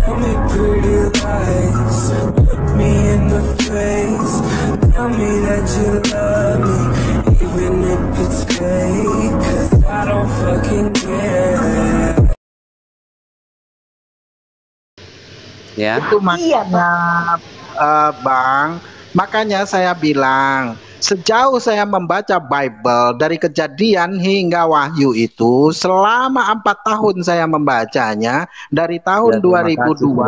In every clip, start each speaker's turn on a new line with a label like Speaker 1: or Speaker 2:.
Speaker 1: Tell me pretty lies, look me in the face. Tell me that you love me, even if it's fake. 'Cause I don't fucking care.
Speaker 2: Ya.
Speaker 3: Itu makanya Bang, makanya saya bilang sejauh saya membaca Bible dari Kejadian hingga Wahyu itu selama 4 tahun saya membacanya dari tahun 2002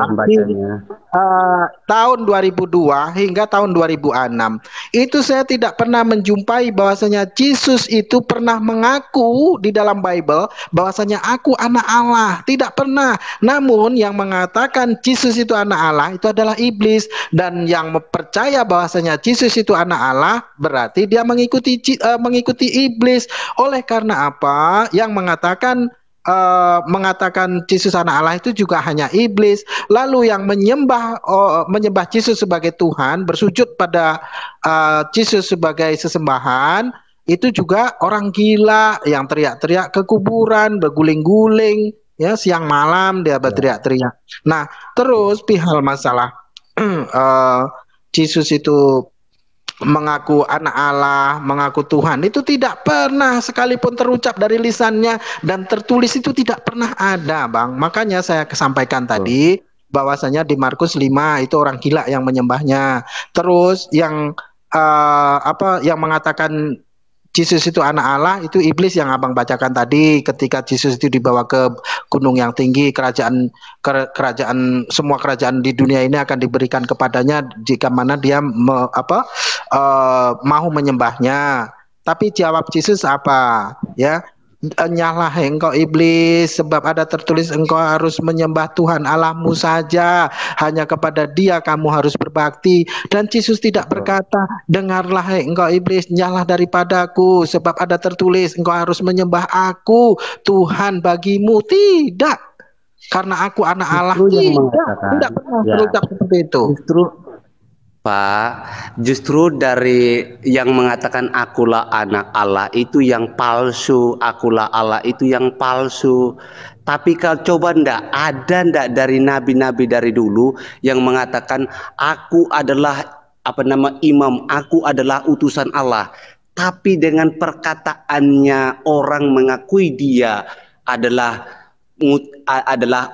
Speaker 3: tahun 2002 hingga tahun 2006 itu saya tidak pernah menjumpai bahwasanya Yesus itu pernah mengaku di dalam Bible bahwasanya aku anak Allah, tidak pernah. Namun yang mengatakan Yesus itu anak Allah itu adalah iblis, dan yang percaya bahwasanya Yesus itu anak Allah berarti dia mengikuti iblis. Oleh karena apa yang mengatakan Yesus anak Allah itu juga hanya iblis. Lalu yang menyembah Yesus sebagai Tuhan, bersujud pada Yesus sebagai sesembahan, itu juga orang gila yang teriak-teriak ke kuburan, berguling-guling, ya siang malam dia berteriak-teriak. Nah, terus perihal masalah Yesus itu mengaku anak Allah, mengaku Tuhan, itu tidak pernah sekalipun terucap dari lisannya, dan tertulis itu tidak pernah ada, Bang. Makanya saya sampaikan tadi bahwasanya di Markus 5 itu orang gila yang menyembahnya. Terus yang yang mengatakan Yesus itu anak Allah itu iblis yang Abang bacakan tadi, ketika Yesus itu dibawa ke gunung yang tinggi, kerajaan semua kerajaan di dunia ini akan diberikan kepadanya jika mana dia mau menyembahnya. Tapi jawab Yesus apa? Ya, nyahlah engkau iblis, sebab ada tertulis engkau harus menyembah Tuhan Allahmu saja, hanya kepada Dia kamu harus berbakti. Dan Yesus tidak berkata, dengarlah engkau iblis, nyahlah daripadaku, sebab ada tertulis engkau harus menyembah aku Tuhan bagimu. Tidak, karena aku anak Allah. Tidak pernah terucap seperti itu.
Speaker 2: Justru dari yang mengatakan akulah anak Allah itu yang palsu, akulah Allah itu yang palsu. Tapi kalau coba ada ndak dari nabi-nabi dari dulu yang mengatakan aku adalah imam, aku adalah utusan Allah. Tapi dengan perkataannya orang mengakui dia adalah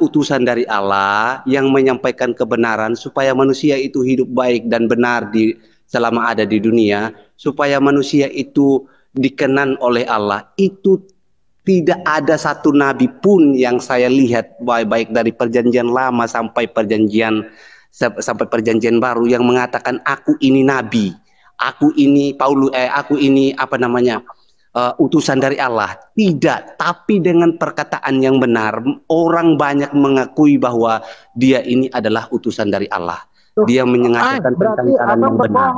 Speaker 2: utusan dari Allah yang menyampaikan kebenaran supaya manusia itu hidup baik dan benar selama ada di dunia, supaya manusia itu dikenan oleh Allah. Itu tidak ada satu nabi pun yang saya lihat baik dari perjanjian lama sampai perjanjian baru yang mengatakan aku ini nabi, aku ini utusan dari Allah. Tidak, tapi dengan perkataan yang benar orang banyak mengakui bahwa dia ini adalah utusan dari Allah. Dia menyatakan tentang cara yang benar.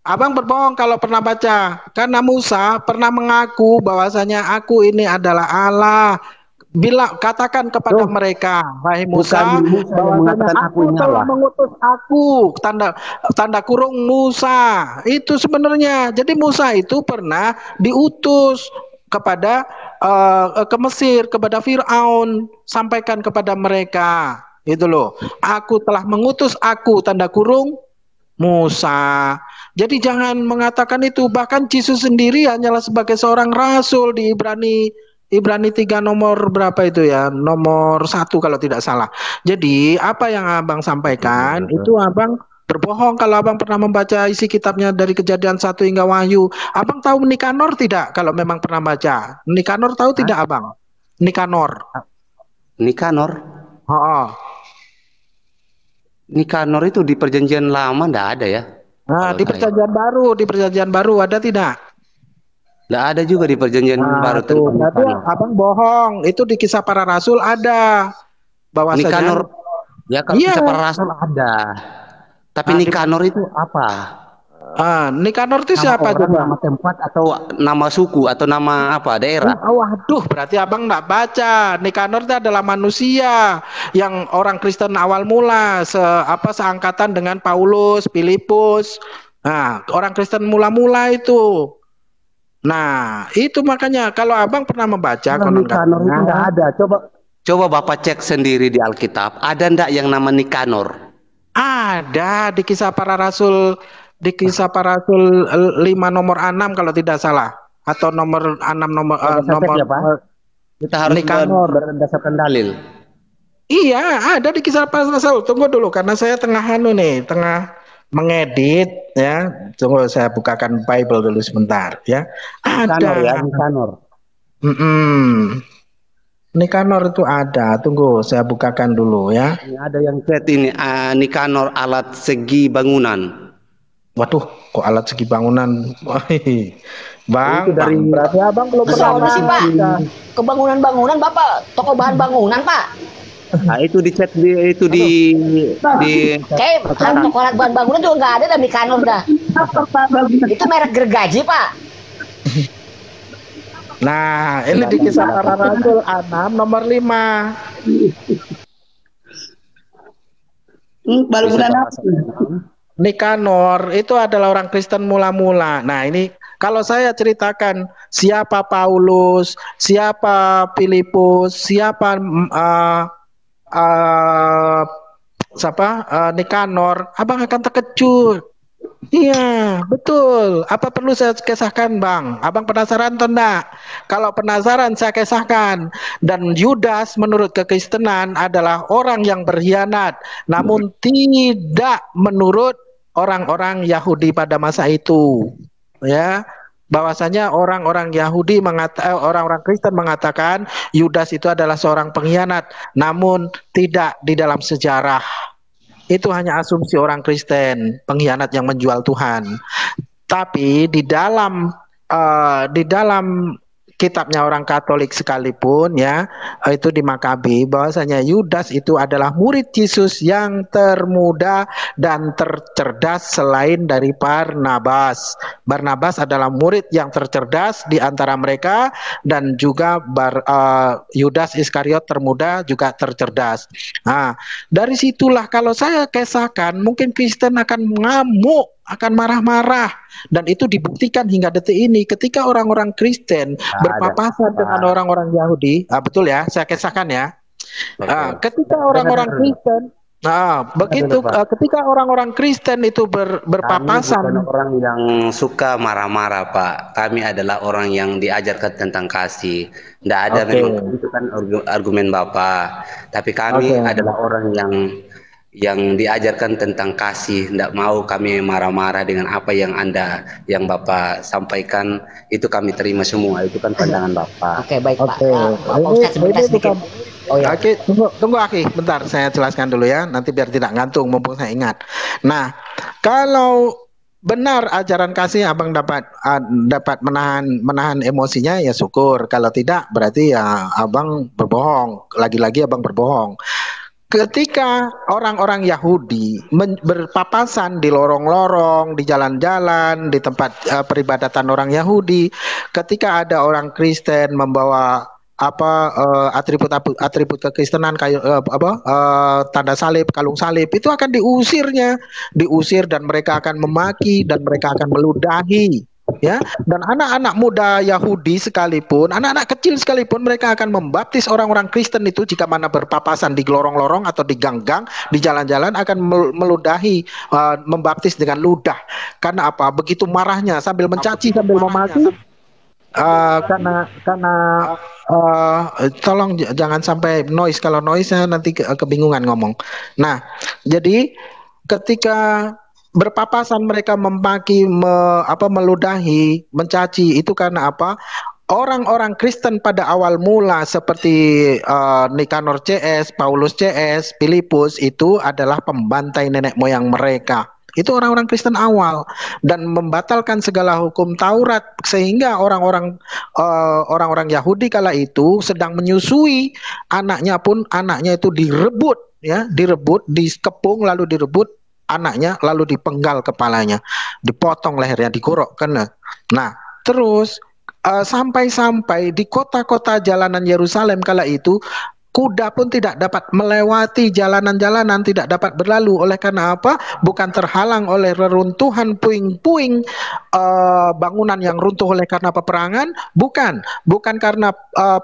Speaker 3: Abang berbohong kalau pernah baca, karena Musa pernah mengaku bahwasanya aku ini adalah Allah. Katakan kepada mereka, wahai Musa, bahwasanya aku telah mengutus aku, tanda kurung Musa. Itu sebenarnya. Jadi Musa itu pernah diutus kepada ke Mesir, kepada Firaun, sampaikan kepada mereka. Itu loh. Aku telah mengutus aku, tanda kurung Musa. Jadi jangan mengatakan itu. Bahkan Yesus sendiri hanyalah sebagai seorang rasul di Ibrani 3 nomor berapa itu ya? Nomor 1 kalau tidak salah. Jadi apa yang Abang sampaikan itu Abang berbohong kalau Abang pernah membaca isi kitabnya dari Kejadian 1 hingga Wahyu. Abang tahu Nikanor tidak kalau memang pernah baca? Nikanor tahu tidak Abang? Nikanor.
Speaker 2: Nikanor itu di perjanjian lama enggak ada ya?
Speaker 3: Nah, di perjanjian baru ada tidak?
Speaker 2: Nggak ada juga di perjanjian baru.
Speaker 3: Berarti Abang bohong. Itu di Kisah Para Rasul ada. Bahwasanya
Speaker 2: Nikanor. Ya kalau Kisah Para Rasul ada. Tapi Nikanor itu apa?
Speaker 3: Nikanor itu siapa coba?
Speaker 2: Nama tempat atau nama suku atau nama apa daerah?
Speaker 3: Waduh, berarti Abang nggak baca. Nikanor itu adalah manusia yang orang Kristen awal mula, seangkatan dengan Paulus, Filipus. Nah, orang Kristen mula-mula itu. Nah, itu makanya kalau abang pernah membaca
Speaker 2: Kalau
Speaker 3: konon
Speaker 2: Nikanor itu nggak
Speaker 3: katanya,
Speaker 2: ada. Coba Bapak cek sendiri di Alkitab. Ada ndak yang nama Nikanor?
Speaker 3: ada di kisah para rasul, di kisah para rasul 5 nomor 6 kalau tidak salah, atau nomor 6 nomor
Speaker 2: Coba saya cek
Speaker 3: nomor
Speaker 2: ya Pak. Kita harus
Speaker 3: Nikanor.
Speaker 2: berdasarkan dalil.
Speaker 3: Iya, ada di kisah para rasul. Tunggu dulu karena saya tengah tengah mengedit ya. Tunggu saya bukakan Bible dulu sebentar ya.
Speaker 2: Nikanor ya,
Speaker 3: Ada.
Speaker 2: Nikanor.
Speaker 3: Nikanor itu ada. Tunggu, saya bukakan dulu ya.
Speaker 2: Ini ada yang chat ini Nikanor alat segi bangunan.
Speaker 3: Waduh, kok alat segi bangunan? Bang,
Speaker 2: Itu dari
Speaker 3: berarti abang belum pernah
Speaker 4: Siapa sih Pak? Kebangunan-bangunan Bapak, toko bahan bangunan Pak.
Speaker 2: Nah, itu di chat di
Speaker 4: Kayak toko alat bahan bangunan juga nggak ada dah Nikanor dah. Itu merek gergaji Pak.
Speaker 3: Nah, ini di kisah para rasul 6 nomor 5.
Speaker 5: Baru bulan apa?
Speaker 3: Nikanor itu adalah orang Kristen mula-mula. Nah, ini kalau saya ceritakan siapa Paulus, siapa Filipus, siapa Nikanor, abang akan terkejut. Iya, betul. Apa perlu saya kisahkan, Bang? Abang penasaran atau enggak? Kalau penasaran, saya kisahkan. Dan Yudas menurut kekristenan adalah orang yang berkhianat, namun tidak menurut orang-orang Yahudi pada masa itu. Ya, bahwasanya orang-orang Yahudi orang-orang Kristen mengatakan Yudas itu adalah seorang pengkhianat, namun tidak di dalam sejarah. Itu hanya asumsi orang Kristen, pengkhianat yang menjual Tuhan. Tapi di dalam kitabnya orang Katolik sekalipun ya, itu di Makabi, bahwasanya Yudas itu adalah murid Yesus yang termuda dan tercerdas selain dari Barnabas. Barnabas adalah murid yang tercerdas di antara mereka, dan juga Yudas Iskariot termuda juga tercerdas. Nah, dari situlah kalau saya kisahkan mungkin Kristen akan ngamuk, akan marah-marah, dan itu dibuktikan hingga detik ini ketika orang-orang Kristen berpapasan dengan orang-orang Yahudi. Betul ya, saya kisahkan ya. Ketika orang-orang Kristen, ketika orang-orang Kristen itu berpapasan,
Speaker 2: kami bukan orang yang suka marah-marah Pak. Kami adalah orang yang diajarkan tentang kasih. Tidak ada memang itu kan argumen Bapak. Tapi kami adalah orang yang diajarkan tentang kasih. Tidak mau kami marah-marah dengan apa yang Bapak sampaikan. Itu kami terima semua. Itu kan pandangan Bapak.
Speaker 4: Oke, baik Pak. Pak Ustadz sebentar sedikit.
Speaker 3: Oh ya. Oke, tunggu Aki, bentar saya jelaskan dulu ya. Nanti biar tidak ngantung mumpung saya ingat. Nah, kalau benar ajaran kasih abang dapat menahan emosinya ya syukur. Kalau tidak berarti ya abang berbohong. Lagi-lagi abang berbohong. Ketika orang-orang Yahudi berpapasan di lorong-lorong, di jalan-jalan, di tempat peribadatan orang Yahudi, ketika ada orang Kristen membawa atribut kekristenan kayak tanda salib, kalung salib, itu akan diusir, dan mereka akan memaki dan mereka akan meludahi. Ya, dan anak-anak muda Yahudi sekalipun, anak-anak kecil sekalipun, mereka akan membaptis orang-orang Kristen itu jika mana berpapasan di lorong-lorong atau di gang-gang, di jalan-jalan, akan meludahi, membaptis dengan ludah. Karena apa? Begitu marahnya sambil mencaci, sambil memaki. Tolong jangan sampai noise. Kalau noise saya nanti kebingungan ngomong. Nah, jadi ketika berpapasan mereka memaki, meludahi, mencaci, itu karena apa? Orang-orang Kristen pada awal mula seperti Nikanor CS, Paulus CS, Filipus itu adalah pembantai nenek moyang mereka. Itu orang-orang Kristen awal, dan membatalkan segala hukum Taurat, sehingga orang-orang Yahudi kala itu sedang menyusui anaknya itu direbut, dikepung, lalu direbut anaknya, lalu dipenggal kepalanya, dipotong lehernya, digorok kena. Nah, terus sampai-sampai di kota-kota jalanan Yerusalem kala itu kuda pun tidak dapat melewati jalanan-jalanan, tidak dapat berlalu. Oleh karena apa? Bukan terhalang oleh reruntuhan puing-puing bangunan yang runtuh oleh karena peperangan, bukan karena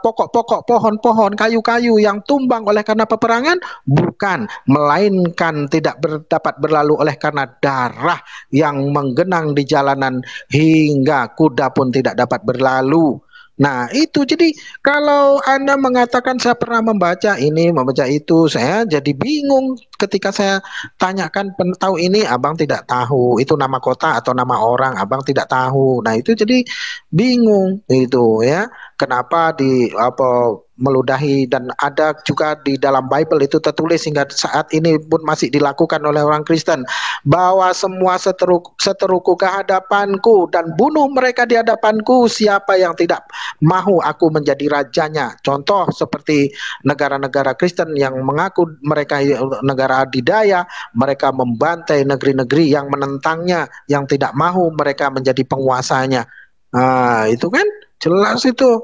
Speaker 3: pokok-pokok pohon-pohon, kayu-kayu yang tumbang oleh karena peperangan, bukan, melainkan tidak dapat berlalu oleh karena darah yang menggenang di jalanan hingga kuda pun tidak dapat berlalu. Nah itu, jadi kalau Anda mengatakan saya pernah membaca ini, membaca itu, saya jadi bingung ketika saya tanyakan, tahu ini, abang tidak tahu itu nama kota atau nama orang, abang tidak tahu. Nah itu jadi bingung itu ya, kenapa di apa meludahi, dan ada juga di dalam Bible itu tertulis hingga saat ini pun masih dilakukan oleh orang Kristen, bahwa semua seteruku ke hadapanku dan bunuh mereka di hadapanku, siapa yang tidak mahu aku menjadi rajanya. Contoh seperti negara-negara Kristen yang mengaku mereka negara adidaya, mereka membantai negeri-negeri yang menentangnya, yang tidak mahu mereka menjadi penguasanya. Nah, itu kan jelas itu.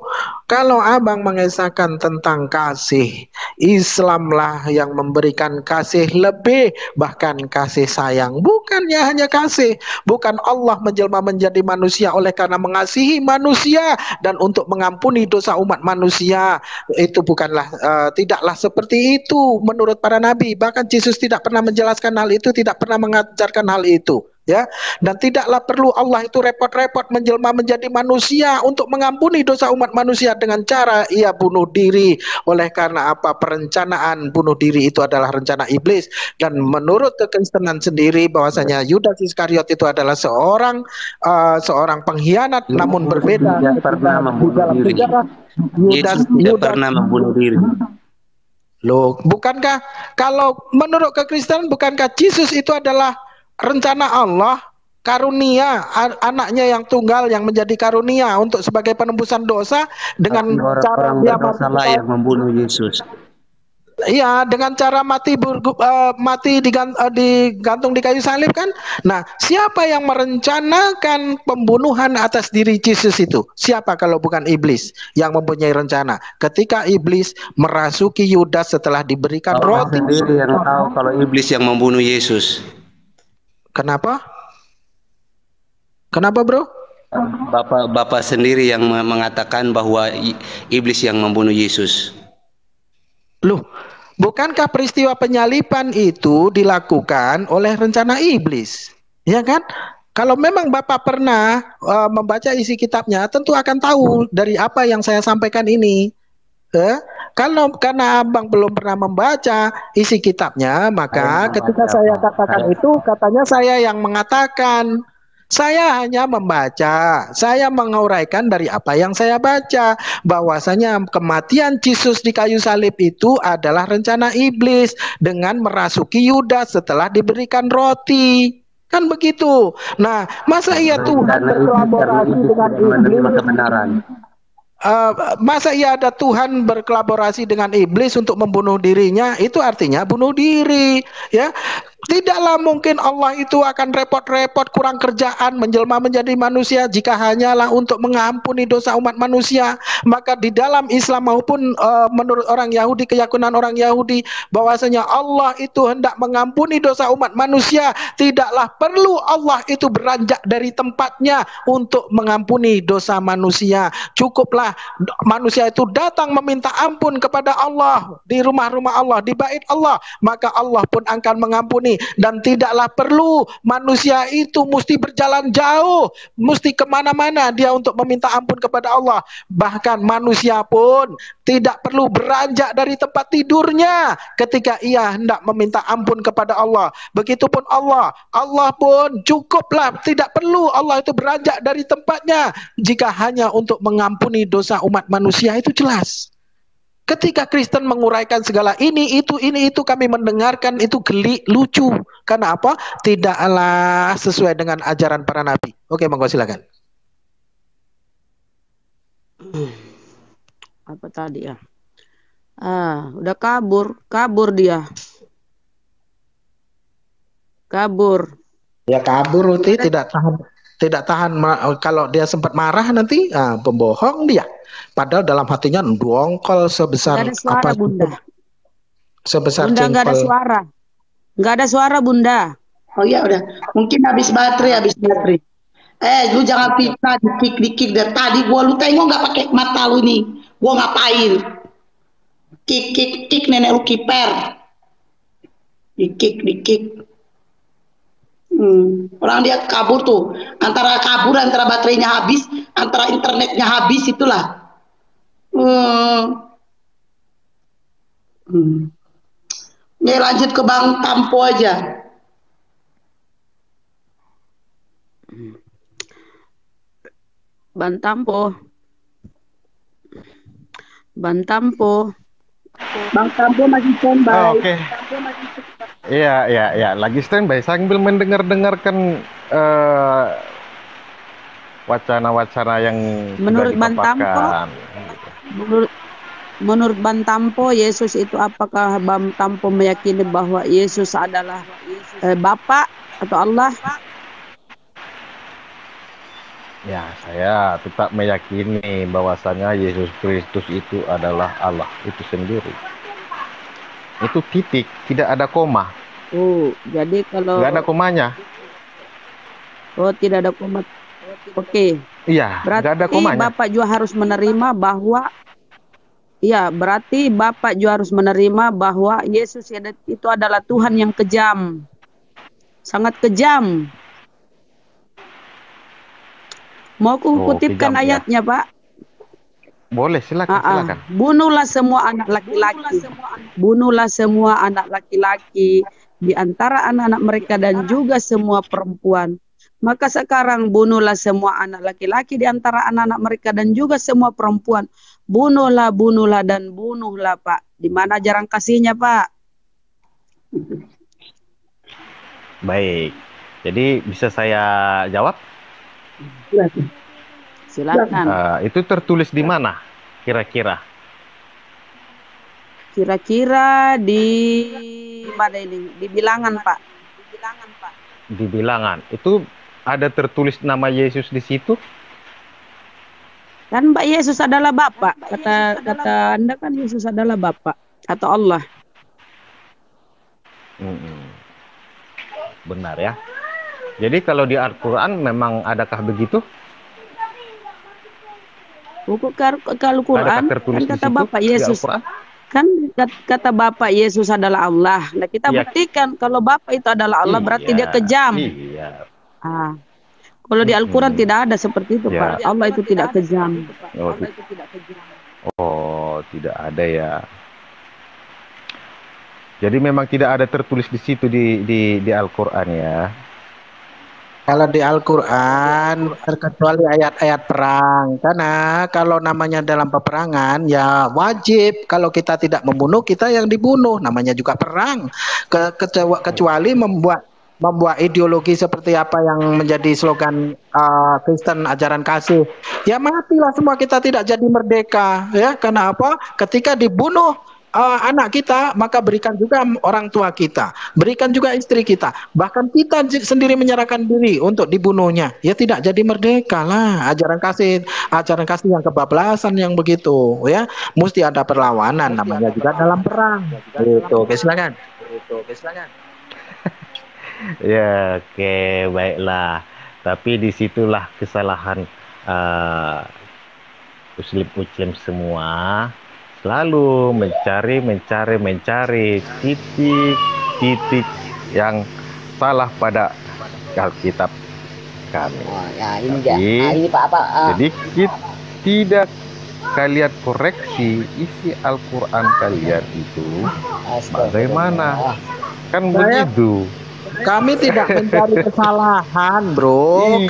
Speaker 3: Kalau abang mengesahkan tentang kasih, Islamlah yang memberikan kasih lebih, bahkan kasih sayang. Bukannya hanya kasih, bukan Allah menjelma menjadi manusia oleh karena mengasihi manusia dan untuk mengampuni dosa umat manusia. Itu bukanlah, tidaklah seperti itu menurut para nabi. Bahkan Yesus tidak pernah menjelaskan hal itu, tidak pernah mengajarkan hal itu. Ya, dan tidaklah perlu Allah itu repot-repot menjelma menjadi manusia untuk mengampuni dosa umat manusia dengan cara ia bunuh diri. Oleh karena apa? Perencanaan bunuh diri itu adalah rencana iblis, dan menurut kekristenan sendiri bahwasanya Yudas Iskariot itu adalah seorang pengkhianat, namun berbeda.
Speaker 2: Tidak pernah membunuh diri. Yesus tidak pernah membunuh diri.
Speaker 3: Loh, bukankah kalau menurut kekristenan, bukankah Yesus itu adalah rencana Allah, karunia anaknya yang tunggal yang menjadi karunia untuk sebagai penembusan dosa, dengan cara
Speaker 2: dia yang membunuh Yesus.
Speaker 3: Iya, dengan cara mati digantung di kayu salib kan. Nah, siapa yang merencanakan pembunuhan atas diri Yesus itu? Siapa kalau bukan iblis yang mempunyai rencana? Ketika iblis merasuki Yudas setelah diberikan roti,
Speaker 2: sendiri yang tahu kalau iblis yang membunuh Yesus.
Speaker 3: Kenapa? Kenapa, bro?
Speaker 2: Bapak sendiri yang mengatakan bahwa iblis yang membunuh Yesus.
Speaker 3: Loh, bukankah peristiwa penyaliban itu dilakukan oleh rencana iblis? Ya kan? Kalau memang Bapak pernah membaca isi kitabnya, tentu akan tahu dari apa yang saya sampaikan ini. Kalau karena abang belum pernah membaca isi kitabnya, maka ketika saya katakan itu, katanya saya yang mengatakan. Saya hanya membaca, saya menguraikan dari apa yang saya baca, bahwasanya kematian Yesus di kayu salib itu adalah rencana iblis dengan merasuki Yudas setelah diberikan roti. Kan begitu. Nah, masa iya Tuhan berkolaborasi dengan iblis? Kebenaran. Masa iya ada Tuhan berkolaborasi dengan iblis untuk membunuh dirinya? Itu artinya bunuh diri, ya. Tidaklah mungkin Allah itu akan repot-repot kurang kerjaan menjelma menjadi manusia jika hanyalah untuk mengampuni dosa umat manusia. Maka di dalam Islam maupun menurut orang Yahudi, keyakinan orang Yahudi, bahwasanya Allah itu hendak mengampuni dosa umat manusia, tidaklah perlu Allah itu beranjak dari tempatnya untuk mengampuni dosa manusia. Cukuplah manusia itu datang meminta ampun kepada Allah di rumah-rumah Allah, di bait Allah, maka Allah pun akan mengampuni. Dan tidaklah perlu manusia itu mesti berjalan jauh, mesti kemana-mana dia untuk meminta ampun kepada Allah. Bahkan manusia pun tidak perlu beranjak dari tempat tidurnya ketika ia hendak meminta ampun kepada Allah. Begitupun Allah pun cukuplah, tidak perlu Allah itu beranjak dari tempatnya jika hanya untuk mengampuni dosa umat manusia. Itu jelas. Ketika Kristen menguraikan segala ini itu kami mendengarkan itu geli, lucu. Karena apa? Tidaklah sesuai dengan ajaran para nabi. Oke, monggo silakan.
Speaker 6: Apa tadi ya? Udah kabur dia. Kabur.
Speaker 3: Ya kabur, Uti tidak tahan. tidak tahan kalau dia sempat marah nanti pembohong dia. Padahal dalam hatinya dongkol sebesar
Speaker 6: Nggak ada suara,
Speaker 3: apa?
Speaker 6: Bunda.
Speaker 3: Sebesar
Speaker 6: Bunda nggak ada
Speaker 3: jengkol.
Speaker 6: suara. Nggak ada suara, Bunda.
Speaker 5: Oh iya udah, mungkin habis baterai. Lu jangan fitnah dikik dari tadi lu tengok nggak pakai mata lu nih. Gua ngapain? Kik nenek lu kiper. Dikik. Orang dia kabur tuh, antara baterainya habis, antara internetnya habis itulah. Ya lanjut ke Bang Tampo aja.
Speaker 6: Bang Tampo. Bang Tampo masih standby.
Speaker 7: Oh, oke. Iya, lagi standby sambil mendengarkan wacana-wacana yang
Speaker 6: menurut
Speaker 7: sudah
Speaker 6: Bang Tampo,
Speaker 7: dipaparkan.
Speaker 6: menurut Bang Tampo, Yesus itu apakah Bang Tampo meyakini bahwa Yesus adalah Bapa atau Allah?
Speaker 7: Ya, saya tetap meyakini bahwasanya Yesus Kristus itu adalah Allah itu sendiri. Itu titik, tidak ada koma.
Speaker 6: Oh, jadi kalau
Speaker 7: Nggak ada komanya.
Speaker 6: Oh, tidak ada koma. Oke.
Speaker 7: Iya,
Speaker 6: Berarti
Speaker 7: nggak ada komanya.
Speaker 6: Bapak juga harus menerima bahwa berarti Bapak juga harus menerima bahwa Yesus itu adalah Tuhan yang kejam. Sangat kejam. Mau aku kutipkan
Speaker 7: kejam,
Speaker 6: ayatnya, Pak?
Speaker 7: Boleh, silakan.
Speaker 6: Bunuhlah semua anak laki-laki. Bunuhlah semua anak laki-laki di antara anak-anak mereka dan juga semua perempuan. Maka sekarang bunuhlah semua anak laki-laki di antara anak-anak mereka dan juga semua perempuan. Bunuhlah, dan bunuhlah, Pak. Di mana ajaran kasihnya, Pak?
Speaker 7: Baik. Jadi bisa saya jawab?
Speaker 6: Silakan.
Speaker 7: Itu tertulis di mana kira-kira?
Speaker 6: Kira-kira di mana ini? Di Bilangan, Pak.
Speaker 7: Di Bilangan. Itu ada tertulis nama Yesus di situ?
Speaker 6: Kan Mbak Yesus adalah Bapak. Kata Anda kan Yesus adalah Bapak atau Allah.
Speaker 7: Benar ya. Jadi kalau di Al-Quran memang adakah begitu?
Speaker 6: Buku Al-Quran kan kata Bapak Yesus. Kan kata Bapak Yesus adalah Allah. Nah, kita buktikan kalau Bapak itu adalah Allah berarti dia kejam.
Speaker 7: Iya.
Speaker 6: Kalau di Al-Quran tidak ada seperti itu, Pak. Allah itu tidak kejam.
Speaker 7: Oh, tidak ada ya. Jadi memang tidak ada tertulis di situ di Al-Quran ya.
Speaker 3: Kalau di Al-Quran terkecuali ayat-ayat perang, karena kalau namanya dalam peperangan ya wajib kalau kita tidak membunuh kita yang dibunuh, namanya juga perang. Kecuali membuat ideologi seperti apa yang menjadi slogan Kristen ajaran kasih, ya matilah semua kita tidak jadi merdeka ya. Karena apa? Ketika dibunuh anak kita, maka berikan juga orang tua kita, berikan juga istri kita, bahkan kita sendiri menyerahkan diri untuk dibunuhnya, ya tidak jadi merdeka lah. Ajaran kasih yang kebablasan yang begitu ya, mesti ada perlawanan, namanya juga dalam perang gitu. Oke, silakan.
Speaker 7: Ya, oke, baiklah. Tapi disitulah kesalahan muslim semua, selalu mencari titik yang salah pada Alkitab kami.
Speaker 4: Ini Pak apa?
Speaker 7: Jadi tidak kalian koreksi isi Al-Quran kalian itu bagaimana? Kan begitu.
Speaker 3: Kami tidak mencari kesalahan, bro.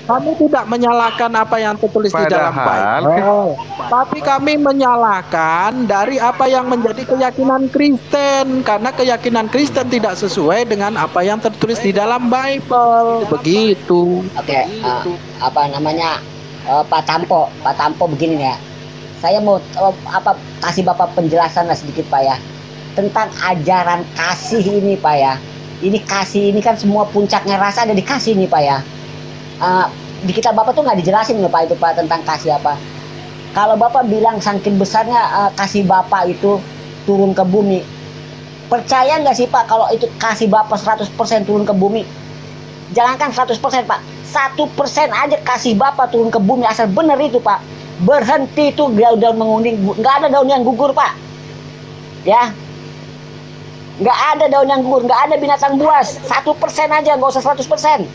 Speaker 3: Kami tidak menyalahkan apa yang tertulis di dalam Bible, tapi kami menyalahkan dari apa yang menjadi keyakinan Kristen, karena keyakinan Kristen tidak sesuai dengan apa yang tertulis di dalam Bible. Begitu.
Speaker 4: Oke, apa namanya, Pak Tampo begini ya. Saya mau kasih Bapak penjelasan lah sedikit, Pak ya, tentang ajaran kasih ini, Pak ya. Ini kasih ini kan semua puncaknya rasa ada di kasih nih Pak ya. Di kitab Bapak tuh nggak dijelasin loh Pak itu Pak tentang kasih apa. Kalau Bapak bilang saking besarnya kasih Bapak itu turun ke bumi, percaya nggak sih Pak kalau itu kasih Bapak 100% turun ke bumi? Jangankan 100% Pak, 1% aja kasih Bapak turun ke bumi asal bener itu Pak. Berhenti tuh daun menguning, nggak ada daun yang gugur Pak. Ya, nggak ada daun yang gugur, nggak ada binatang buas. 1% aja, nggak usah 100%.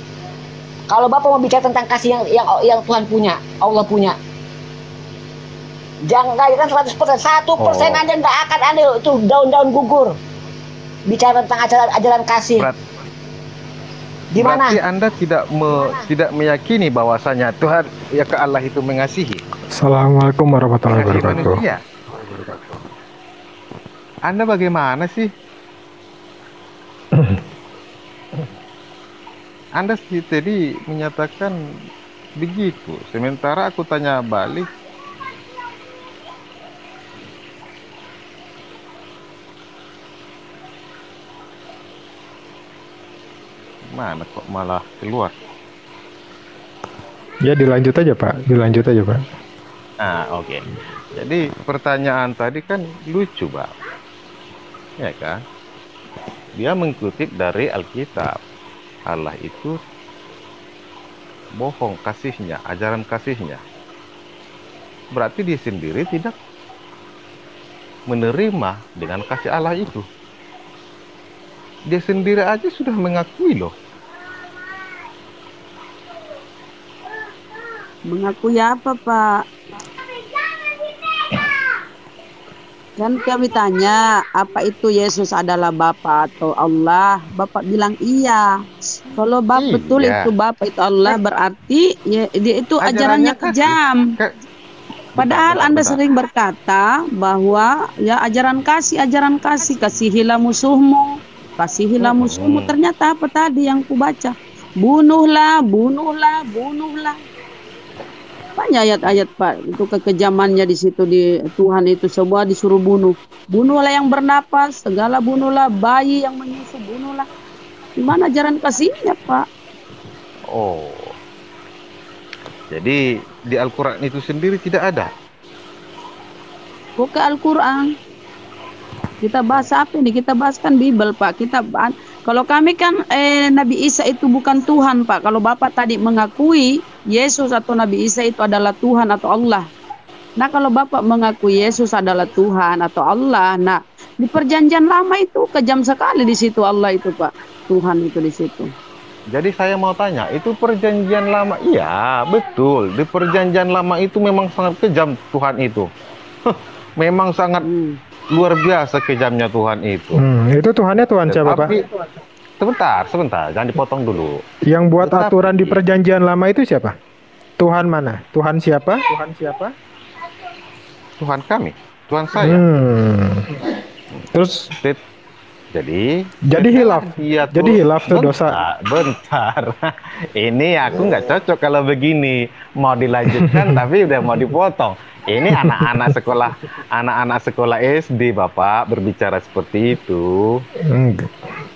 Speaker 4: Kalau Bapak mau bicara tentang kasih yang Tuhan punya, Allah punya, jangan kan 100%, 1% aja nggak akan ada itu daun-daun gugur. Bicara tentang ajaran kasih. Gimana?
Speaker 7: Berarti Anda tidak meyakini bahwasanya Tuhan ya ke Allah itu mengasihi.
Speaker 8: Assalamualaikum warahmatullahi wabarakatuh.
Speaker 7: Anda bagaimana sih? Anda sih tadi menyatakan begitu, sementara aku tanya balik. Mana kok malah keluar?
Speaker 8: Ya dilanjut aja Pak, dilanjut aja Pak.
Speaker 7: Oke. Jadi pertanyaan tadi kan lucu Pak, ya kan? Dia mengutip dari Alkitab, Allah itu bohong kasihnya, ajaran kasihnya. Berarti dia sendiri tidak menerima dengan kasih Allah itu. Dia sendiri aja sudah mengakui loh.
Speaker 6: Mengakui apa Pak? Kan kami tanya, apa itu Yesus adalah Bapa atau Allah? Bapak bilang iya. Kalau Bapak betul itu Bapa itu Allah, berarti ya, dia itu ajarannya kejam. Padahal Anda sering berkata bahwa ya ajaran kasih, kasihilah musuhmu, kasihilah musuhmu. Ternyata apa tadi yang ku baca? Bunuhlah. Banyak ayat-ayat Pak, itu kekejamannya di situ, di Tuhan itu semua disuruh bunuh. Bunuhlah yang bernapas, segala bunuhlah, bayi yang menyusu bunuhlah. Di mana ajaran kasihnya Pak?
Speaker 7: Oh. Jadi di Al-Qur'an itu sendiri tidak ada.
Speaker 6: Kok ke Al-Qur'an? Kita bahas apa ini? Kita bahaskan Bible Pak. Kalau kami kan Nabi Isa itu bukan Tuhan Pak. Kalau Bapak tadi mengakui Yesus atau Nabi Isa itu adalah Tuhan atau Allah. Nah kalau Bapak mengakui Yesus adalah Tuhan atau Allah, nah di perjanjian lama itu kejam sekali di situ Allah itu Pak. Tuhan itu di situ.
Speaker 7: Jadi saya mau tanya, itu perjanjian lama? Iya betul. Di perjanjian lama itu memang sangat kejam Tuhan itu. Memang sangat luar biasa kejamnya Tuhan itu.
Speaker 8: Itu Tuhannya Tuhan siapa Pak?
Speaker 7: Sebentar, jangan dipotong dulu.
Speaker 8: Yang buat aturan di perjanjian lama itu siapa? Tuhan mana? Tuhan siapa?
Speaker 7: Tuhan kami, Tuhan saya.
Speaker 8: Terus
Speaker 7: jadi
Speaker 8: hilaf.
Speaker 7: Iya,
Speaker 8: jadi hilaf tuh dosa.
Speaker 7: Bentar. Ini aku nggak cocok kalau begini. Mau dilanjutkan tapi udah mau dipotong. Ini anak-anak sekolah SD Bapak berbicara seperti itu.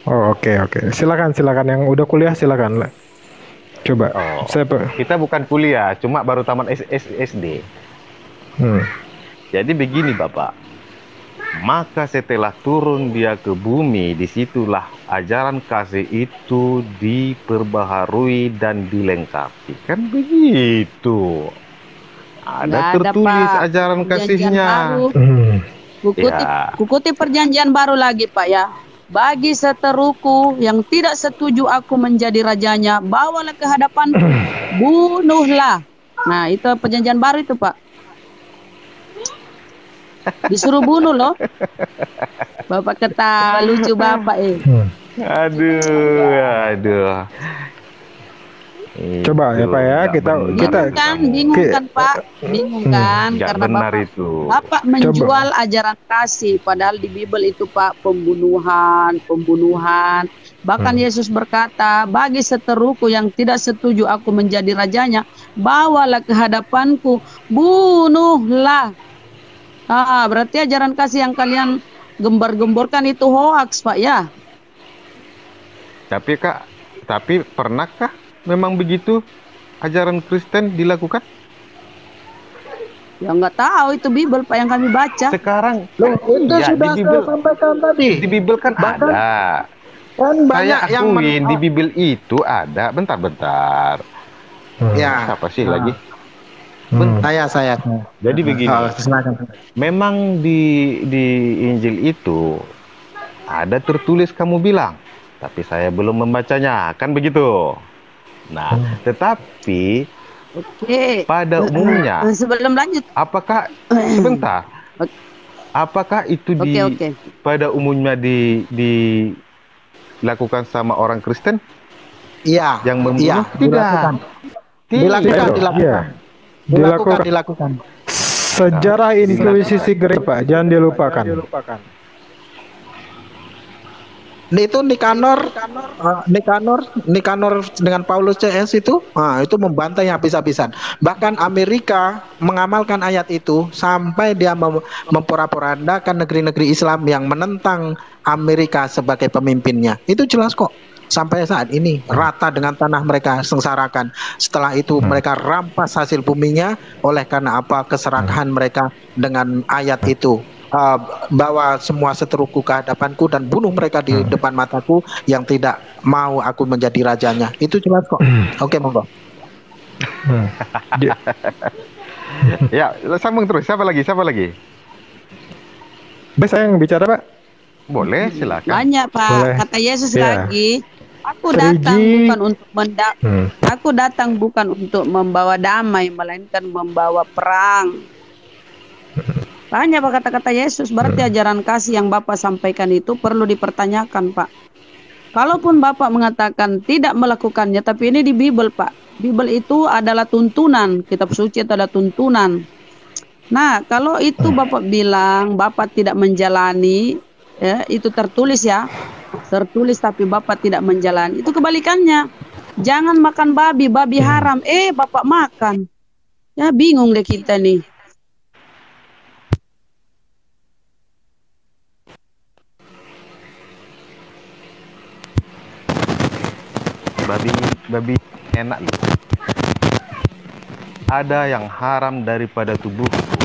Speaker 7: Oh, oke. Silakan yang udah kuliah silakan lah. Coba. Kita bukan kuliah, cuma baru taman SD. Jadi begini Bapak. Maka setelah turun dia ke bumi, disitulah ajaran kasih itu diperbaharui dan dilengkapi. Kan begitu. Ada tertulis ajaran kasihnya.
Speaker 6: Kukutip perjanjian baru lagi Pak ya. Bagi seteruku yang tidak setuju aku menjadi rajanya, bawalah ke hadapanku, bunuhlah. Nah itu perjanjian baru itu Pak. Disuruh bunuh loh. Bapak ketawa lucu Bapak
Speaker 7: Aduh.
Speaker 8: Coba ya Pak ya, kita
Speaker 6: bingung kan Pak, karena
Speaker 7: benar
Speaker 6: Bapak,
Speaker 7: itu.
Speaker 6: Bapak menjual ajaran kasih, padahal di Bible itu Pak pembunuhan. Bahkan Yesus berkata, bagi seteruku yang tidak setuju aku menjadi rajanya, bawalah ke hadapanku, bunuhlah. Berarti ajaran kasih yang kalian gembar-gemborkan itu hoax Pak ya.
Speaker 7: Tapi pernahkah memang begitu ajaran Kristen dilakukan?
Speaker 6: Ya nggak tahu, itu Bible Pak yang kami baca.
Speaker 7: Sekarang
Speaker 3: Loh, itu
Speaker 7: ya,
Speaker 3: sudah
Speaker 7: di Bible,
Speaker 3: saya sampaikan tadi.
Speaker 7: di Bible kan
Speaker 3: Bahkan
Speaker 7: ada.
Speaker 3: kan
Speaker 7: Saya
Speaker 3: banyak yang
Speaker 7: akuin di Bible itu ada. Bentar.
Speaker 3: ya.
Speaker 7: Siapa sih lagi?
Speaker 3: Saya.
Speaker 7: Jadi begini.
Speaker 3: Silakan.
Speaker 7: Memang di Injil itu ada tertulis kamu bilang, tapi saya belum membacanya, kan begitu. Nah, tetapi
Speaker 6: Oke.
Speaker 7: pada umumnya,
Speaker 6: Sebelum lanjut.
Speaker 7: apakah sebentar? Apakah itu
Speaker 6: Oke.
Speaker 7: pada umumnya dilakukan sama orang Kristen
Speaker 3: Iya.
Speaker 7: yang membunuh?
Speaker 3: Iya, dilakukan. Dilakukan.
Speaker 8: Sejarah Inkuisisi Gereja Pak, jangan dilupakan.
Speaker 3: Itu Nikanor dengan Paulus CS itu membantai habis-habisan. Bahkan Amerika mengamalkan ayat itu sampai dia memporak-porandakan negeri-negeri Islam yang menentang Amerika sebagai pemimpinnya. Itu jelas kok. Sampai saat ini rata dengan tanah mereka sengsarakan. Setelah itu mereka rampas hasil buminya oleh karena apa? Keserakahan mereka dengan ayat itu. Bawa semua seteruku ke hadapanku dan bunuh mereka di depan mataku yang tidak mau aku menjadi rajanya. Itu jelas kok. Oke, monggo.
Speaker 7: Ya, sambung terus. Siapa lagi?
Speaker 8: Saya yang bicara Pak.
Speaker 7: Boleh, silakan.
Speaker 6: Banyak Pak.
Speaker 8: Boleh.
Speaker 6: Kata Yesus
Speaker 8: Iya.
Speaker 6: lagi, Aku datang bukan untuk membawa damai, melainkan membawa perang. Banyak Pak kata-kata Yesus. Berarti ajaran kasih yang Bapak sampaikan itu perlu dipertanyakan Pak. Kalaupun Bapak mengatakan tidak melakukannya, tapi ini di Bible Pak. Bible itu adalah tuntunan, kitab suci itu adalah tuntunan. Nah, kalau itu Bapak bilang Bapak tidak menjalani, ya, itu tertulis ya. Tertulis tapi Bapak tidak menjalani. Itu kebalikannya. Jangan makan babi haram. Bapak makan. Ya bingung deh kita nih.
Speaker 7: Babi enak loh. Ada yang haram daripada tubuhku.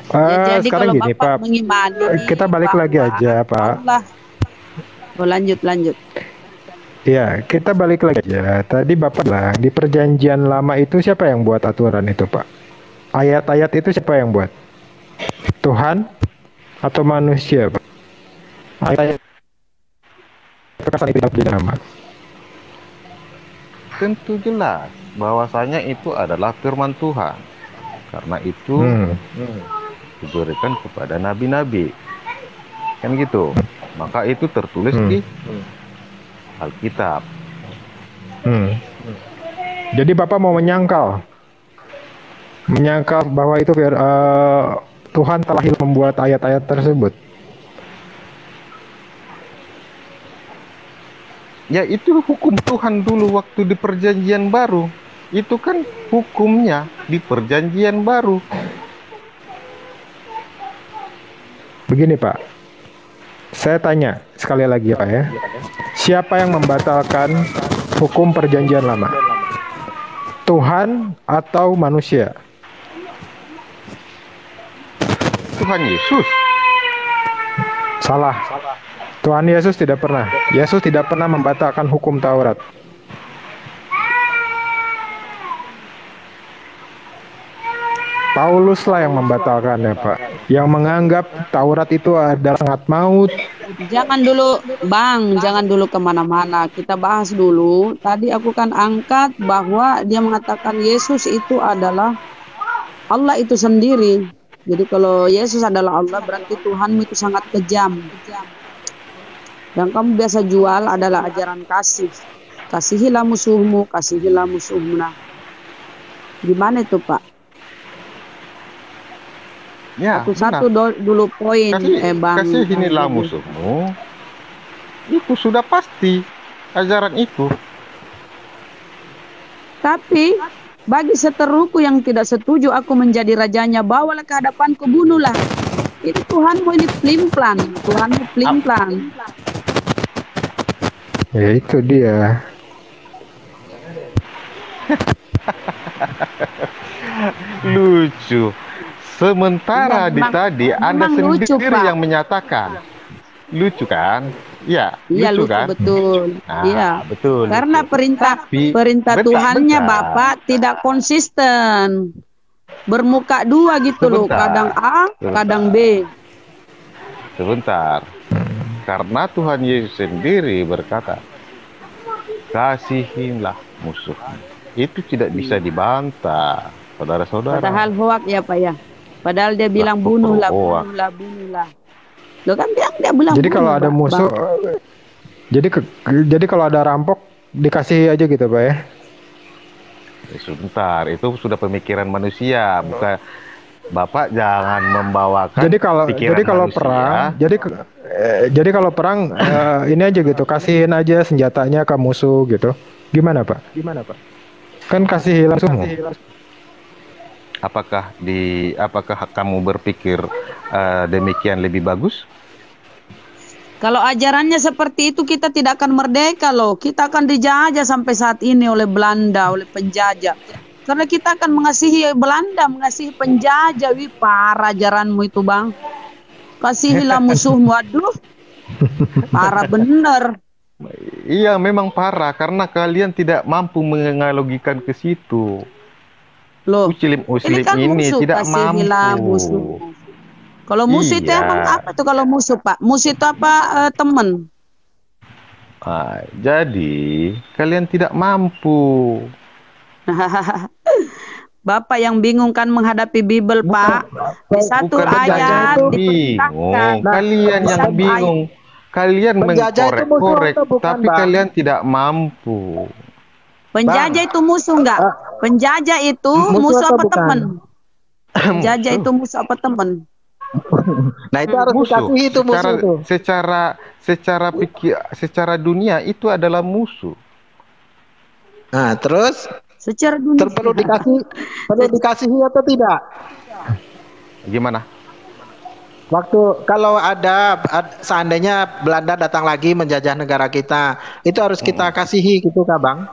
Speaker 6: Jadi
Speaker 8: sekarang
Speaker 6: kalau
Speaker 8: gini
Speaker 6: Bapak
Speaker 8: Pak,
Speaker 6: mengimani,
Speaker 8: kita balik lagi aja Pak.
Speaker 6: Allah. Oh, lanjut.
Speaker 8: Ya, kita balik lagi aja. Tadi Bapak bilang di perjanjian lama itu siapa yang buat aturan itu Pak? Ayat-ayat itu siapa yang buat? Tuhan atau manusia Pak? Ayat itu lama.
Speaker 7: Tentu jelas bahwasanya itu adalah firman Tuhan. Karena itu diberikan kepada nabi-nabi, kan gitu. Maka itu tertulis di Alkitab.
Speaker 8: Jadi Bapak mau menyangkal bahwa itu Tuhan telah membuat ayat-ayat tersebut.
Speaker 7: Ya itu hukum Tuhan dulu waktu di perjanjian baru. Itu kan hukumnya di perjanjian baru.
Speaker 8: Begini Pak, saya tanya sekali lagi ya Pak ya. Siapa yang membatalkan hukum perjanjian lama? Tuhan atau manusia?
Speaker 7: Tuhan Yesus.
Speaker 8: Salah. Tuhan Yesus tidak pernah. Yesus tidak pernah membatalkan hukum Taurat. Pauluslah yang membatalkannya Pak. Yang menganggap Taurat itu adalah sangat maut.
Speaker 6: Jangan dulu Bang, jangan dulu kemana-mana. Kita bahas dulu. Tadi aku kan angkat bahwa dia mengatakan Yesus itu adalah Allah itu sendiri. Jadi kalau Yesus adalah Allah, berarti Tuhanmu itu sangat kejam. Yang kamu biasa jual adalah ajaran kasih. Kasihilah musuhmu, kasihilah musuhmu. Nah, gimana itu Pak?
Speaker 7: Ya,
Speaker 6: Satu dulu poin, Bang.
Speaker 7: Kasihinilah musuhmu. Itu sudah pasti ajaran itu.
Speaker 6: Tapi bagi seteruku yang tidak setuju aku menjadi rajanya, bawalah ke hadapanku, bunuhlah. Ini Tuhanmu ini pelin-pelan, Tuhanmu pelin-pelan.
Speaker 8: Ya itu dia.
Speaker 7: Lucu. Sementara
Speaker 6: Iya,
Speaker 7: di
Speaker 6: memang-
Speaker 7: tadi Anda
Speaker 6: memang lucu,
Speaker 7: sendiri
Speaker 6: Pak.
Speaker 7: yang menyatakan. Lucu kan? Iya,
Speaker 6: Iya
Speaker 7: lucu
Speaker 6: lucu
Speaker 7: kan?
Speaker 6: betul.
Speaker 7: Nah,
Speaker 6: Iya.
Speaker 7: betul.
Speaker 6: Karena
Speaker 7: lucu.
Speaker 6: perintah
Speaker 7: Tapi,
Speaker 6: perintah
Speaker 7: bentar,
Speaker 6: Tuhannya
Speaker 7: bentar.
Speaker 6: Bapak tidak konsisten. Bermuka dua gitu loh,
Speaker 7: Sebentar.
Speaker 6: kadang A,
Speaker 7: Sebentar.
Speaker 6: kadang B.
Speaker 7: Sebentar. Karena Tuhan Yesus sendiri berkata, kasihilah musuhmu. Itu tidak bisa dibantah, saudara-saudara.
Speaker 6: Padahal hoak ya Pak ya. Padahal dia bilang bunuhlah,
Speaker 7: hoak.
Speaker 6: bunuhlah, bunuhlah. Lo kan dia bilang
Speaker 8: Jadi kalau
Speaker 6: bunuh,
Speaker 8: ada
Speaker 6: Pak.
Speaker 8: musuh, jadi kalau ada rampok dikasih aja gitu Pak ya.
Speaker 7: Sebentar, itu sudah pemikiran manusia, bukan Bapak jangan membawakan
Speaker 8: Jadi kalau
Speaker 7: pikiran
Speaker 8: kalau
Speaker 7: manusia.
Speaker 8: perang, jadi kalau perang ini aja gitu, kasihin aja senjatanya ke musuh gitu. Gimana Pak? Kan kasih langsung.
Speaker 7: Apakah kamu berpikir demikian lebih bagus?
Speaker 6: Kalau ajarannya seperti itu kita tidak akan merdeka loh. Kita akan dijajah sampai saat ini oleh Belanda, oleh penjajah. Karena kita akan mengasihi Belanda, mengasihi penjajah. Wih, parah ajaranmu itu Bang. Kasihilah musuhmu. Aduh, parah bener.
Speaker 7: Iya, memang parah karena kalian tidak mampu menganalogikan ke situ.
Speaker 6: Loh,
Speaker 7: Muslim
Speaker 6: kan
Speaker 7: ini
Speaker 6: musuh,
Speaker 7: tidak
Speaker 6: kasihilah
Speaker 7: mampu.
Speaker 6: musuhmu. Kalau musuh itu
Speaker 7: Iya.
Speaker 6: emang apa tuh kalau musuh Pak? Musuh itu apa teman?
Speaker 7: Jadi kalian tidak mampu.
Speaker 6: Bapak yang bingung kan menghadapi Bible Pak. Di satu
Speaker 7: Bukan
Speaker 6: ayat
Speaker 7: bingung,
Speaker 6: diperintahkan.
Speaker 7: kalian yang
Speaker 6: Satu
Speaker 7: bingung. Kalian
Speaker 3: Penjajah itu musuh
Speaker 7: mengkorek-korek,
Speaker 3: atau bukan,
Speaker 7: tapi
Speaker 3: Bang?
Speaker 7: kalian tidak mampu.
Speaker 6: Penjajah itu musuh enggak? Penjajah itu musuh
Speaker 3: atau
Speaker 6: apa
Speaker 3: bukan?
Speaker 6: teman? Penjajah itu musuh apa teman?
Speaker 3: Nah itu harus dikasihi itu musuh itu.
Speaker 7: Secara dunia itu adalah musuh.
Speaker 3: Nah terus
Speaker 6: Secara dunia
Speaker 3: perlu dikasihi atau tidak?
Speaker 7: Gimana?
Speaker 3: Waktu kalau ada seandainya Belanda datang lagi menjajah negara kita, itu harus kita kasihi gitu kah Bang?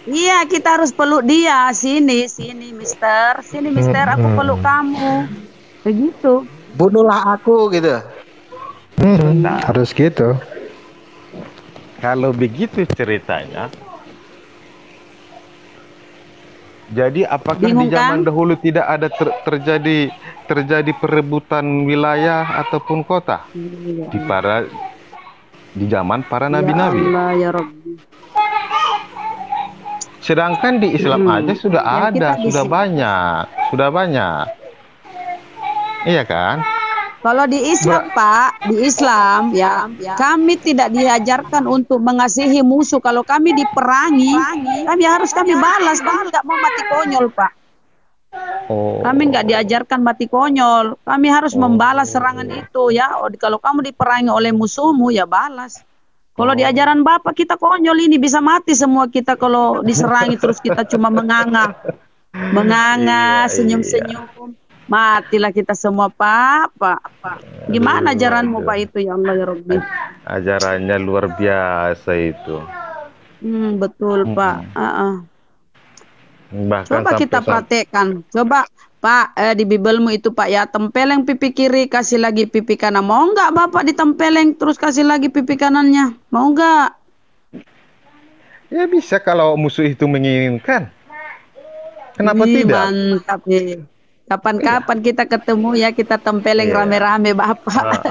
Speaker 6: Iya, kita harus peluk dia. Sini, Mister. Sini, Mister, aku peluk kamu. Begitu.
Speaker 3: Bunuhlah aku gitu.
Speaker 8: Harus gitu.
Speaker 7: Kalau begitu ceritanya, jadi apakah
Speaker 6: Bingung,
Speaker 7: di zaman
Speaker 6: kan?
Speaker 7: dahulu tidak ada terjadi perebutan wilayah ataupun kota di zaman para nabi-nabi?
Speaker 6: Ya Allah, ya Rabbi.
Speaker 7: Sedangkan di Islam aja sudah
Speaker 6: Ya,
Speaker 7: ada,
Speaker 6: kita di
Speaker 7: sudah
Speaker 6: sini.
Speaker 7: banyak. Iya kan?
Speaker 6: Kalau di Islam, Pak, di Islam ya, kami tidak diajarkan untuk mengasihi musuh. Kalau kami diperangi, kami balas. Kami nggak mau mati konyol, Pak.
Speaker 7: Oh.
Speaker 6: Kami nggak diajarkan mati konyol. Kami harus membalas serangan itu ya. Kalau kamu diperangi oleh musuhmu, ya balas. Kalau di ajaran Bapak kita konyol ini bisa mati semua kita kalau diserangi terus kita cuma menganga, senyum-senyum. Matilah kita semua Pak. Gimana ajaranmu Pak itu ya Allah ya Rabbi?
Speaker 7: Ajarannya luar biasa itu.
Speaker 6: Betul Pak.
Speaker 7: Bahkan
Speaker 6: Coba kita praktekkan. Coba Pak di Bibelmu itu Pak ya, tempeleng pipi kiri kasih lagi pipi kanan. Mau nggak Bapak ditempeleng terus kasih lagi pipi kanannya? Mau nggak?
Speaker 7: Ya bisa kalau musuh itu menginginkan. Kenapa tidak?
Speaker 6: Mantap ya. Kapan-kapan kita ketemu ya, kita tempeleng rame-rame Bapak.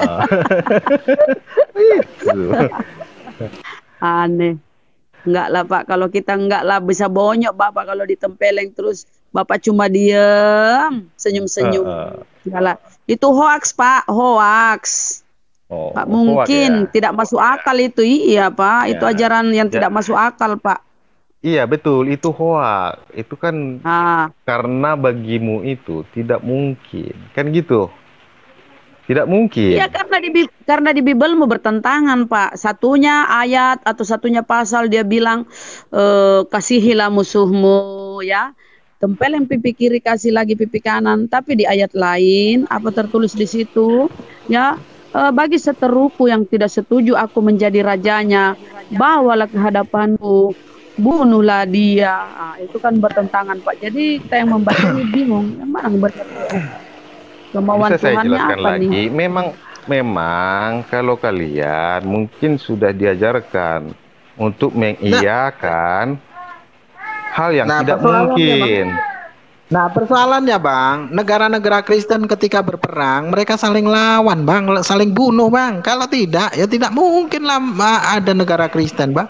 Speaker 7: Itu.
Speaker 6: Aneh. Enggak lah Pak, kalau kita enggak lah bisa bonyok Bapak kalau ditempeleng terus Bapak cuma diem, senyum-senyum. Enggak lah. Itu hoax Pak, hoax. Pak mungkin tidak masuk akal itu. Iya Pak, itu ajaran yang tidak masuk akal Pak.
Speaker 7: Iya betul, itu hoax. Itu kan karena bagimu itu tidak mungkin. Kan gitu. Tidak mungkin.
Speaker 6: Iya karena di Bibelmu bertentangan Pak. Satunya ayat atau satunya pasal dia bilang kasihilah musuhmu ya. tempeleng pipi kiri, kasih lagi pipi kanan. Tapi di ayat lain, apa tertulis di situ? Ya, bagi seteruku yang tidak setuju aku menjadi rajanya, bawalah ke hadapanmu, bunuhlah dia. Nah, itu kan bertentangan, Pak. Jadi kita yang membaca ini bingung, yang mana membaca kemauan
Speaker 7: Bisa saya
Speaker 6: Tuhannya
Speaker 7: jelaskan
Speaker 6: apa
Speaker 7: lagi.
Speaker 6: nih?
Speaker 7: Memang kalau kalian mungkin sudah diajarkan untuk mengiyakan hal yang tidak mungkin.
Speaker 3: Nah, persoalannya Bang, negara-negara Kristen ketika berperang, mereka saling lawan Bang, saling bunuh Bang. Kalau tidak, ya tidak mungkin lah ada negara Kristen Bang.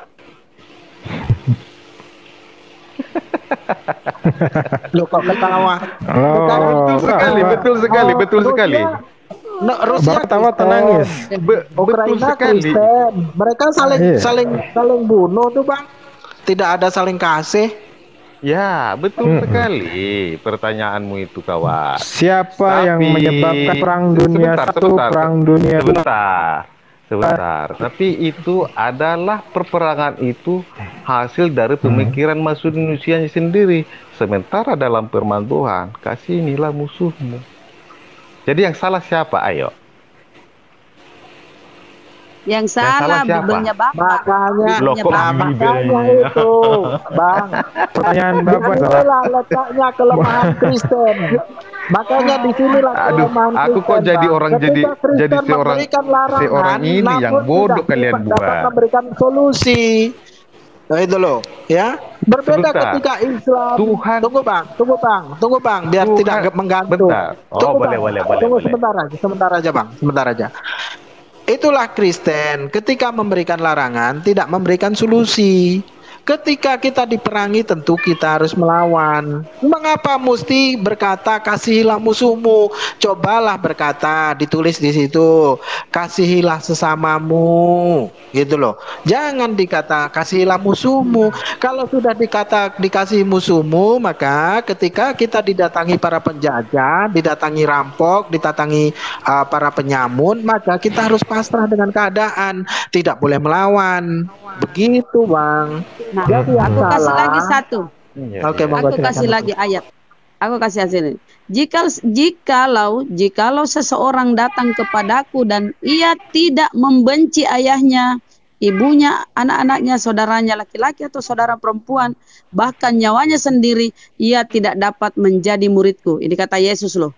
Speaker 3: Loh kok ketawa?
Speaker 7: Betul sekali.
Speaker 3: Rusia
Speaker 8: ketawa tenangis.
Speaker 3: Ukraina Kristen. Mereka saling bunuh tuh Bang. Tidak ada saling kasih.
Speaker 7: Ya, betul sekali pertanyaanmu itu, kawan.
Speaker 8: Siapa yang menyebabkan perang dunia perang dunia
Speaker 7: Sebentar. Tapi itu adalah perperangan itu hasil dari pemikiran manusianya sendiri. Sementara dalam firman Tuhan, kasihinilah musuhmu. Jadi yang salah siapa? Ayo.
Speaker 6: Yang salah bibelnya Bapak.
Speaker 3: Makanya itu, Bang.
Speaker 8: Pertanyaan Bapak
Speaker 3: itulah letaknya kelemahan Kristen. Makanya disinilah kelemahan Kristen.
Speaker 7: Aku kok jadi orang jadi seorang ini yang bodoh kalian buat.
Speaker 3: Dapat memberikan solusi. Nah, itu loh, ya. Berbeda ketika Islam.
Speaker 7: Tuhan.
Speaker 3: Tunggu bang, biar Tuhan, tidak menggantung. Tunggu sebentar aja, Itulah Kristen ketika memberikan larangan tidak memberikan solusi. Ketika kita diperangi tentu kita harus melawan. Mengapa mesti berkata kasihilah musuhmu? Cobalah berkata, ditulis di situ, kasihilah sesamamu, gitu loh. Jangan dikata kasihilah musuhmu. Kalau sudah dikasih musuhmu, maka ketika kita didatangi para penjajah, didatangi rampok, didatangi para penyamun, maka kita harus pasrah dengan keadaan, tidak boleh melawan. Begitu, Bang.
Speaker 6: Nah, aku kasih lagi satu.
Speaker 3: Oke,
Speaker 6: aku kasih lagi ayat. Aku kasih hasil. Jikalau seseorang datang kepadaku dan ia tidak membenci ayahnya, ibunya, anak-anaknya, saudaranya laki-laki atau saudara perempuan, bahkan nyawanya sendiri, ia tidak dapat menjadi muridku. Ini kata Yesus loh.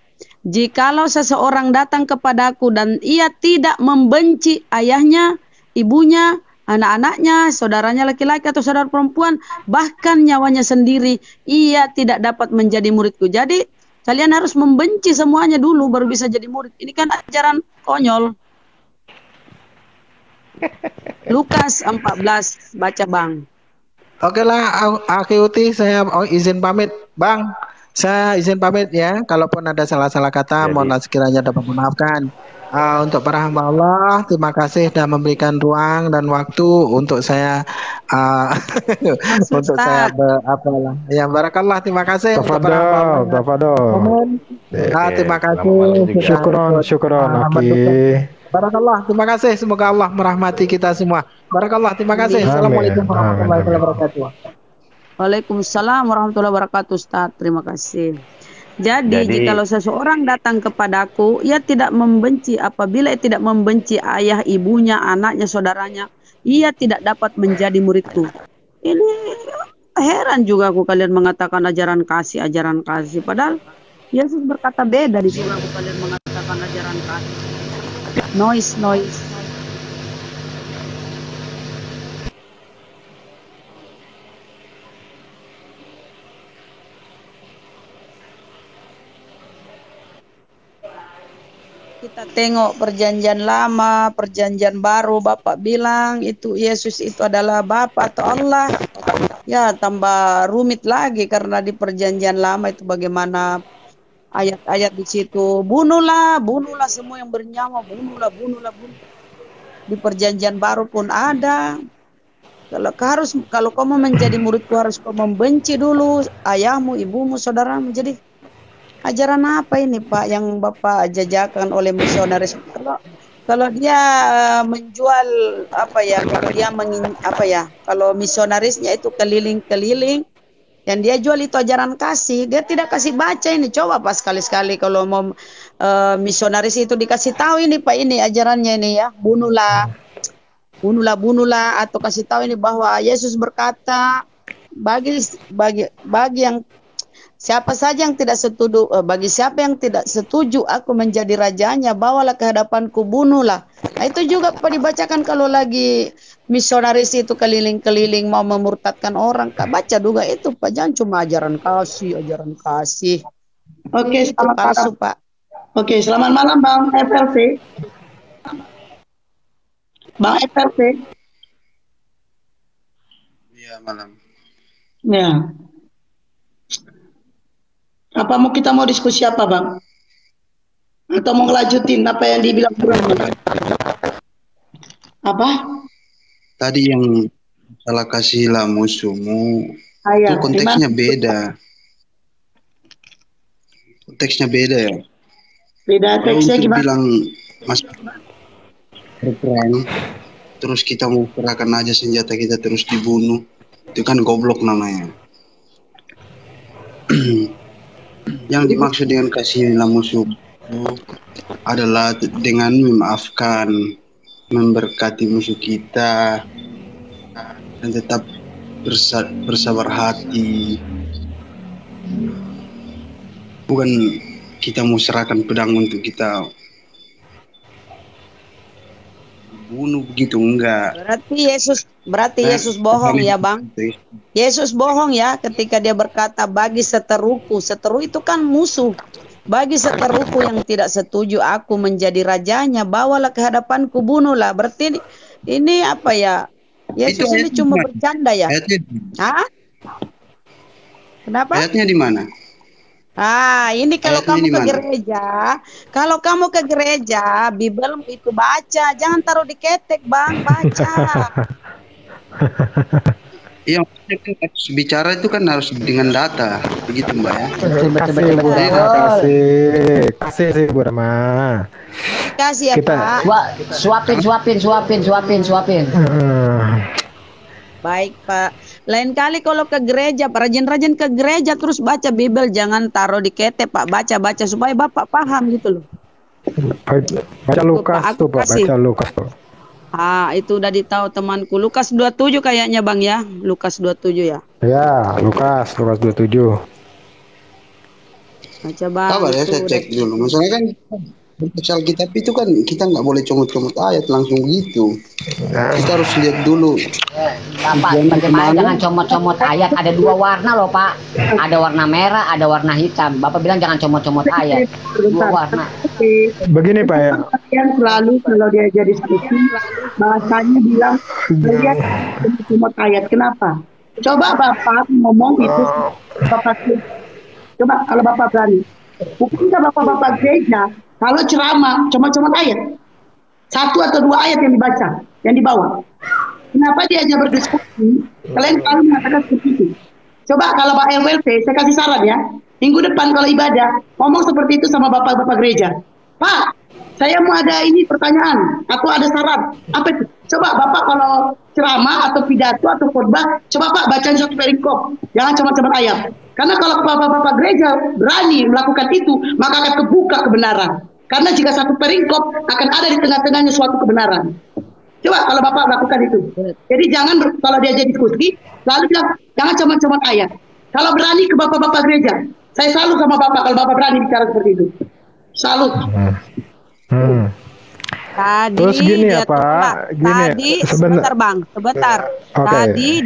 Speaker 6: Jikalau seseorang datang kepadaku dan ia tidak membenci ayahnya, ibunya, anak-anaknya, saudaranya laki-laki atau saudara perempuan, bahkan nyawanya sendiri, ia tidak dapat menjadi muridku. Jadi kalian harus membenci semuanya dulu baru bisa jadi murid. Ini kan ajaran konyol. Lukas 14, baca Bang.
Speaker 3: Oke lah, Akiuti, saya izin pamit Bang. Saya izin pamit ya. Kalaupun ada salah-salah kata, mohon sekiranya dapat memaafkan. Untuk para hamba Allah, terima kasih sudah memberikan ruang dan waktu untuk saya ya barakallah, terima kasih.
Speaker 8: Tafadhol.
Speaker 3: Terima kasih.
Speaker 8: Syukron.
Speaker 3: Barakallah, terima kasih. Semoga Allah merahmati kita semua. Barakallah, terima kasih. Assalamualaikum warahmatullahi wabarakatuh.
Speaker 6: Waalaikumsalam warahmatullahi wabarakatuh, Ustaz. Terima kasih. Jadi jikalau seseorang datang kepadaku, ia tidak membenci, apabila ia tidak membenci ayah, ibunya, anaknya, saudaranya, ia tidak dapat menjadi muridku. Ini heran juga aku kalian mengatakan ajaran kasih. Padahal Yesus berkata beda di sini. Aku kalian mengatakan ajaran kasih. Noise. Kita tengok perjanjian lama, perjanjian baru, Bapak bilang itu Yesus itu adalah Bapa atau Allah. Ya, tambah rumit lagi karena di perjanjian lama itu bagaimana ayat-ayat di situ, bunuhlah semua yang bernyawa, bunuhlah. Di perjanjian baru pun ada. Kalau kamu menjadi muridku harus kau membenci dulu ayahmu, ibumu, saudaramu. Jadi ajaran apa ini Pak yang Bapak jajakan oleh misionaris? Kalau dia menjual kalau misionarisnya itu keliling-keliling Yang dia jual itu ajaran kasih. Dia tidak kasih baca ini. Coba Pak sekali-sekali kalau mau misionaris itu dikasih tahu ini Pak, ini ajarannya ini ya. Bunuhlah, atau kasih tahu ini bahwa Yesus berkata bagi yang siapa saja yang tidak setuju, bagi siapa yang tidak setuju aku menjadi rajanya, bawalah ke hadapanku, bunuhlah. Nah itu juga Pak dibacakan kalau lagi misionaris itu keliling-keliling mau memurtadkan orang. Kak baca juga itu Pak, jangan cuma ajaran kasih.
Speaker 5: Oke,
Speaker 6: Itu
Speaker 5: selamat
Speaker 6: palsu
Speaker 5: malam.
Speaker 6: Pak.
Speaker 5: Oke, selamat malam Bang FLC. Bang FLC.
Speaker 9: Iya, malam.
Speaker 5: Ya. Apa kita mau diskusi apa Bang? Atau mau ngelanjutin apa yang dibilang Bang? Apa?
Speaker 9: Tadi yang salah kasihlah musuhmu, itu
Speaker 5: Ayah,
Speaker 9: konteksnya beda. Konteksnya beda ya.
Speaker 5: Beda
Speaker 9: Kalau
Speaker 5: teksnya
Speaker 9: untuk
Speaker 5: gimana?
Speaker 9: bilang mas berperang, terus kita mau serahkan aja senjata kita terus dibunuh, itu kan goblok namanya. Yang dimaksud dengan kasihilah musuh adalah dengan memaafkan, memberkati musuh kita, dan tetap bersabar hati. Bukan kita mau serahkan pedang untuk kita bunuh begitu, enggak.
Speaker 6: Berarti Yesus bohong ya Bang. Yesus bohong ya ketika dia berkata bagi seteruku. Seteru itu kan musuh. Bagi seteruku yang tidak setuju aku menjadi rajanya, bawalah ke hadapanku, bunuhlah. Berarti ini apa ya? Yesus ini cuma bercanda ya? Hah? Kenapa?
Speaker 9: Ayatnya di mana?
Speaker 6: Ini kalau
Speaker 9: Ayatnya
Speaker 6: kamu
Speaker 9: di
Speaker 6: ke
Speaker 9: mana?
Speaker 6: gereja, Bible itu baca, jangan taruh di ketek, Bang, baca.
Speaker 9: Iya, maksudnya kan harus bicara itu kan harus dengan data, begitu Mbak ya.
Speaker 8: Kasih Bu Rama, kasih Bu Rama.
Speaker 6: Kasih ya Pak.
Speaker 4: Suapin.
Speaker 6: Baik Pak. Lain kali kalau ke gereja, rajin-rajin ke gereja terus baca Bible, jangan taruh di ketek Pak, baca supaya Bapak paham gitu loh.
Speaker 8: Baca Lukas
Speaker 6: Pak,
Speaker 8: tuh Pak, baca Lukas tuh.
Speaker 6: Itu udah ditahu temanku. Lukas 27 kayaknya Bang ya. Lukas 27 ya.
Speaker 8: Ya, Lukas 27.
Speaker 6: Baca Bang.
Speaker 9: Sabar ya, saya cek dulu. Masalahnya kan Baca Alkitab itu kan kita nggak boleh comot-comot ayat langsung gitu. Kita harus lihat dulu.
Speaker 4: Bapak, bagaimana jangan comot-comot ayat? Ada dua warna loh Pak. Ada warna merah, ada warna hitam. Bapak bilang jangan comot-comot ayat. Dua warna.
Speaker 8: Begini Pak ya.
Speaker 5: Yang selalu kalau dia jadi diskusi bahasanya bilang lihat comot ayat. Kenapa? Coba Bapak ngomong itu Bapak. Coba kalau Bapak berani. Bukankah Bapak-bapak gereja kalau ceramah comot-comot ayat, satu atau dua ayat yang dibaca, yang dibawa. Kenapa dia aja berdiskusi? Kalian selalu mengatakan seperti itu. Coba kalau Pak FLC, saya kasih saran ya. Minggu depan kalau ibadah, ngomong seperti itu sama bapak-bapak gereja. Pak, saya mau ada ini pertanyaan, atau ada saran. Apa itu? Coba Bapak kalau ceramah atau pidato atau khotbah, coba Pak bacain satu perikop. Jangan comot-comot ayat. Karena kalau bapak-bapak gereja berani melakukan itu, maka akan kebuka kebenaran. Karena jika satu perikop akan ada di tengah-tengahnya suatu kebenaran. Coba kalau Bapak melakukan itu. Jadi jangan kalau dia jadi diskusi, selalu bilang jangan comot-comot ayat. Kalau berani ke bapak-bapak gereja, saya salut sama Bapak kalau Bapak berani bicara seperti itu. Salut.
Speaker 6: Tadi
Speaker 8: terus gini ya
Speaker 6: dia
Speaker 8: Pak,
Speaker 6: sebentar Bang, sebentar.
Speaker 8: Okay.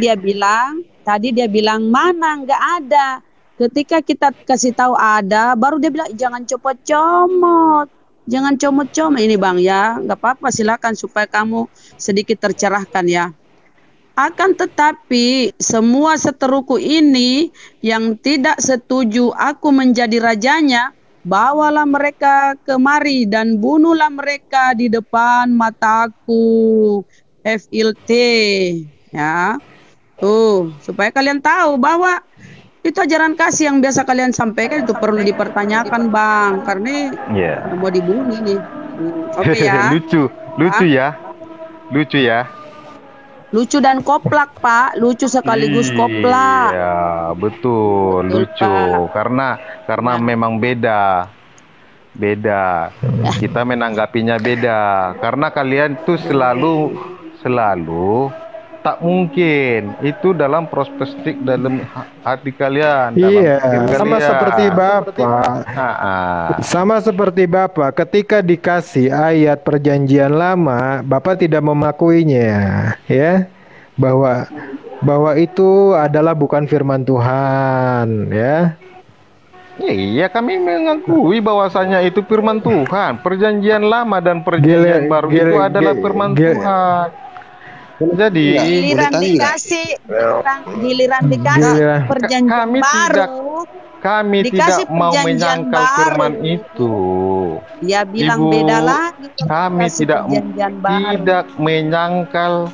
Speaker 6: Tadi dia bilang mana nggak ada. Ketika kita kasih tahu ada, baru dia bilang jangan comot-comot, jangan comot-comot. Ini Bang ya, nggak apa-apa, silakan supaya kamu sedikit tercerahkan ya. Akan tetapi semua seteruku ini yang tidak setuju aku menjadi rajanya, bawalah mereka kemari dan bunuhlah mereka di depan mataku. FILT ya. Tuh, supaya kalian tahu bahwa itu ajaran kasih yang biasa kalian sampaikan itu perlu dipertanyakan Bang, karena mau dibunuh nih. Oke ya.
Speaker 7: Lucu ya.
Speaker 6: Lucu dan koplak, Pak. Lucu sekaligus koplak.
Speaker 7: Iya, betul, lucu.
Speaker 6: Pak.
Speaker 7: Karena memang beda. Kita menanggapinya beda. Karena kalian tuh selalu tak mungkin itu dalam perspektif dalam hati kalian.
Speaker 8: Iya,
Speaker 7: dalam
Speaker 8: sama
Speaker 7: kalian.
Speaker 8: seperti Bapak. Sama seperti Bapak, ketika dikasih ayat perjanjian lama, Bapak tidak memakuinya, ya, bahwa itu adalah bukan firman Tuhan, ya.
Speaker 7: Iya, kami mengakui bahwasanya itu firman Tuhan. Perjanjian lama dan perjanjian baru itu adalah firman Tuhan. Jadi
Speaker 6: giliran dikasih perjanjian baru,
Speaker 7: kami tidak mau menyangkal firman itu.
Speaker 6: Dia bilang
Speaker 7: Ibu,
Speaker 6: beda lagi.
Speaker 7: Kami tidak menyangkal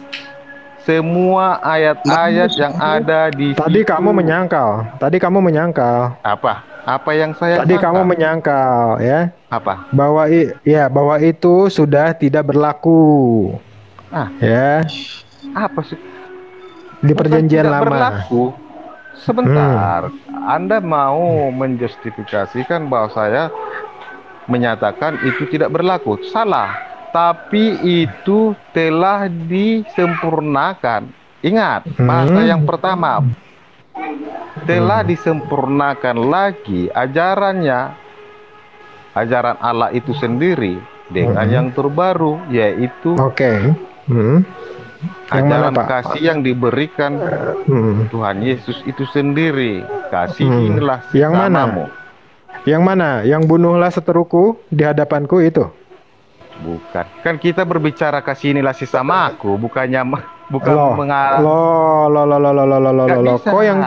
Speaker 7: semua ayat-ayat yang ada di
Speaker 8: Tadi
Speaker 7: situ.
Speaker 8: kamu menyangkal.
Speaker 7: Apa yang saya
Speaker 8: Tadi
Speaker 7: sangka?
Speaker 8: kamu menyangkal, ya.
Speaker 7: Apa?
Speaker 8: Bahwa itu sudah tidak berlaku. Ya.
Speaker 7: Apa sih?
Speaker 8: Di perjanjian lama.
Speaker 7: Berlaku. Sebentar. Anda mau menjustifikasikan bahwa saya menyatakan itu tidak berlaku. Salah. Tapi itu telah disempurnakan. Ingat, bahasa yang pertama. Telah disempurnakan lagi ajarannya. Ajaran Allah itu sendiri dengan yang terbaru, yaitu ajaran kasih yang diberikan Tuhan Yesus itu sendiri. Kasih inilah sesamamu.
Speaker 8: Yang mana? Yang bunuhlah seteruku di hadapanku itu?
Speaker 7: Bukan. Kan kita berbicara kasih inilah sesamaku, bukannya
Speaker 8: Kok yang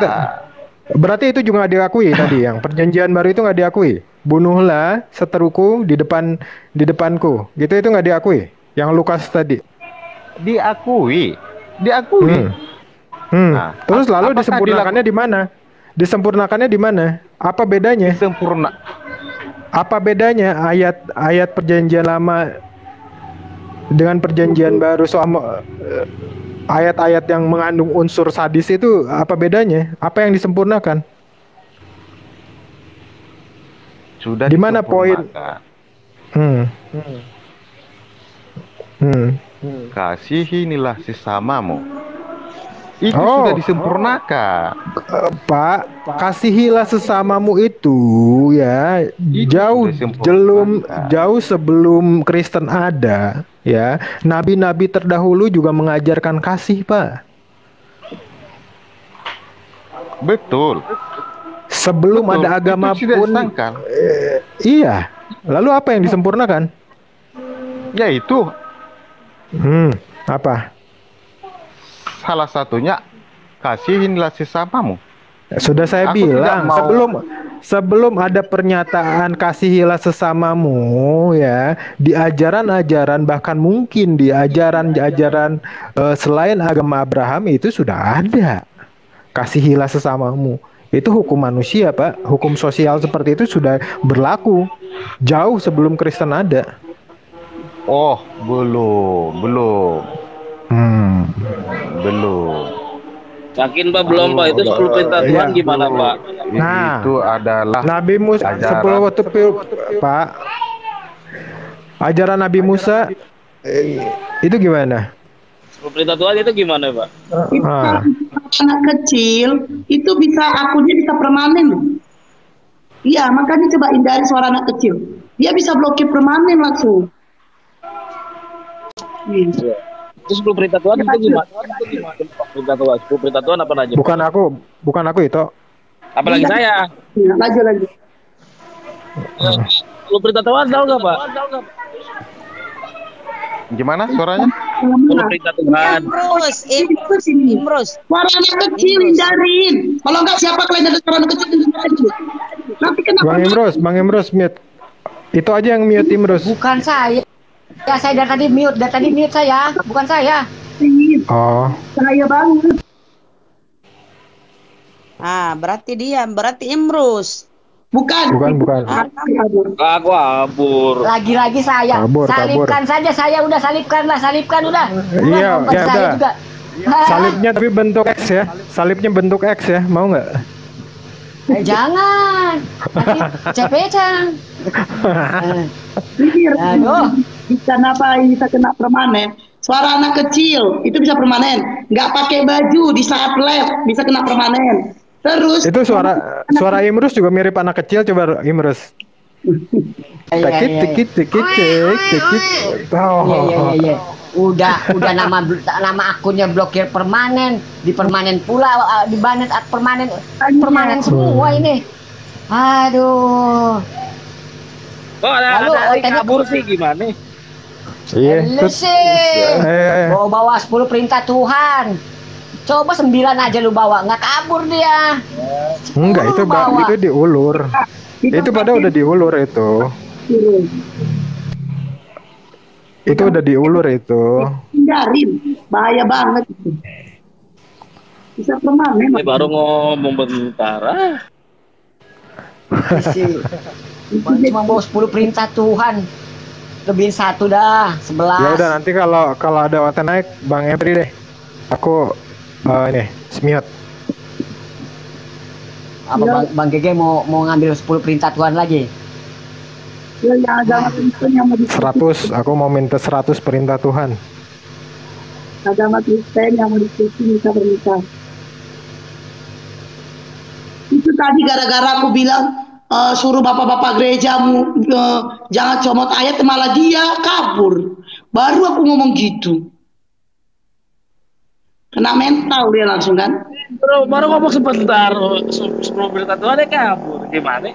Speaker 8: berarti itu juga nggak diakui tadi, yang perjanjian baru itu nggak diakui. Bunuhlah seteruku di depanku, gitu itu nggak diakui. Yang Lukas tadi.
Speaker 7: Diakui.
Speaker 8: Terus lalu disempurnakannya di mana? Disempurnakannya di mana? Apa bedanya? Apa bedanya ayat perjanjian lama dengan perjanjian baru soal ayat-ayat yang mengandung unsur sadis itu? Apa bedanya? Apa yang disempurnakan?
Speaker 7: Sudah
Speaker 8: di mana poin?
Speaker 7: Kasihinilah sesamamu. Itu sudah disempurnakan.
Speaker 8: Pak, kasihilah sesamamu itu ya jauh sebelum Kristen ada, ya. Nabi-nabi terdahulu juga mengajarkan kasih, Pak.
Speaker 7: Betul.
Speaker 8: Sebelum ada agama pun. Iya. Lalu apa yang disempurnakan?
Speaker 7: Yaitu
Speaker 8: apa?
Speaker 7: Salah satunya kasihilah sesamamu.
Speaker 8: Sudah saya bilang sebelum ada pernyataan kasihilah sesamamu, ya, di ajaran-ajaran, bahkan mungkin di ajaran-ajaran selain agama Abraham itu sudah ada kasihilah sesamamu. Itu hukum manusia, Pak. Hukum sosial seperti itu sudah berlaku jauh sebelum Kristen ada.
Speaker 7: Oh, belum.
Speaker 10: Yakin Pak belum Pak, itu 10 perintah Tuhan gimana Pak?
Speaker 8: Nah,
Speaker 7: itu adalah
Speaker 8: Nabi Musa 10 waktu Pak. Ajaran Nabi Musa itu gimana?
Speaker 10: 10 perintah Tuhan itu gimana Pak?
Speaker 5: Anak kecil itu bisa akunnya bisa permanen. Iya, makanya coba hindari suara anak kecil. Dia bisa blokir permanen langsung.
Speaker 10: Itu 10 perintah Tuhan itu gimana? Perintah Tuhan, 10 perintah Tuhan apa aja?
Speaker 8: Bukan aku itu.
Speaker 10: Apalagi saya.
Speaker 5: Lagi.
Speaker 10: 10 perintah Tuhan tahu nggak Pak?
Speaker 7: Gimana suaranya?
Speaker 10: 10 perintah Tuhan.
Speaker 5: Imrus. Suara anak kecil hindarin. Kalau nggak siapa kalian ada suara anak kecil? Nanti kenapa?
Speaker 8: Bang Imrus mute. Itu aja yang mute Imrus.
Speaker 4: Bukan saya. Ya, saya dari tadi mute saya, bukan saya.
Speaker 8: Oh.
Speaker 5: Saya banget.
Speaker 6: Berarti Imrus.
Speaker 5: Bukan.
Speaker 10: Aku abur.
Speaker 4: Lagi-lagi saya. Salibkan saja saya, udah salibkan udah.
Speaker 8: Iya, ya udah. Salibnya tapi bentuk X ya. Salibnya bentuk X ya. Mau nggak?
Speaker 4: Jangan. Nanti cepecang. Aduh.
Speaker 5: Bisa apa? Bisa kena permanen. Suara anak kecil itu bisa permanen. Nggak pakai baju di saat live bisa kena permanen. Terus
Speaker 8: itu suara Imrus juga mirip anak kecil. Coba Imrus. Tikit.
Speaker 4: Iya. Udah nama akunnya blokir permanen, dipermanen pula, dibanet permanen semua ini. Aduh.
Speaker 10: Kok ada kabur sih gimana?
Speaker 8: Iya.
Speaker 4: Lu sih bawa 10 perintah Tuhan. Coba 9 aja lu bawa, nggak kabur dia.
Speaker 8: Enggak, itu diulur. Itu pada udah diulur itu. Itu udah diulur itu.
Speaker 5: Hindarin, bahaya banget itu. Bisa permanen.
Speaker 10: Ini baru ngomong bentar.
Speaker 4: Cuma bawa 10 perintah Tuhan. Lebihin 1 dah, 11.
Speaker 8: Ya udah, nanti kalau ada waktu naik Bang Emri deh. Aku ini semiot.
Speaker 4: Apa Bang Gege mau ngambil 10 perintah Tuhan lagi?
Speaker 5: Ya, agama Kristen yang mau
Speaker 8: 100, aku mau minta 100 perintah Tuhan.
Speaker 5: Agama Kristen yang mau diskusi bisa bernikah. Itu tadi gara-gara aku bilang suruh bapak-bapak gerejamu jangan comot ayat, malah dia kabur. Baru aku ngomong gitu. Kena mental dia langsung kan.
Speaker 10: Baru ngomong sebentar, 10 perintah Tuhan dia kabur. Gimana?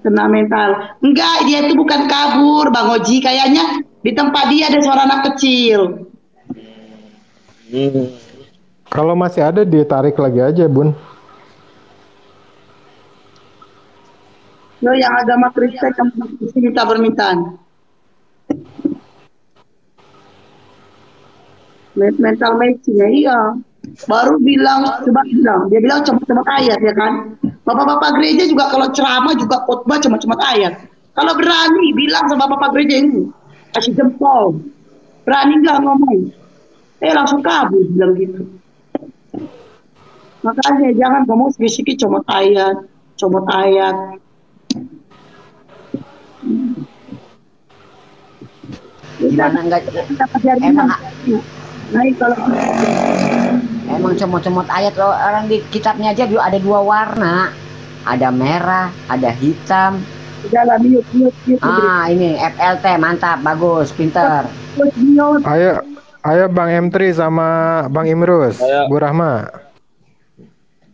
Speaker 5: Kena mental. Enggak, dia itu bukan kabur, Bang Oji. Kayaknya di tempat dia ada suara anak kecil.
Speaker 8: Kalau masih ada ditarik lagi aja, Bun.
Speaker 5: Lo yang agama Kristen kamu minta permintaan. Mental matching ya, iya. Baru dia bilang cuma ayat ya kan. Bapak-bapak gereja juga kalau ceramah juga khotbah cuma ayat. Kalau berani bilang sama bapak gereja ini kasih jempol, berani nggak ngomong, langsung kabur bilang gitu. Makanya jangan ngomong sedikit comot ayat.
Speaker 4: Gimana enggak? Emang comot-comot ayat loh, orang di kitabnya aja ada 2 warna, ada merah, ada hitam. Ini FLT mantap, bagus, pinter.
Speaker 8: Ayo Bang M3 sama Bang Imrus, Bu Rahma.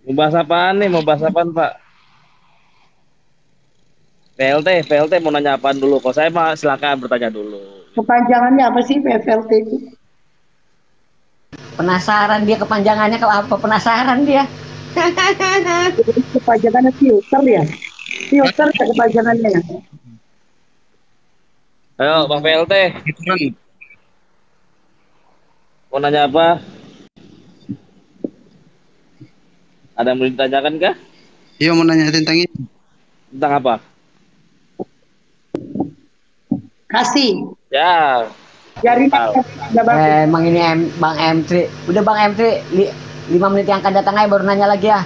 Speaker 10: Mau bahas apaan nih? Mau bahas apaan, Pak? PLT mau nanya apaan dulu? Kalau saya mah silakan bertanya dulu.
Speaker 5: Kepanjangannya apa sih PLT itu?
Speaker 4: Penasaran dia kepanjangannya, kalau apa penasaran dia.
Speaker 5: Kepanjangannya filter ya? Filter ya kepanjangannya.
Speaker 10: Ayo Bang PLT. Mau nanya apa? Ada yang mau ditanyakan kah?
Speaker 9: Iya, mau nanya tentang ini.
Speaker 10: Tentang apa?
Speaker 5: Kasih.
Speaker 10: Ya.
Speaker 4: Emang ini Bang M3. Udah Bang M3 5 menit yang akan datang aja baru nanya lagi ya.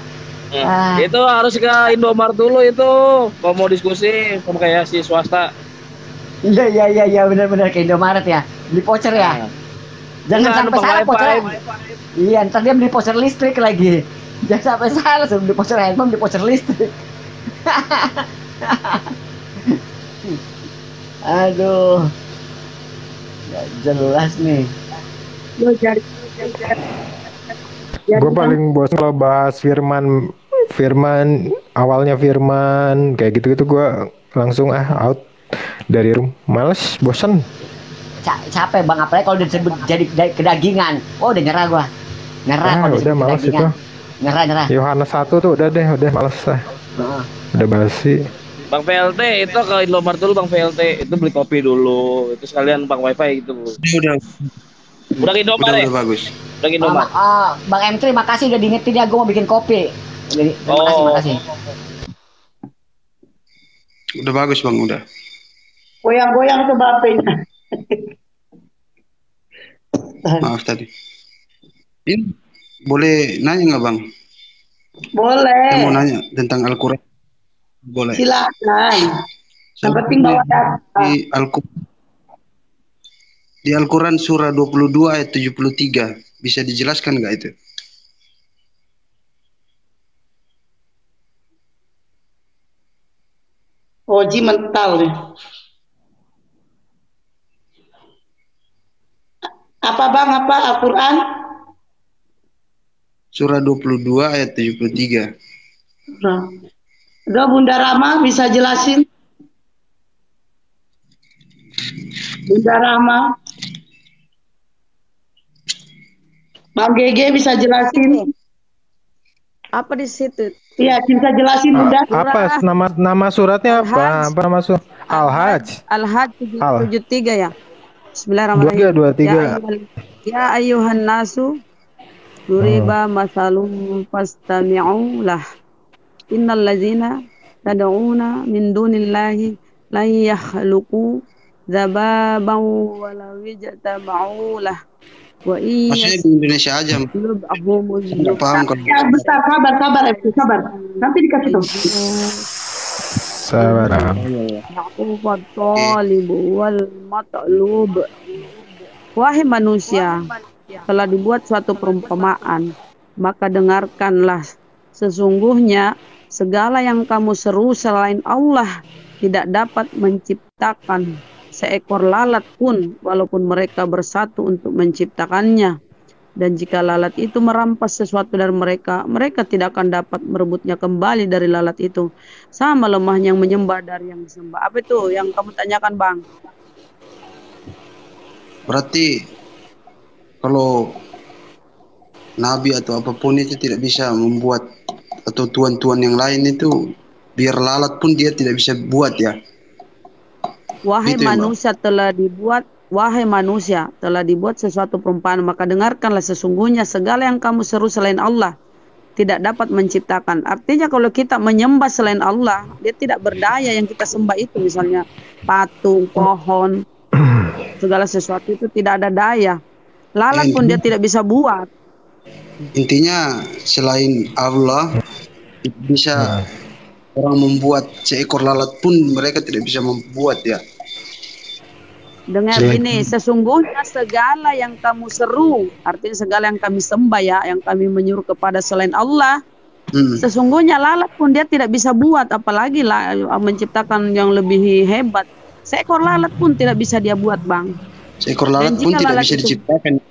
Speaker 10: Itu harus ke Indomaret dulu itu. Kalau mau diskusi sama kayak si swasta.
Speaker 4: Iya benar ke Indomaret ya. Beli voucher ya. Jangan sampai salah voucher. Iya, ntar dia beli voucher listrik lagi. Jangan sampai salah sebelum beli voucher handphone, beli voucher listrik. Aduh. Gak jelas nih.
Speaker 8: Gue paling bosan kalau bahas firman awalnya firman kayak gitu gue langsung out dari room, males, bosan.
Speaker 4: Capek Bang, apalagi kalau disebut jadi kedagingan. Oh udah nyerah gue. Kalau
Speaker 8: udah males
Speaker 4: kedagingan.
Speaker 8: itu.
Speaker 4: Nyerah.
Speaker 8: Yohanes 1 tuh udah males lah. Udah basi.
Speaker 10: Bang PLT itu ke Indomaret dulu Bang PLT, itu beli kopi dulu, itu sekalian Bang WiFi gitu. Udah ke Indomaret.
Speaker 9: Udah bagus.
Speaker 10: Udah ke Indomaret.
Speaker 4: Bang M3 makasih udah diingetin ya, gue mau bikin kopi. Makasih.
Speaker 9: Udah bagus Bang, udah.
Speaker 5: Goyang-goyang tuh bapaknya.
Speaker 9: Maaf tadi. Ini boleh nanya nggak Bang?
Speaker 5: Boleh.
Speaker 9: Saya mau nanya tentang Al-Quran. Boleh.
Speaker 5: Silakan. Yang penting bawa data.
Speaker 9: Di Al-Quran surah 22 ayat 73. Bisa dijelaskan nggak itu?
Speaker 5: Oji mental deh. Apa Bang? Apa Al-Quran?
Speaker 9: Surah 22 ayat 73.
Speaker 5: Udah Bunda Rama bisa jelasin? Bunda Rama. Bang GG bisa jelasin?
Speaker 6: Apa di situ?
Speaker 5: Iya, bisa jelasin Bunda.
Speaker 8: Apa nama suratnya apa? Apa nama surat? Al-Hajj.
Speaker 6: Al-Hajj 73 ya. Bismillahirrahmanirrahim.
Speaker 8: 23.
Speaker 6: Ya ayyuhan nasu duriba masalum fastami'u lah. Innal ladzina tad'una min dunillahi lan yakhluqu dzababan wa law yajtama'u lah.
Speaker 9: Maksudnya di Indonesia aja. Paham kan?
Speaker 5: Ya, besar, sabar. Nanti dikasih tahu.
Speaker 8: Sabar.
Speaker 6: Wahai manusia, telah dibuat suatu perumpamaan, maka dengarkanlah. Sesungguhnya segala yang kamu seru selain Allah tidak dapat menciptakan seekor lalat pun, walaupun mereka bersatu untuk menciptakannya. Dan jika lalat itu merampas sesuatu dari mereka, mereka tidak akan dapat merebutnya kembali dari lalat itu. Sama lemahnya yang menyembah dari yang disembah. Apa itu yang kamu tanyakan, Bang?
Speaker 9: Berarti kalau nabi atau apapun itu tidak bisa membuat, atau tuan-tuan yang lain itu, biar lalat pun dia tidak bisa buat ya.
Speaker 6: Wahai manusia telah dibuat sesuatu perumpamaan, maka dengarkanlah. Sesungguhnya segala yang kamu seru selain Allah tidak dapat menciptakan. Artinya kalau kita menyembah selain Allah, dia tidak berdaya. Yang kita sembah itu misalnya patung, pohon, segala sesuatu itu tidak ada daya. Lalat pun dia tidak bisa buat.
Speaker 9: Intinya selain Allah bisa orang membuat seekor lalat pun mereka tidak bisa membuat ya.
Speaker 6: Dengar ini, sesungguhnya segala yang kamu seru, artinya segala yang kami sembah ya, yang kami menyuruh kepada selain Allah, sesungguhnya lalat pun dia tidak bisa buat, apalagi menciptakan yang lebih hebat. Seekor lalat pun tidak bisa dia buat, Bang.
Speaker 9: Seekor lalat pun tidak bisa diciptakan.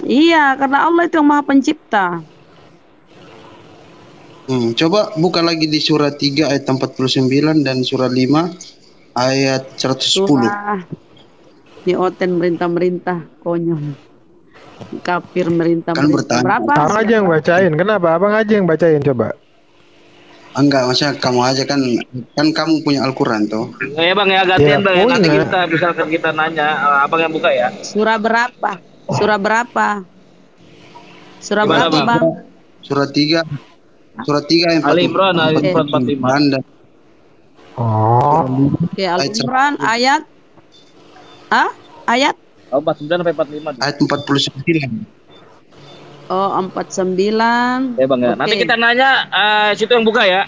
Speaker 6: Iya, karena Allah itu yang Maha Pencipta.
Speaker 9: Coba buka lagi di surah 3 ayat 49 dan surah 5 ayat 110.
Speaker 6: Di Oten merintah-merintah konyol. Kafir merintah.
Speaker 9: Kan bertanya.
Speaker 6: Berapa?
Speaker 8: Abang aja yang bacain. Kenapa? Abang aja yang bacain coba.
Speaker 9: Enggak, maksudnya kamu aja kan kamu punya Al-Quran toh.
Speaker 10: Ya Bang ya, gantian Bang. Nanti kita misalkan kita nanya, Abang yang buka ya.
Speaker 6: Surah berapa? Surah berapa? Surah berapa, Bang?
Speaker 9: Surah 3. Surah 3 yang
Speaker 10: Ali Imran ayat 45.
Speaker 6: Oke, Al-Imran ayat ayat
Speaker 10: 49 sampai 45.
Speaker 9: Ayat 49.
Speaker 6: Oh, 49.
Speaker 10: Ya Bang ya. Nanti kita nanya situ yang buka ya.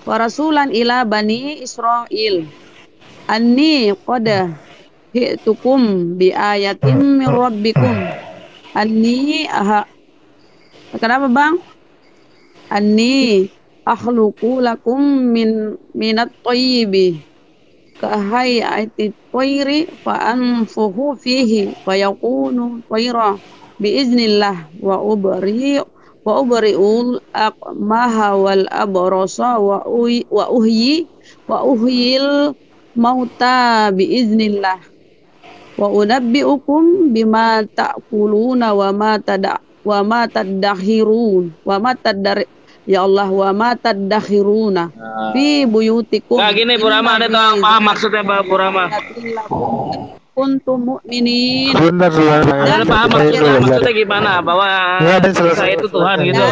Speaker 6: Wa rasulan ila bani Israil anni qad hi'tukum bi ayatin min rabbikum anni kenapa Bang? Anni akhluqu lakum minat thayyibi ka hayati tayri fa anfuhu fihi fa yakunu tayra bi iznillah wa ubri'ul aqmaha wal abrasa wa uhyil mauta bi iznillah wa unabbi'ukum bima ta'kuluna wa ma tadakhirun ya Allah wa ma tadakhiruna fi buyutikum.
Speaker 10: Nah gini Bu Rama, ada yang paham maksudnya Bu Rama?
Speaker 6: Kuntum mu'minin.
Speaker 8: Benar.
Speaker 10: Ada paham maksudnya gimana? Bahwa saya itu Tuhan gitu.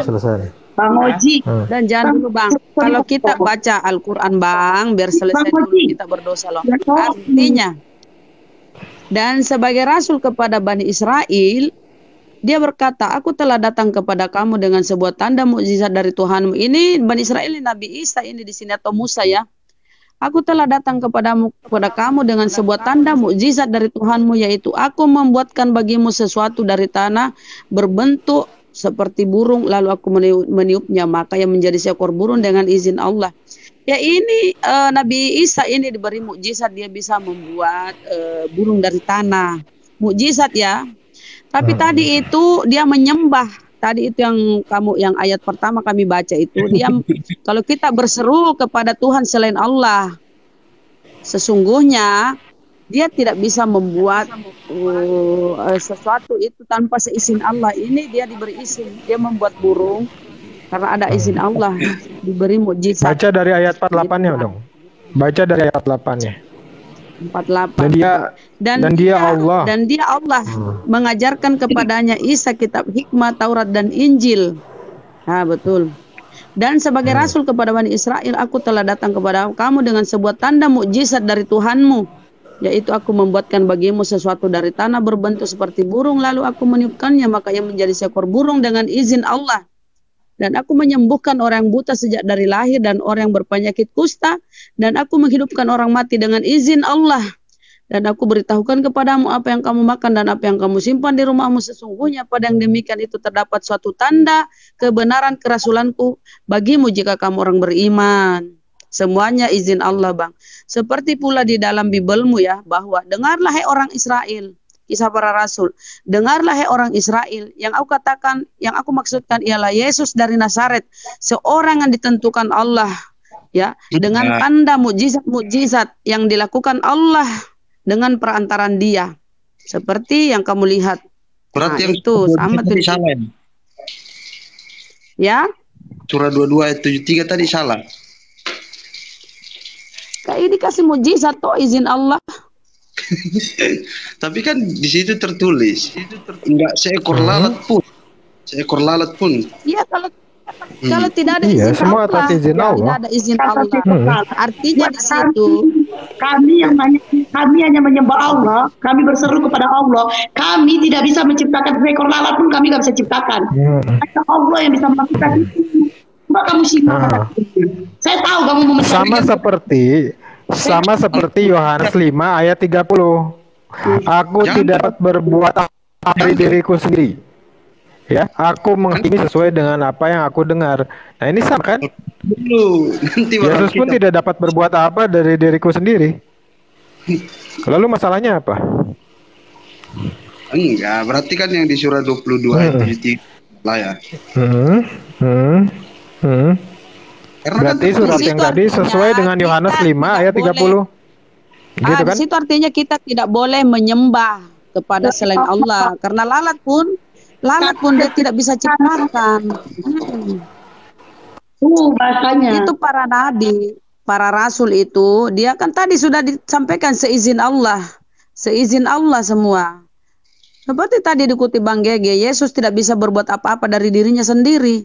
Speaker 5: Bang Oji.
Speaker 6: Dan jangan dulu Bang, kalau kita baca Al-Quran Bang, biar selesai dulu kita berdosa loh. Artinya Dan sebagai rasul kepada Bani Israel, dia berkata, aku telah datang kepada kamu dengan sebuah tanda mukjizat dari Tuhanmu. Ini Bani Israel, Nabi Isa ini di sini atau Musa ya. Aku telah datang kepada kamu dengan sebuah tanda mukjizat dari Tuhanmu, yaitu aku membuatkan bagimu sesuatu dari tanah berbentuk seperti burung, lalu aku meniupnya, maka yang menjadi seekor burung dengan izin Allah. Ya ini Nabi Isa ini diberi mukjizat, dia bisa membuat burung dari tanah. Mukjizat ya. Tapi tadi itu dia menyembah. Tadi itu yang ayat pertama kami baca itu, dia kalau kita berseru kepada Tuhan selain Allah, sesungguhnya dia tidak bisa membuat sesuatu itu tanpa seizin Allah. Ini dia diberi izin, dia membuat burung karena ada izin Allah, diberi mukjizat.
Speaker 8: Baca dari ayat 48-nya dong. Baca dari ayat 48-nya.
Speaker 6: 48.
Speaker 8: Dan dia Allah
Speaker 6: mengajarkan kepadanya Isa kitab hikmah, Taurat dan Injil. Nah, betul. Dan sebagai rasul kepada Bani Israel, aku telah datang kepada kamu dengan sebuah tanda mukjizat dari Tuhanmu, yaitu aku membuatkan bagimu sesuatu dari tanah berbentuk seperti burung, lalu aku meniupkannya, maka ia menjadi seekor burung dengan izin Allah. Dan aku menyembuhkan orang yang buta sejak dari lahir dan orang yang berpenyakit kusta, dan aku menghidupkan orang mati dengan izin Allah. Dan aku beritahukan kepadamu apa yang kamu makan dan apa yang kamu simpan di rumahmu. Sesungguhnya pada yang demikian itu terdapat suatu tanda kebenaran kerasulanku bagimu jika kamu orang beriman. Semuanya izin Allah, Bang. Seperti pula di dalam Bibelmu ya, bahwa dengarlah hai orang Israel, Kisah Para Rasul. Dengarlah hai orang Israel, yang aku katakan, yang aku maksudkan ialah Yesus dari Nazaret, seorang yang ditentukan Allah, ya, dengan tanda mukjizat-mukjizat yang dilakukan Allah dengan perantaran Dia, seperti yang kamu lihat.
Speaker 9: Berarti
Speaker 6: nah, itu sama tuh. Ya.
Speaker 9: Surah 22 ayat 73 tadi salah.
Speaker 6: Kayak dikasih mukjizat toh izin Allah.
Speaker 9: Tapi kan di situ tertulis enggak seekor lalat pun. Seekor lalat pun.
Speaker 6: Iya, kalau tidak ada izin
Speaker 8: semua
Speaker 6: Allah,
Speaker 8: atas izin Allah.
Speaker 6: tidak ada izin Allah. Artinya di situ
Speaker 5: kami hanya menyembah Allah, kami berseru kepada Allah. Kami tidak bisa menciptakan seekor lalat pun, kami nggak bisa ciptakan. Hanya Allah yang bisa melakukan itu. Mbak, kamu simak. Saya tahu kamu mau
Speaker 8: sama seperti Yohanes 5 ayat 30. Aku tidak dapat berbuat apa dari diriku sendiri. Ya, aku menghakimi sesuai dengan apa yang aku dengar. Nah, ini sama kan? Yesus pun tidak dapat berbuat apa dari diriku sendiri. Lalu masalahnya apa?
Speaker 9: Enggak, berarti kan yang di surah 22 ayat 73 lah ya.
Speaker 8: Berarti surat yang tadi sesuai dengan Yohanes 5 ayat 30. Gitu kan?
Speaker 6: Di situ artinya kita tidak boleh menyembah kepada selain Allah, karena lalat pun dia tidak bisa ciptakan.
Speaker 5: Bahasanya.
Speaker 6: Itu para nabi, para rasul itu, dia kan tadi sudah disampaikan seizin Allah semua. Seperti tadi dikutip Bang Gege, Yesus tidak bisa berbuat apa-apa dari dirinya sendiri.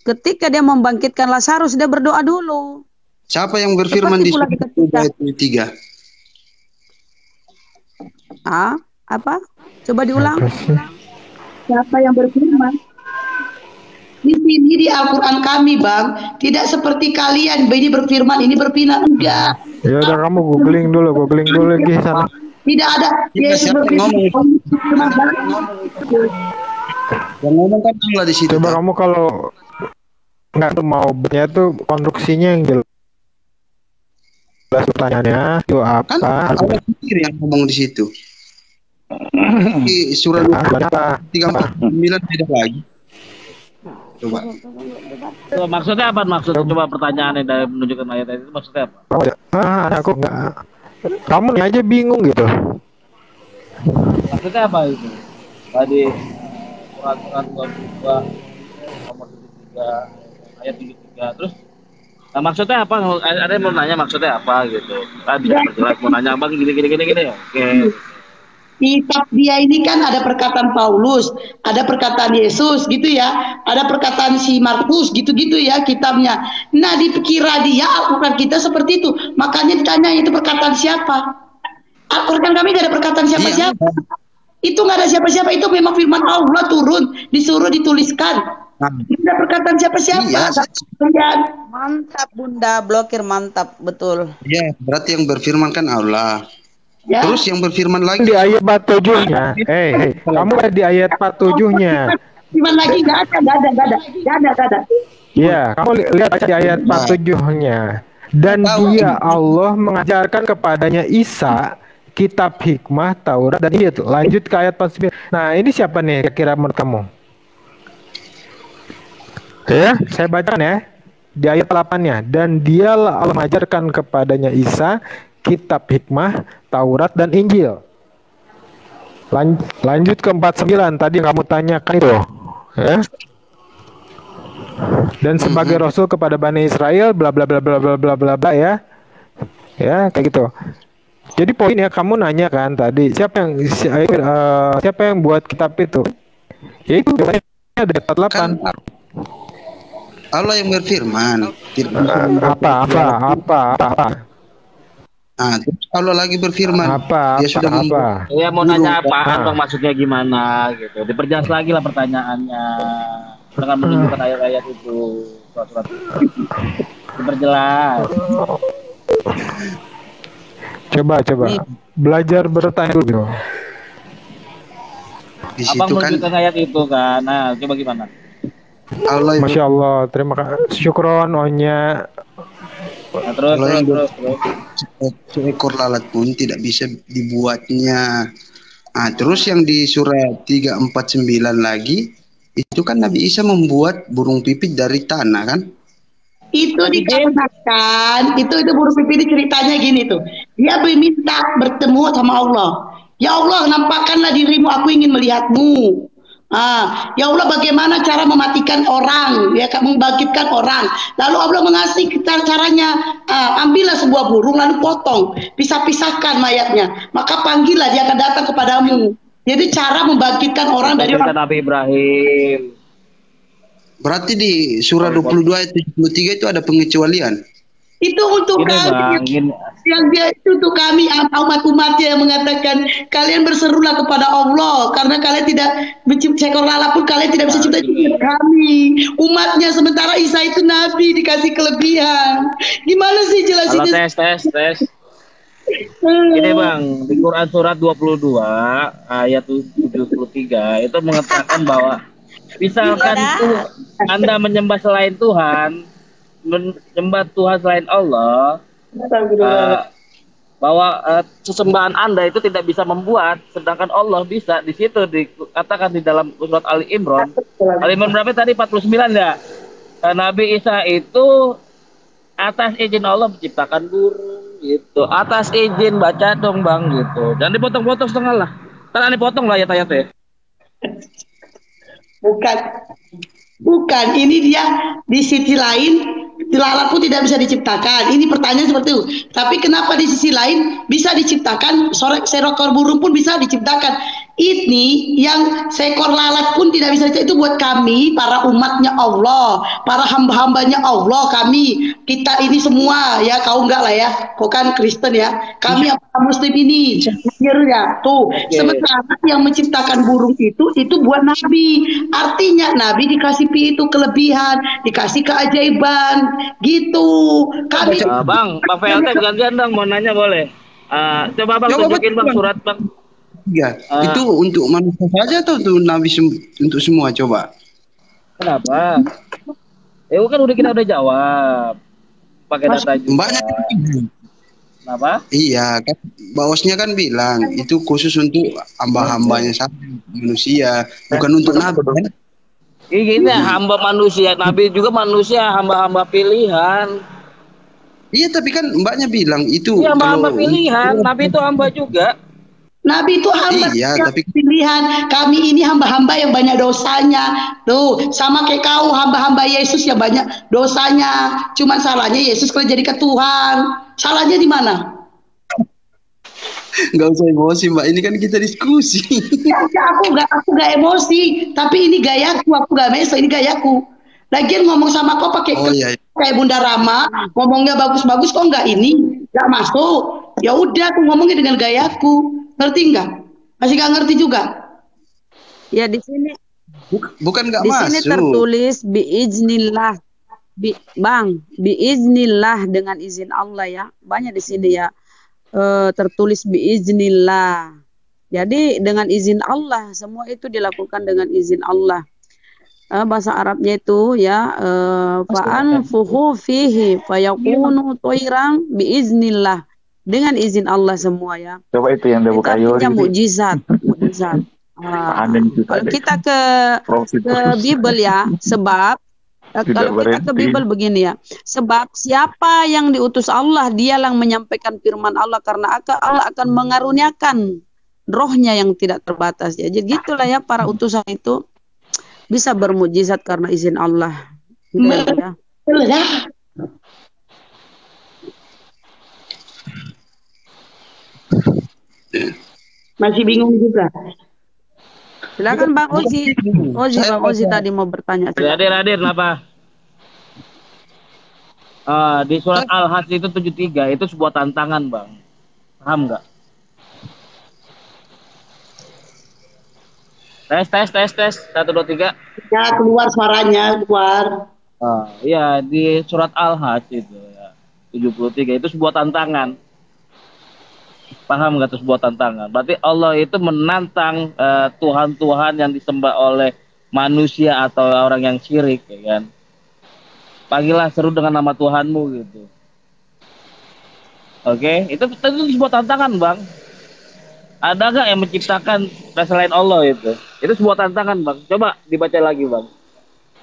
Speaker 6: Ketika dia membangkitkan Lazarus, dia berdoa dulu.
Speaker 9: Siapa yang berfirman di surah ayat 3?
Speaker 6: Apa? Coba diulang.
Speaker 5: Siapa yang berfirman? Di sini di Al-Quran kami, Bang, tidak seperti kalian. Ini berfirman, ini berfirman, enggak.
Speaker 8: Ya udah, kamu googling dulu lagi sana.
Speaker 5: Tidak ada. Yesus berfirman.
Speaker 9: Yang ngomong kan Allah di situ.
Speaker 8: Coba kamu kalau nggak tuh mau bernya tuh konstruksinya yang jelas. Pertanyaannya itu apa?
Speaker 9: Kan Allah sendiri yang ngomong di situ. Di surah 39 beda lagi. Coba.
Speaker 10: Maksudnya apa? Coba pertanyaannya dari menunjukkan ayat itu maksudnya apa?
Speaker 8: Aku nggak. Kamu aja bingung gitu.
Speaker 10: Maksudnya apa itu? Tadi peraturan 22 nomor 73 ayat 73 terus. Nah, maksudnya apa? Ada yang mau nanya maksudnya apa gitu? Kan bisa jelas mau nanya Bang gini. Oke.
Speaker 5: Kitab dia ini kan ada perkataan Paulus, ada perkataan Yesus gitu ya, ada perkataan si Markus gitu-gitu ya kitabnya. Nah, dipikira dia Al-Quran kita seperti itu. Makanya ditanya itu perkataan siapa? Al-Quran kami nggak ada perkataan
Speaker 9: Iya.
Speaker 5: siapa-siapa. Itu nggak ada siapa-siapa, itu memang firman Allah turun, disuruh dituliskan. Tidak ada perkataan siapa-siapa.
Speaker 9: Iya.
Speaker 6: Mantap Bunda, blokir mantap, betul.
Speaker 9: Ya, berarti yang berfirman kan Allah.
Speaker 5: Ya.
Speaker 9: Terus yang berfirman lagi
Speaker 8: Di ayat 47-nya. Kamu ada di ayat 47-nya.
Speaker 5: Firman lagi nggak ada.
Speaker 8: Iya, kamu lihat di ayat 47-nya. Dan dia Allah mengajarkan kepadanya Isa kitab hikmah, Taurat dan Injil. Lanjut ke ayat 49. Nah, ini siapa nih kira-kira menurut kamu? Ya, saya bacakan ya. Di ayat 8-nya. Dan dialah Allah mengajarkan kepadanya Isa kitab hikmah, Taurat dan Injil. Lanjut ke 49 tadi yang kamu tanyakan itu. Ya. Dan sebagai rasul kepada Bani Israel bla bla bla bla bla bla bla bla ya. Ya, kayak gitu. Jadi poinnya kamu nanya kan tadi siapa yang buat kitab itu? Ya itu ada 48.
Speaker 9: kan Allah yang berfirman.
Speaker 8: Apa?
Speaker 9: Nah, terus Allah lagi berfirman.
Speaker 8: Dia sudah membuat.
Speaker 10: Ya mau nanya apaan Bang, maksudnya gimana gitu. Diperjelas lagi lah pertanyaannya. Dengan menunjukkan ayat-ayat itu. Surat-surat itu. Diperjelas.
Speaker 8: Coba. Belajar bertanya dulu.
Speaker 9: Di
Speaker 10: Abang
Speaker 9: situ kan
Speaker 10: menunjukkan ayat itu kan. Nah, coba gimana?
Speaker 9: Allah yang
Speaker 8: Masya Allah, terima kasih. Syukron Onya.
Speaker 10: Nah, terus.
Speaker 9: seekor lalat pun tidak bisa dibuatnya. Nah, terus yang di surat 349 lagi itu kan Nabi Isa membuat burung pipit dari tanah kan?
Speaker 5: Itu dikatakan, itu burung pipit ini ceritanya gini tuh. Dia minta bertemu sama Allah. Ya Allah, nampakkanlah dirimu, aku ingin melihatmu. Ya Allah, bagaimana cara mematikan orang, ya, membangkitkan orang. Lalu Allah mengasih kita caranya, ambillah sebuah burung lalu potong, pisahkan mayatnya, maka panggillah dia akan datang kepadamu. Jadi cara membangkitkan orang dari orang.
Speaker 10: Nabi Ibrahim.
Speaker 9: Berarti di surah 22 ayat 73 itu ada pengecualian.
Speaker 5: Itu untuk kami, yang dia itu untuk kami umat-umatnya yang mengatakan kalian berserulah kepada Allah karena kalian tidak mencipta seekor lalat pun kalian tidak bisa cipta kami umatnya, sementara Isa itu nabi dikasih kelebihan. Gimana sih jelasinnya?
Speaker 10: Tes. Ini Bang, di Quran surat 22 ayat 73 itu mengatakan bahwa misalkan Anda menyembah selain Tuhan, menyembah Tuhan selain Allah, bahwa sesembahan Anda itu tidak bisa membuat, sedangkan Allah bisa. Di situ dikatakan di dalam surat Ali Imran. Ali Imran berapa tadi? 49 ya. Nabi Isa itu atas izin Allah menciptakan burung gitu. Atas izin, baca dong Bang gitu. Jangan dipotong-potong setengah lah. Karena dipotong lah ayat-ayatnya. Bukan, ini dia di sisi lain lalat pun tidak bisa diciptakan. Ini pertanyaan seperti itu. Tapi kenapa di sisi lain bisa diciptakan, seekor burung pun bisa diciptakan. Ini yang seekor lalat pun tidak bisa diciptakan, itu buat kami para umatnya Allah, para hamba-hambanya Allah, kita ini semua ya, kau enggak lah ya, kau kan Kristen ya, kami Muslim ini ya tuh. Sementara yang menciptakan burung itu buat Nabi. Artinya Nabi dikasih itu kelebihan, dikasih keajaiban gitu. Kami Bang VLT gantian dong, mau nanya boleh? Coba Bang tunjukin Bang surat Bang.
Speaker 9: Iya, itu untuk manusia saja atau untuk Nabi untuk semua, coba?
Speaker 10: Kenapa? Kan kita udah jawab. Pakai data juga.
Speaker 9: Banyak.
Speaker 10: Kenapa?
Speaker 9: Iya, kan bosnya kan bilang itu khusus untuk hamba-hambanya saja, manusia, bukan untuk Nabi kan?
Speaker 10: Ini hamba manusia, Nabi juga manusia, hamba-hamba pilihan.
Speaker 9: Iya, tapi kan mbaknya bilang itu
Speaker 10: hamba-hamba pilihan, Nabi itu hamba juga.
Speaker 5: Nabi itu hamba pilihan. Kami ini hamba-hamba yang banyak dosanya. Tuh, sama kayak kau hamba-hamba Yesus yang banyak dosanya. Cuman salahnya Yesus kalau jadi ke Tuhan. Salahnya di mana?
Speaker 9: Nggak usah emosi Mbak, ini kan kita diskusi. Aku
Speaker 5: nggak emosi, tapi ini gayaku, aku nggak emosi, ini gayaku. Lagian ngomong sama kau pakai
Speaker 9: Oh iya.
Speaker 5: kayak Bunda Rama, ngomongnya bagus-bagus kok nggak ini, nggak masuk. Ya udah, aku ngomongnya dengan gayaku, ngerti nggak? Masih nggak ngerti juga?
Speaker 6: Ya di sini
Speaker 9: Bukan nggak
Speaker 6: di sini
Speaker 9: masuk.
Speaker 6: tertulis biiznillah. Bang, biiznillah dengan izin Allah ya. Banyak di sini ya tertulis biiznillah. Jadi dengan izin Allah, semua itu dilakukan dengan izin Allah. Bahasa Arabnya itu ya fa'anfuhu fihi fayakunu toirang biiznillah, dengan izin Allah semua ya.
Speaker 11: Coba itu yang dia buka
Speaker 6: Artinya mukjizat, mukjizat. Kalau kita ke Bible ya, sebab kalau kita ke Bible begini ya, sebab siapa yang diutus Allah, dialah yang menyampaikan firman Allah, karena Allah akan mengaruniakan rohnya yang tidak terbatas ya. Jadi gitulah ya, para utusan itu bisa bermukjizat karena izin Allah. Gitu ya.
Speaker 5: Masih bingung juga.
Speaker 6: Silakan Bang Ozi. Bang Ozi tadi mau bertanya.
Speaker 10: Hadir kenapa? Di surat Al-Hajj itu 73 itu sebuah tantangan, Bang. Paham nggak? Tes 1 2 3.
Speaker 5: Ya, keluar suaranya, keluar.
Speaker 10: Iya, di surat Al-Hajj itu ya. 73 itu sebuah tantangan. Paham nggak tuh, sebuah tantangan? Berarti Allah itu menantang Tuhan-Tuhan yang disembah oleh manusia atau orang yang syirik, ya kan? Panggillah seru dengan nama Tuhanmu gitu. Oke, itu sebuah tantangan, Bang. Ada nggak yang menciptakan selain Allah itu? Itu sebuah tantangan, Bang. Coba dibaca lagi, Bang.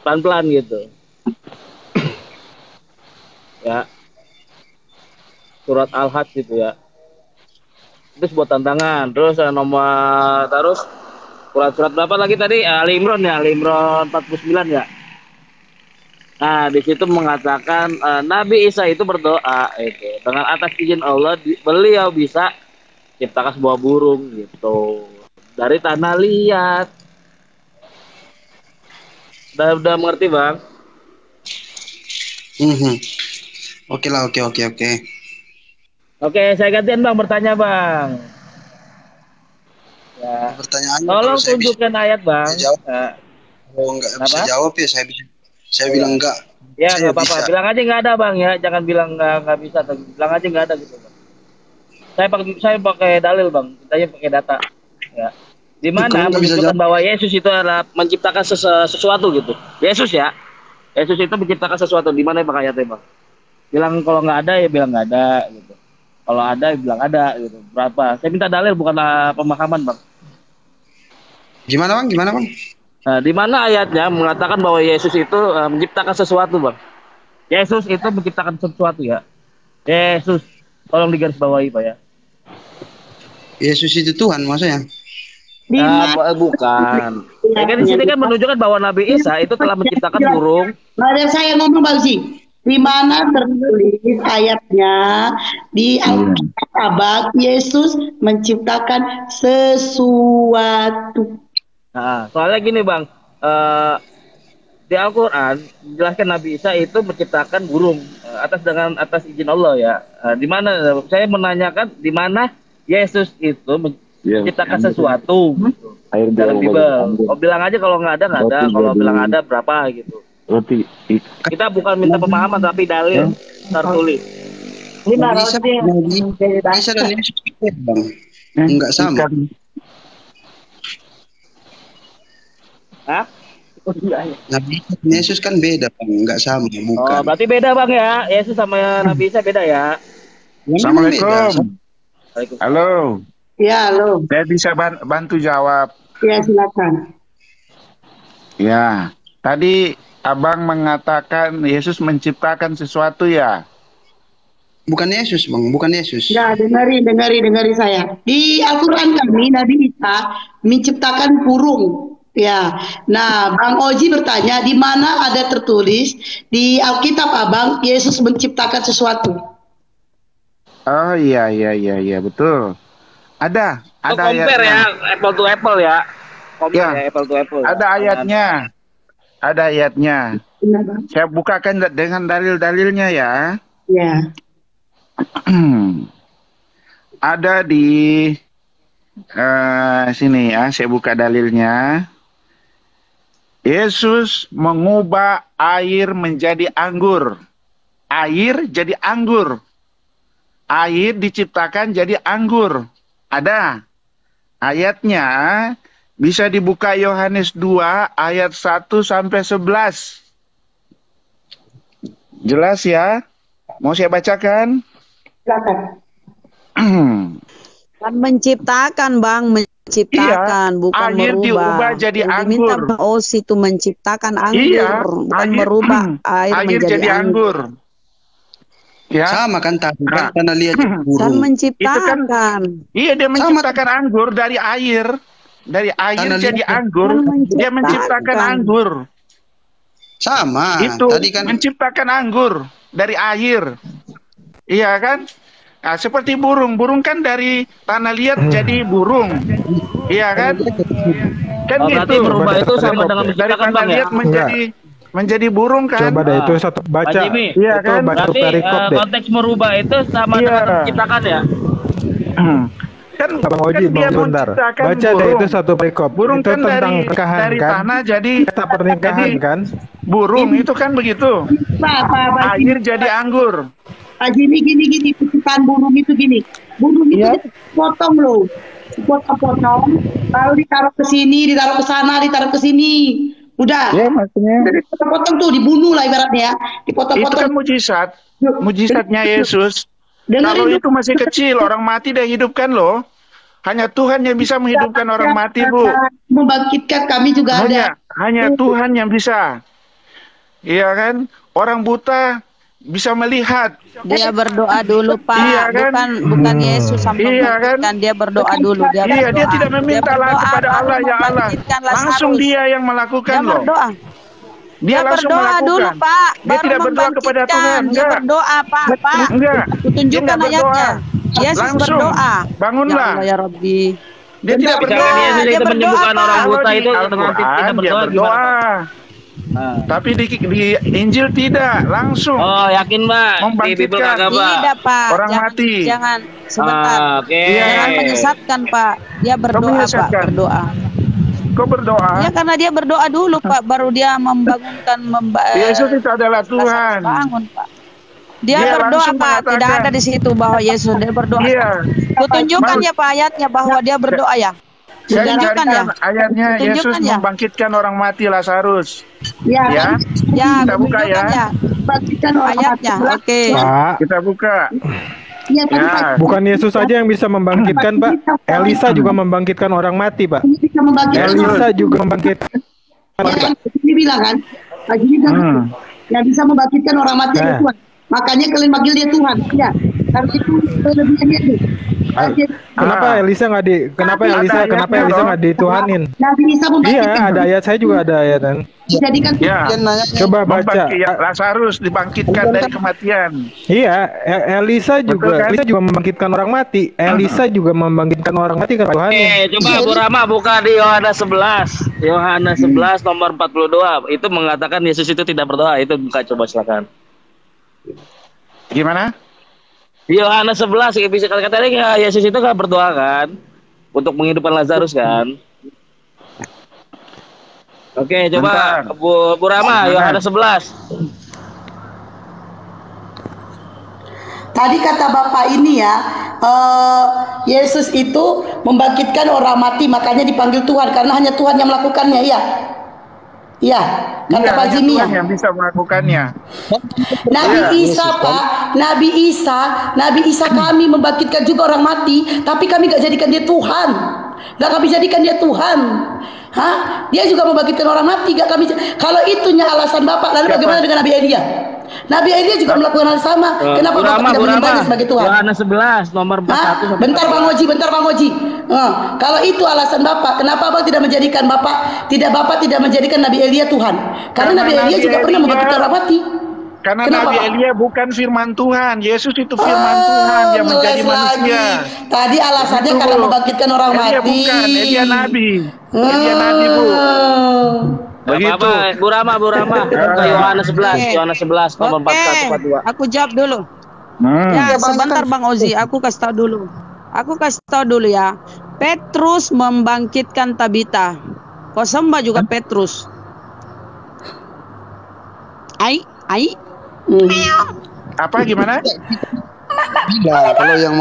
Speaker 10: Pelan-pelan gitu. Ya. Surat Al-Hajj itu ya. Itu sebuah tantangan. Terus terus surat berapa lagi tadi? Ali Imran ya, Ali Imran 49 ya. Nah, di situ mengatakan Nabi Isa itu berdoa itu dengan atas izin Allah beliau bisa ciptakan sebuah burung gitu dari tanah liat. Udah mengerti, Bang?
Speaker 9: Oke lah, oke.
Speaker 10: Oke, saya gantian, Bang, bertanya, Bang. Ya.
Speaker 9: Pertanyaannya
Speaker 10: tolong tunjukkan ayat, Bang.
Speaker 9: Kalau nggak bisa jawab ya saya bilang enggak.
Speaker 10: Ya, nggak apa-apa. Bilang aja nggak ada, Bang, ya. Jangan bilang nggak bisa. Bilang aja nggak ada gitu, Bang. Saya pakai dalil, Bang. Kita pakai data. Ya. Di mana menunjukkan bahwa Yesus itu adalah menciptakan sesuatu gitu. Yesus ya. Yesus itu menciptakan sesuatu. Di mana Bang ayatnya, Bang? Bilang kalau nggak ada ya bilang nggak ada gitu. Kalau ada ya bilang ada gitu. Berapa? Saya minta dalil, bukan pemahaman, Bang.
Speaker 9: Gimana, Bang?
Speaker 10: Nah, di mana ayatnya mengatakan bahwa Yesus itu menciptakan sesuatu, Bang? Yesus itu menciptakan sesuatu ya. Yesus, tolong digarisbawahi, Pak ya.
Speaker 9: Yesus itu Tuhan maksudnya?
Speaker 10: Bukan. Ya kan di sini kan menunjukkan bahwa Nabi Isa itu telah menciptakan burung.
Speaker 5: Mari saya ngomong, Bang Zi. Di mana tertulis ayatnya di Alkitab Yesus menciptakan sesuatu.
Speaker 10: Nah, soalnya gini, Bang, di Al-Quran dijelaskan Nabi Isa itu menciptakan burung atas izin Allah ya. Di mana saya menanyakan di mana Yesus itu menciptakan sesuatu dalam Bible. Oh, bilang aja kalau nggak ada. Kalau bilang ada berapa gitu. Kita bukan minta pemahaman tapi dalil tertulis.
Speaker 5: Ini
Speaker 9: Isa dan Yesus Bang. Enggak sama.
Speaker 10: Hah?
Speaker 9: Nabi Yesus kan beda, Bang. Enggak sama, bukan.
Speaker 10: Oh, berarti beda, Bang ya. Yesus sama Nabi Isa beda ya.
Speaker 11: Assalamualaikum. Halo.
Speaker 5: Ya, halo.
Speaker 11: Saya bisa bantu jawab.
Speaker 5: Ya, silakan.
Speaker 11: Ya, tadi Abang mengatakan Yesus menciptakan sesuatu ya?
Speaker 9: Bukan Yesus, Bang. Bukan Yesus.
Speaker 5: Ya, dengar saya. Di Al-Quran kami, Nabi Isa menciptakan burung. Ya, nah Bang Oji bertanya di mana ada tertulis di Alkitab Abang Yesus menciptakan sesuatu.
Speaker 11: Oh iya betul. Ada
Speaker 10: compare
Speaker 11: ayatnya.
Speaker 10: Ya, apple to apple ya.
Speaker 11: Ya,
Speaker 10: apple to apple.
Speaker 11: Ada ayatnya. Ada ayatnya.
Speaker 5: Benar, Bang.
Speaker 11: Saya bukakan dengan dalil-dalilnya ya.
Speaker 5: Ya.
Speaker 11: Ada di sini ya, saya buka dalilnya. Yesus mengubah air menjadi anggur. Air jadi anggur. Air diciptakan jadi anggur. Ada ayatnya, bisa dibuka Yohanes 2 ayat 1 sampai 11. Jelas ya? Mau saya bacakan?
Speaker 5: Silakan.
Speaker 6: Kan menciptakan, Bang, menciptakan, bukan
Speaker 11: air
Speaker 6: merubah.
Speaker 11: diubah jadi
Speaker 6: Yang diminta
Speaker 11: anggur.
Speaker 6: Os itu menciptakan anggur, bukan merubah air menjadi anggur.
Speaker 11: Ya.
Speaker 9: Sama kan tadi kan tanah liat
Speaker 6: Kan
Speaker 9: burung.
Speaker 6: menciptakan.
Speaker 11: Iya, dia menciptakan anggur dari air. Dari air
Speaker 9: Tanah
Speaker 11: jadi
Speaker 9: liat.
Speaker 11: anggur. Dia menciptakan anggur.
Speaker 9: Sama.
Speaker 11: Itu
Speaker 9: Tadi kan
Speaker 11: menciptakan anggur dari air. Iya kan? Nah, seperti burung. Burung kan dari tanah liat jadi burung. Iya kan? Kan
Speaker 10: Oh, berarti
Speaker 11: gitu.
Speaker 10: merubah itu sama dengan
Speaker 11: Dari
Speaker 10: menciptakan,
Speaker 11: tanah
Speaker 10: Bang, ya?
Speaker 11: liat menjadi burung kan?
Speaker 8: Coba deh itu satu
Speaker 10: Pak
Speaker 8: baca.
Speaker 10: Jimmy,
Speaker 11: Iya
Speaker 8: Itu
Speaker 11: kan?
Speaker 8: baca
Speaker 10: berarti
Speaker 8: perikop deh.
Speaker 10: konteks merubah itu sama
Speaker 11: Iya.
Speaker 10: dengan menciptakan ya?
Speaker 11: Kan
Speaker 8: Bang Oji,
Speaker 11: dia
Speaker 8: Bang bentar.
Speaker 11: menciptakan
Speaker 8: Baca deh
Speaker 11: burung.
Speaker 8: itu satu perikop.
Speaker 11: Burung
Speaker 8: Itu
Speaker 11: kan
Speaker 8: tentang
Speaker 11: dari
Speaker 8: pernikahan kan?
Speaker 11: tanah jadi
Speaker 8: Kata pernikahan
Speaker 11: jadi
Speaker 8: kan?
Speaker 11: burung itu kan begitu.
Speaker 5: Pak
Speaker 11: Air jadi anggur.
Speaker 5: gini, penciptaan burung itu gini. Burung itu dipotong loh. Dipotong-potong, lalu ditaruh ke sini, ditaruh ke sana, ditaruh ke sini. Udah.
Speaker 11: Ya maksudnya.
Speaker 5: Udah dipotong-potong tuh, dibunuh lah ibaratnya ya.
Speaker 11: Itu
Speaker 5: Dipotong-potong.
Speaker 11: kan mujizat. Mujizatnya Yesus. Kalau
Speaker 5: Dengerin
Speaker 11: itu masih kecil, orang mati dia hidupkan loh. Hanya Tuhan yang bisa menghidupkan orang mati, Bu.
Speaker 5: Membangkitkan kami juga ada.
Speaker 11: Hanya Tuhan yang bisa. Iya kan? Orang buta bisa melihat.
Speaker 6: Dia berdoa dulu, Pak.
Speaker 11: Iya kan?
Speaker 6: Bukan Yesus sampai
Speaker 11: Iya kan?
Speaker 6: membangkitkan. Dia berdoa dulu. Dia
Speaker 11: Iya,
Speaker 6: berdoa.
Speaker 11: dia tidak meminta lah
Speaker 6: berdoa,
Speaker 11: kepada
Speaker 6: baru
Speaker 11: Allah, ya Allah.
Speaker 6: membangkitkan Lazarus.
Speaker 11: Langsung dia yang melakukan
Speaker 6: Dia
Speaker 11: loh.
Speaker 6: berdoa.
Speaker 11: Dia langsung
Speaker 6: berdoa
Speaker 11: melakukan.
Speaker 6: dulu, Pak.
Speaker 11: Dia
Speaker 6: Baru
Speaker 11: tidak berdoa kepada
Speaker 6: membangkitkan.
Speaker 11: Tuhan.
Speaker 6: Dia
Speaker 11: Enggak.
Speaker 6: berdoa, Pak. Pak.
Speaker 11: Enggak.
Speaker 6: Tunjukkan
Speaker 11: Dia enggak
Speaker 6: ayatnya.
Speaker 11: berdoa.
Speaker 6: Yesus
Speaker 11: Langsung.
Speaker 6: berdoa.
Speaker 11: Bangunlah.
Speaker 6: Ya Allah, ya Rabbi.
Speaker 11: Dia tidak
Speaker 10: Misalkan
Speaker 11: berdoa.
Speaker 10: Yesus
Speaker 6: Dia
Speaker 10: itu
Speaker 6: berdoa,
Speaker 10: menyembuhkan
Speaker 6: Pak.
Speaker 10: orang buta
Speaker 11: Kalau
Speaker 10: itu
Speaker 11: di
Speaker 10: dengan
Speaker 11: Al-Quran
Speaker 10: tidak
Speaker 11: dia
Speaker 10: berdoa gimana,
Speaker 11: berdoa.
Speaker 10: Pak?
Speaker 11: Tapi di Injil tidak, langsung.
Speaker 10: Oh, yakin, Mbak? Di Bible
Speaker 11: Membangkitkan
Speaker 10: kagak, Pak?
Speaker 6: Tidak, Pak.
Speaker 11: orang
Speaker 6: jangan,
Speaker 11: mati.
Speaker 6: Jangan sebentar.
Speaker 10: Oke.
Speaker 6: Jangan menyesatkan, Pak. Dia berdoa, Pak.
Speaker 11: menyesatkan?
Speaker 6: Berdoa.
Speaker 11: Kau berdoa.
Speaker 6: Ya karena dia berdoa dulu, Pak. Baru dia membangunkan.
Speaker 11: Yesus itu adalah Tuhan.
Speaker 6: Bangun, Pak. Dia
Speaker 11: Dia
Speaker 6: berdoa,
Speaker 11: langsung
Speaker 6: Pak. Tidak
Speaker 11: mengatakan.
Speaker 6: ada di situ bahwa Yesus dia berdoa.
Speaker 11: Iya.
Speaker 6: Kutunjukkan ya, Pak, ayatnya bahwa dia berdoa ya.
Speaker 11: Saya
Speaker 6: Tunjukkan ya.
Speaker 11: carikan ayatnya Yesus
Speaker 6: Tunjukkan ya.
Speaker 11: membangkitkan orang mati Lazarus.
Speaker 5: Ya.
Speaker 11: Ya.
Speaker 6: Ya,
Speaker 11: Kita buka ya.
Speaker 6: tunjukkan ya.
Speaker 5: Bangkitkan orang
Speaker 6: Ayatnya.
Speaker 5: mati.
Speaker 6: Oke.
Speaker 8: Pak,
Speaker 11: Kita buka.
Speaker 5: Ya, tadi Pak,
Speaker 11: Ya.
Speaker 8: bukan Yesus saja yang bisa membangkitkan, Pak. Elisa juga membangkitkan orang mati, Pak.
Speaker 5: ini bisa membangkitkan orang.
Speaker 8: Elisa juga membangkitkan.
Speaker 5: Ya kan, ini bilang kan. Pak Jimmy bilang, yang bisa membangkitkan orang mati adalah Tuhan. Makanya kalian panggil dia Tuhan. Ya. Karena itu kelebihannya itu.
Speaker 8: Kenapa Elisa nggak di? Kenapa
Speaker 11: Ada
Speaker 8: Elisa?
Speaker 11: ayatnya
Speaker 8: Kenapa Elisa
Speaker 11: dong.
Speaker 8: nggak dituhanin?
Speaker 5: Nabi Isa
Speaker 8: Iya,
Speaker 5: membangkitkan.
Speaker 8: ada ayat. Saya juga ada ayat kan.
Speaker 5: Dijadikan
Speaker 11: Ya.
Speaker 8: Coba baca.
Speaker 11: Lazarus dibangkitkan dari kematian.
Speaker 8: Iya, Elisa
Speaker 11: Betul
Speaker 8: juga.
Speaker 11: kan?
Speaker 8: Elisa juga membangkitkan orang mati. Elisa juga membangkitkan orang mati kan Tuhan.
Speaker 10: Coba Bu Rama buka di Yohanes 11. Yohanes 11 nomor 42. Itu mengatakan Yesus itu tidak berdoa. Itu buka coba silakan.
Speaker 11: Gimana?
Speaker 10: Di Yohanes 11 bisa kata-katanya Yesus itu nggak berdoa kan untuk menghidupkan Lazarus kan. Oke, coba
Speaker 11: Bentar.
Speaker 10: Bu Rama Yohanes 11.
Speaker 5: Tadi kata Bapak ini ya, Yesus itu membangkitkan orang mati, makanya dipanggil Tuhan karena hanya Tuhan yang melakukannya, ya. Iya, kata
Speaker 11: Iya,
Speaker 5: Pak
Speaker 11: hanya
Speaker 5: Jimmy ya.
Speaker 11: Tuhan yang bisa melakukannya.
Speaker 5: Nabi
Speaker 11: Iya,
Speaker 5: Isa, Pak, Nabi Isa kami membangkitkan juga orang mati, tapi kami gak jadikan dia Tuhan. Gak kami jadikan dia Tuhan. Hah? Dia juga membangkitkan orang mati, gak kami. Kalau itunya alasan Bapak, lalu bagaimana dengan Nabi Elia? Nabi Elia juga melakukan hal sama. Kenapa
Speaker 10: Bu
Speaker 5: Bapak
Speaker 10: Rama,
Speaker 5: tidak
Speaker 10: Bu Rama.
Speaker 5: menyembahnya sebagai Tuhan?
Speaker 10: Yohanes 11 nomor 41
Speaker 5: Hah?
Speaker 10: sampai
Speaker 5: Bentar Bang Oji. Kalau itu alasan Bapak, kenapa Bapak tidak menjadikan Bapak tidak menjadikan Nabi Elia Tuhan? Karena Nabi Elia juga pernah membangkitkan orang mati.
Speaker 11: Karena
Speaker 5: Kenapa,
Speaker 11: Nabi
Speaker 5: Pak?
Speaker 11: Elia bukan firman Tuhan. Yesus itu firman Tuhan yang menjadi
Speaker 5: ngeles
Speaker 11: manusia.
Speaker 5: lagi. Tadi alasannya
Speaker 11: Betul.
Speaker 5: karena membangkitkan orang
Speaker 11: Elia
Speaker 5: mati.
Speaker 11: bukan, Elia nabi. Elia nabi, Bu.
Speaker 10: Begitu. Bu Rama. Ke Yohanes 11, Yohanes 11 nomor 41 42.
Speaker 6: Aku jawab dulu. Ya, sebentar Bang Ozi, aku kasih tahu dulu ya. Petrus membangkitkan Tabita. Kau sembah juga Petrus.
Speaker 11: Apa gimana?
Speaker 9: Ya, kalau yang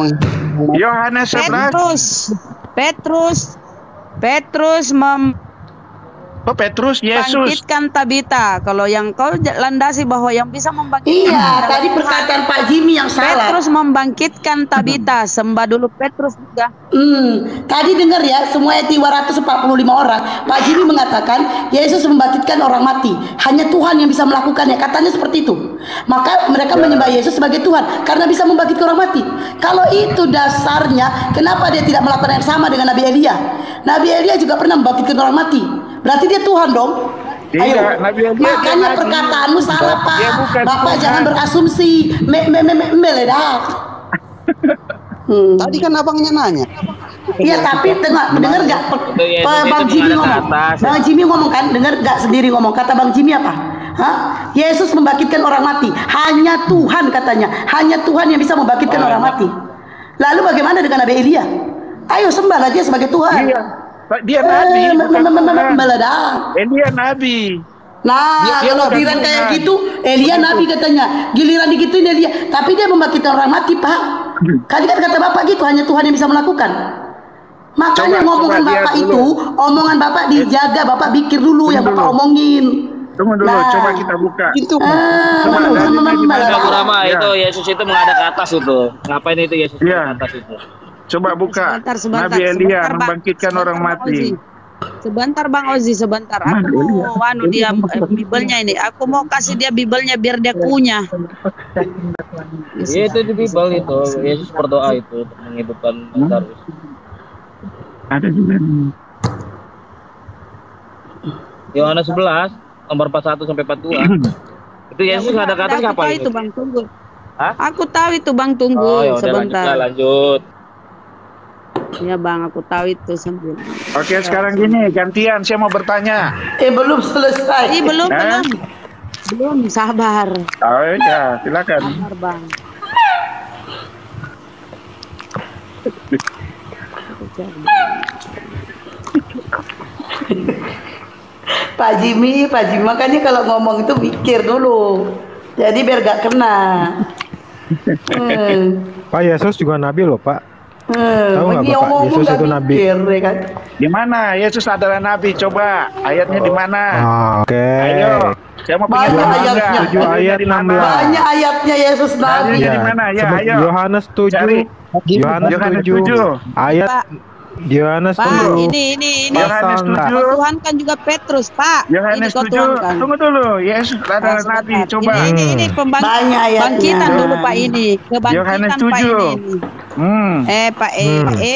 Speaker 11: Yohanes 11.
Speaker 6: Petrus
Speaker 11: Petrus Yesus
Speaker 6: membangkitkan Tabita. Kalau yang kau landasi bahwa yang bisa membangkitkan.
Speaker 5: Iya, tadi perkataan Pak Jimmy yang salah.
Speaker 6: Petrus membangkitkan Tabita. Sembah dulu Petrus juga.
Speaker 5: Tadi dengar ya, semua 245 orang. Pak Jimmy mengatakan Yesus membangkitkan orang mati. Hanya Tuhan yang bisa melakukannya. Katanya seperti itu. Maka mereka menyembah Yesus sebagai Tuhan karena bisa membangkitkan orang mati. Kalau itu dasarnya, kenapa dia tidak melakukan yang sama dengan Nabi Elia? Nabi Elia juga pernah membangkitkan orang mati. Berarti dia Tuhan dong.
Speaker 11: Iya, Nabi Elia.
Speaker 5: Makanya perkataanmu salah, Pak. Bapak jangan berasumsi. Meledak.
Speaker 9: Tadi kan abangnya nanya.
Speaker 5: Iya, tapi dengar nggak Bang Jimmy ngomong? Bang Jimmy ngomong kan, dengar nggak sendiri ngomong? Kata Bang Jimmy apa? Yesus membangkitkan orang mati. Hanya Tuhan katanya. Hanya Tuhan yang bisa membangkitkan orang mati. Lalu bagaimana dengan Nabi Elia? Ayo sembahlah dia sebagai Tuhan.
Speaker 11: Iya. Dia nabi,
Speaker 5: meledak.
Speaker 11: Elia nabi.
Speaker 5: Nah, kalau giliran kayak gitu, Elia nabi katanya. Giliran digituin Elia, tapi dia membangkitkan orang mati, Pak. Tadi kan kata Bapak gitu, hanya Tuhan yang bisa melakukan. Makanya omongan Bapak itu, omongan Bapak dijaga, Bapak pikir dulu yang Bapak omongin.
Speaker 11: Tunggu dulu, coba kita buka.
Speaker 5: Itu.
Speaker 10: Rama itu Yesus itu menghadap ke atas itu. Ngapain itu Yesus menghadap ke atas itu?
Speaker 11: Coba buka.
Speaker 6: Sebentar,
Speaker 11: Nabi Elia
Speaker 6: sebentar,
Speaker 11: membangkitkan orang mati.
Speaker 6: Sebentar Bang Ozi, sebentar. Aku mau dia Bibelnya ini. Aku mau kasih dia Bibelnya biar dia kunyah.
Speaker 10: Itu di Bibel itu. Yesus berdoa itu untuk menghidupkan Lazarus.
Speaker 11: Ada juga nih.
Speaker 10: Yohanes 11 nomor 41 sampai 42. Itu Yesus ada ke atas ngapain
Speaker 6: itu? Bang, tunggu. Aku tahu itu Bang, tunggu sebentar.
Speaker 10: Lanjut.
Speaker 6: Ya Bang, aku tahu itu sambil.
Speaker 11: Oke, sekarang gini, gantian saya mau bertanya.
Speaker 5: Belum selesai.
Speaker 6: Belum, sabar.
Speaker 11: Oh ya, silakan.
Speaker 6: Sabar Bang.
Speaker 5: Pak Jimmy, makanya kalau ngomong itu mikir dulu. Jadi biar gak kena.
Speaker 8: Pak, Yesus juga nabi loh, Pak. Tahu nggak Bapak, Yesus itu nabi?
Speaker 5: Kan?
Speaker 11: Di mana Yesus adalah nabi? Coba ayatnya di mana?
Speaker 8: Oke.
Speaker 11: Ayo, saya mau
Speaker 5: banyak ayatnya.
Speaker 8: 7 ayat 16.
Speaker 5: Banyak ayatnya Yesus nabi.
Speaker 11: Ayatnya di mana? Ya, ayo.
Speaker 8: Yohanes 7. Yohanes 7. Ayat Yohanes 7.
Speaker 6: Pak, ini
Speaker 11: Yohanes 7.
Speaker 6: Tuhan kan juga Petrus, Pak.
Speaker 11: Yohanes 7. Tunggu dulu. Yesus adalah nabi. Coba.
Speaker 6: Ini bangkitan dulu Pak ini.
Speaker 11: Yohanes 7.
Speaker 6: Pak ini. Pak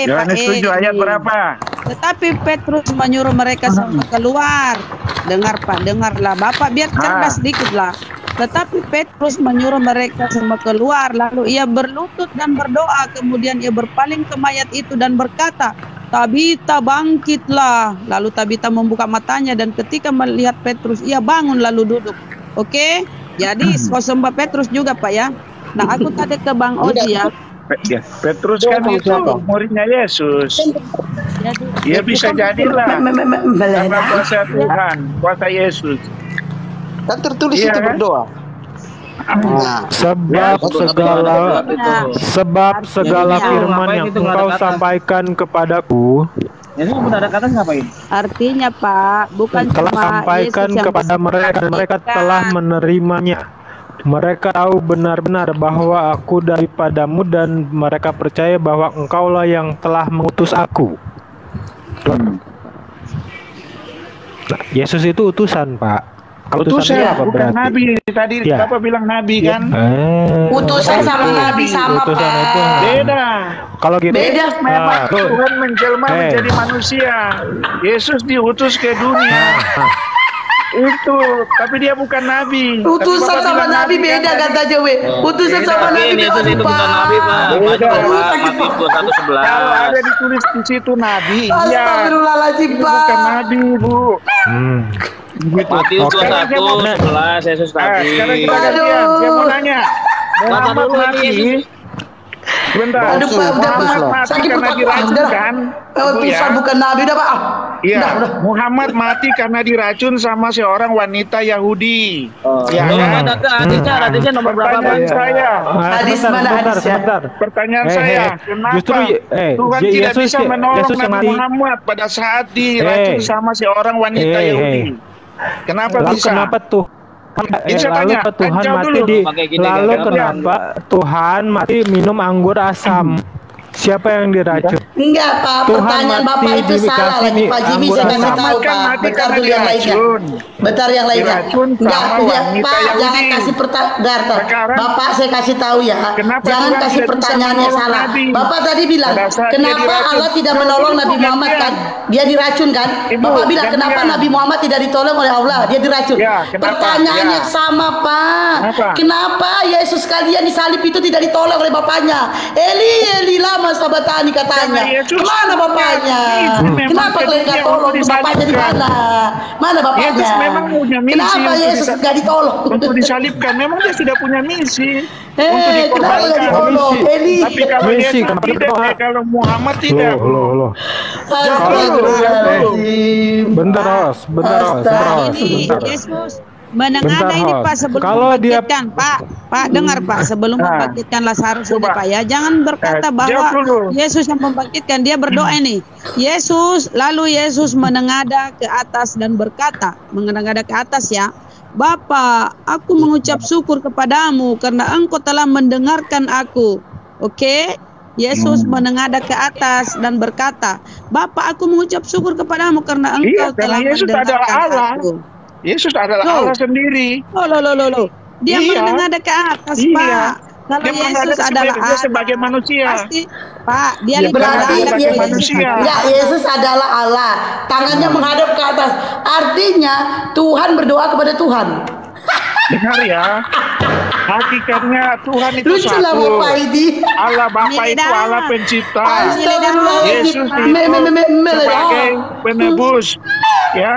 Speaker 11: Yohanes 7 ayat berapa?
Speaker 6: Tetapi Petrus menyuruh mereka semua keluar. Dengar Pak, dengarlah. Bapak biar cerdas sedikit lah. Tetapi Petrus menyuruh mereka semua keluar. Lalu ia berlutut dan berdoa. Kemudian ia berpaling ke mayat itu dan berkata, Tabita bangkitlah. Lalu Tabita membuka matanya dan ketika melihat Petrus ia bangun lalu duduk. Oke? Jadi kau sembah Petrus juga Pak ya. Nah aku tadi ke Bang Ozi ya.
Speaker 11: Petrus kan itu muridnya Yesus. Ya bisa jadilah karena kuasa Tuhan, kuasa Yesus.
Speaker 9: Kan tertulis itu berdoa.
Speaker 8: Sebab segala firman yang engkau sampaikan kepadaku.
Speaker 10: Yesus mendadak atas ngapain?
Speaker 6: Artinya Pak, bukan
Speaker 8: telah
Speaker 6: cuma
Speaker 8: sampaikan
Speaker 6: Yesus
Speaker 8: kepada mereka dan mereka telah menerimanya. Mereka tahu benar-benar bahwa aku daripadamu dan mereka percaya bahwa engkaulah yang telah mengutus aku. Nah, Yesus itu utusan, Pak.
Speaker 11: Utusan
Speaker 8: apa
Speaker 11: bukan
Speaker 8: berarti?
Speaker 11: nabi. Tadi Bapak bilang nabi kan?
Speaker 5: Utusan sama nabi sama
Speaker 8: utusan
Speaker 5: Pak.
Speaker 8: itu
Speaker 11: Beda.
Speaker 8: kalau gitu
Speaker 5: Beda.
Speaker 11: Memang Tuhan menjelma menjadi manusia. Yesus diutus ke dunia. Itu, tapi dia bukan nabi.
Speaker 5: Utusan sama nabi beda katanya we. Utusan sama nabi
Speaker 10: itu bukan nabi, Pak.
Speaker 11: Kalau ada ditulis di situ nabi, iya.
Speaker 5: Astagfirullahaladzim, Pak.
Speaker 11: Bukan nabi, Bu.
Speaker 10: Matius 21:11 Yesus tadi.
Speaker 11: Sekarang kita gantian. Saya mau nanya. Muhammad mati. Bentar.
Speaker 5: Aduh, Pak, udah, Pak. Sakit
Speaker 11: karena
Speaker 5: perut,
Speaker 11: diracun
Speaker 5: udah.
Speaker 11: kan?
Speaker 5: Utusan bukan nabi, udah, Pak.
Speaker 11: Iya.
Speaker 5: Udah.
Speaker 11: Muhammad mati karena diracun sama seorang wanita Yahudi.
Speaker 10: Ya kan? Hadisnya nomor berapa, Pak?
Speaker 11: Pertanyaan saya.
Speaker 5: Hadis mana hadisnya?
Speaker 11: Pertanyaan saya, kenapa
Speaker 8: Justru,
Speaker 11: Tuhan tidak
Speaker 8: Yesus-
Speaker 11: bisa menolong
Speaker 8: Yesus yang
Speaker 11: Nabi
Speaker 8: mati.
Speaker 11: Muhammad pada saat diracun sama seorang wanita Yahudi? Kenapa
Speaker 8: Lalu
Speaker 11: bisa?
Speaker 8: kenapa tuh?
Speaker 11: Ini saya
Speaker 8: Lalu
Speaker 11: tanya,
Speaker 8: Tuhan
Speaker 11: jawab
Speaker 8: mati
Speaker 11: dulu.
Speaker 8: di
Speaker 10: Pakai gini,
Speaker 8: lalu
Speaker 10: kan?
Speaker 8: kenapa Tuhan mati minum anggur asam? Siapa yang diracun?
Speaker 5: Enggak, Pak.
Speaker 8: Tuhan
Speaker 5: Pertanyaan
Speaker 8: mati
Speaker 5: Bapak itu
Speaker 8: dikasih
Speaker 5: salah lagi. Pak Jimmy
Speaker 8: anggur
Speaker 5: saya kasih
Speaker 8: asam.
Speaker 5: tahu,
Speaker 11: Kan
Speaker 5: Pak.
Speaker 11: mati
Speaker 5: Bentar
Speaker 11: karena
Speaker 5: dulu yang lainnya.
Speaker 11: diracun.
Speaker 5: Bentar yang lainnya.
Speaker 11: Diracun
Speaker 5: Enggak,
Speaker 11: sama
Speaker 5: dia,
Speaker 11: wanita
Speaker 5: Pak,
Speaker 11: Yahudi.
Speaker 5: jangan kasih pertanyaan.
Speaker 11: Sekarang,
Speaker 5: Bapak saya kasih tahu ya.
Speaker 11: kenapa
Speaker 5: Jangan
Speaker 11: Tuhan
Speaker 5: kasih
Speaker 11: tidak bisa
Speaker 5: pertanyaannya
Speaker 11: menolong
Speaker 5: salah.
Speaker 11: Nabi?
Speaker 5: Bapak tadi bilang,
Speaker 11: Pada saat dia
Speaker 5: kenapa
Speaker 11: diracun.
Speaker 5: Allah tidak
Speaker 11: Nah,
Speaker 5: menolong
Speaker 11: itu
Speaker 5: Nabi Muhammad
Speaker 11: gantian.
Speaker 5: kan? Dia diracun kan?
Speaker 11: Ibu,
Speaker 5: Bapak bilang,
Speaker 11: gantian.
Speaker 5: kenapa Nabi Muhammad tidak ditolong oleh Allah? Dia diracun.
Speaker 11: Ya, kenapa?
Speaker 5: Pertanyaannya
Speaker 11: Ya.
Speaker 5: sama, Pak.
Speaker 11: Kenapa?
Speaker 5: Kenapa Yesus kalian disalib itu tidak ditolong oleh bapaknya? Eli, Eli lama sabatani katanya.
Speaker 11: Karena Yesus
Speaker 5: Kemana bapaknya?
Speaker 11: Itu memang
Speaker 5: Kenapa kalian nggak
Speaker 11: kerjanya
Speaker 5: tolong?
Speaker 11: untuk
Speaker 5: Bapaknya di mana? Mana bapaknya?
Speaker 11: Yesus memang punya misi
Speaker 5: Kenapa
Speaker 11: untuk
Speaker 5: Yesus nggak ditolong?
Speaker 11: Untuk disalibkan, memang dia sudah punya misi untuk
Speaker 5: Kenapa nggak
Speaker 11: dikorbankan.
Speaker 5: ditolong? Eli.
Speaker 11: Tapi kalau
Speaker 8: Misi,
Speaker 11: Yesus
Speaker 8: kenapa
Speaker 11: tidak,
Speaker 8: ditolak?
Speaker 11: kalau Muhammad tidak.
Speaker 8: Loh.
Speaker 5: Astagfirullahaladzim.
Speaker 8: Bentar, Ros. Bentar.
Speaker 6: Ini Yesus menengadah
Speaker 8: Bentar,
Speaker 6: ini
Speaker 8: Hos.
Speaker 6: Pak sebelum
Speaker 8: Kalau dia-
Speaker 6: membangkitkan Pak dengar Pak sebelum membangkitkan Lazarus ini
Speaker 11: Coba.
Speaker 6: Pak ya jangan berkata bahwa
Speaker 11: jawab dulu.
Speaker 6: Yesus yang membangkitkan, dia berdoa nih lalu Yesus menengadah ke atas dan berkata, menengadah ke atas ya, Bapa, aku mengucap syukur kepadamu karena engkau telah mendengarkan aku. Oke? Yesus menengadah ke atas dan berkata, Bapa, aku mengucap syukur kepadamu karena engkau
Speaker 11: Iya,
Speaker 6: telah
Speaker 11: karena Yesus
Speaker 6: mendengarkan
Speaker 11: adalah Allah.
Speaker 6: aku.
Speaker 11: Yesus adalah
Speaker 6: Loh.
Speaker 11: Allah sendiri.
Speaker 6: Loh. Dia
Speaker 11: Iya.
Speaker 6: menengadah ke atas,
Speaker 11: Iya.
Speaker 6: Pak. Kalau
Speaker 11: Dia
Speaker 6: Yesus
Speaker 11: menengadah
Speaker 6: adalah
Speaker 11: dia sebagai manusia.
Speaker 6: Pasti, Pak, dia
Speaker 11: Ya,
Speaker 6: lipat
Speaker 5: Berarti
Speaker 11: Sebagai
Speaker 5: Yesus,
Speaker 11: manusia.
Speaker 5: enggak, Yesus adalah Allah. Tangannya menghadap ke atas. Artinya Tuhan berdoa kepada Tuhan.
Speaker 11: Dengar ya. Hakikatnya Tuhan itu
Speaker 5: Lucu lah
Speaker 11: satu.
Speaker 5: Bapak ini.
Speaker 11: Allah Bapa
Speaker 6: Ini
Speaker 11: itu
Speaker 6: dah.
Speaker 11: Allah pencipta.
Speaker 5: Astagfirullahaladzim.
Speaker 11: Yesus itu sebagai penebus. Ya.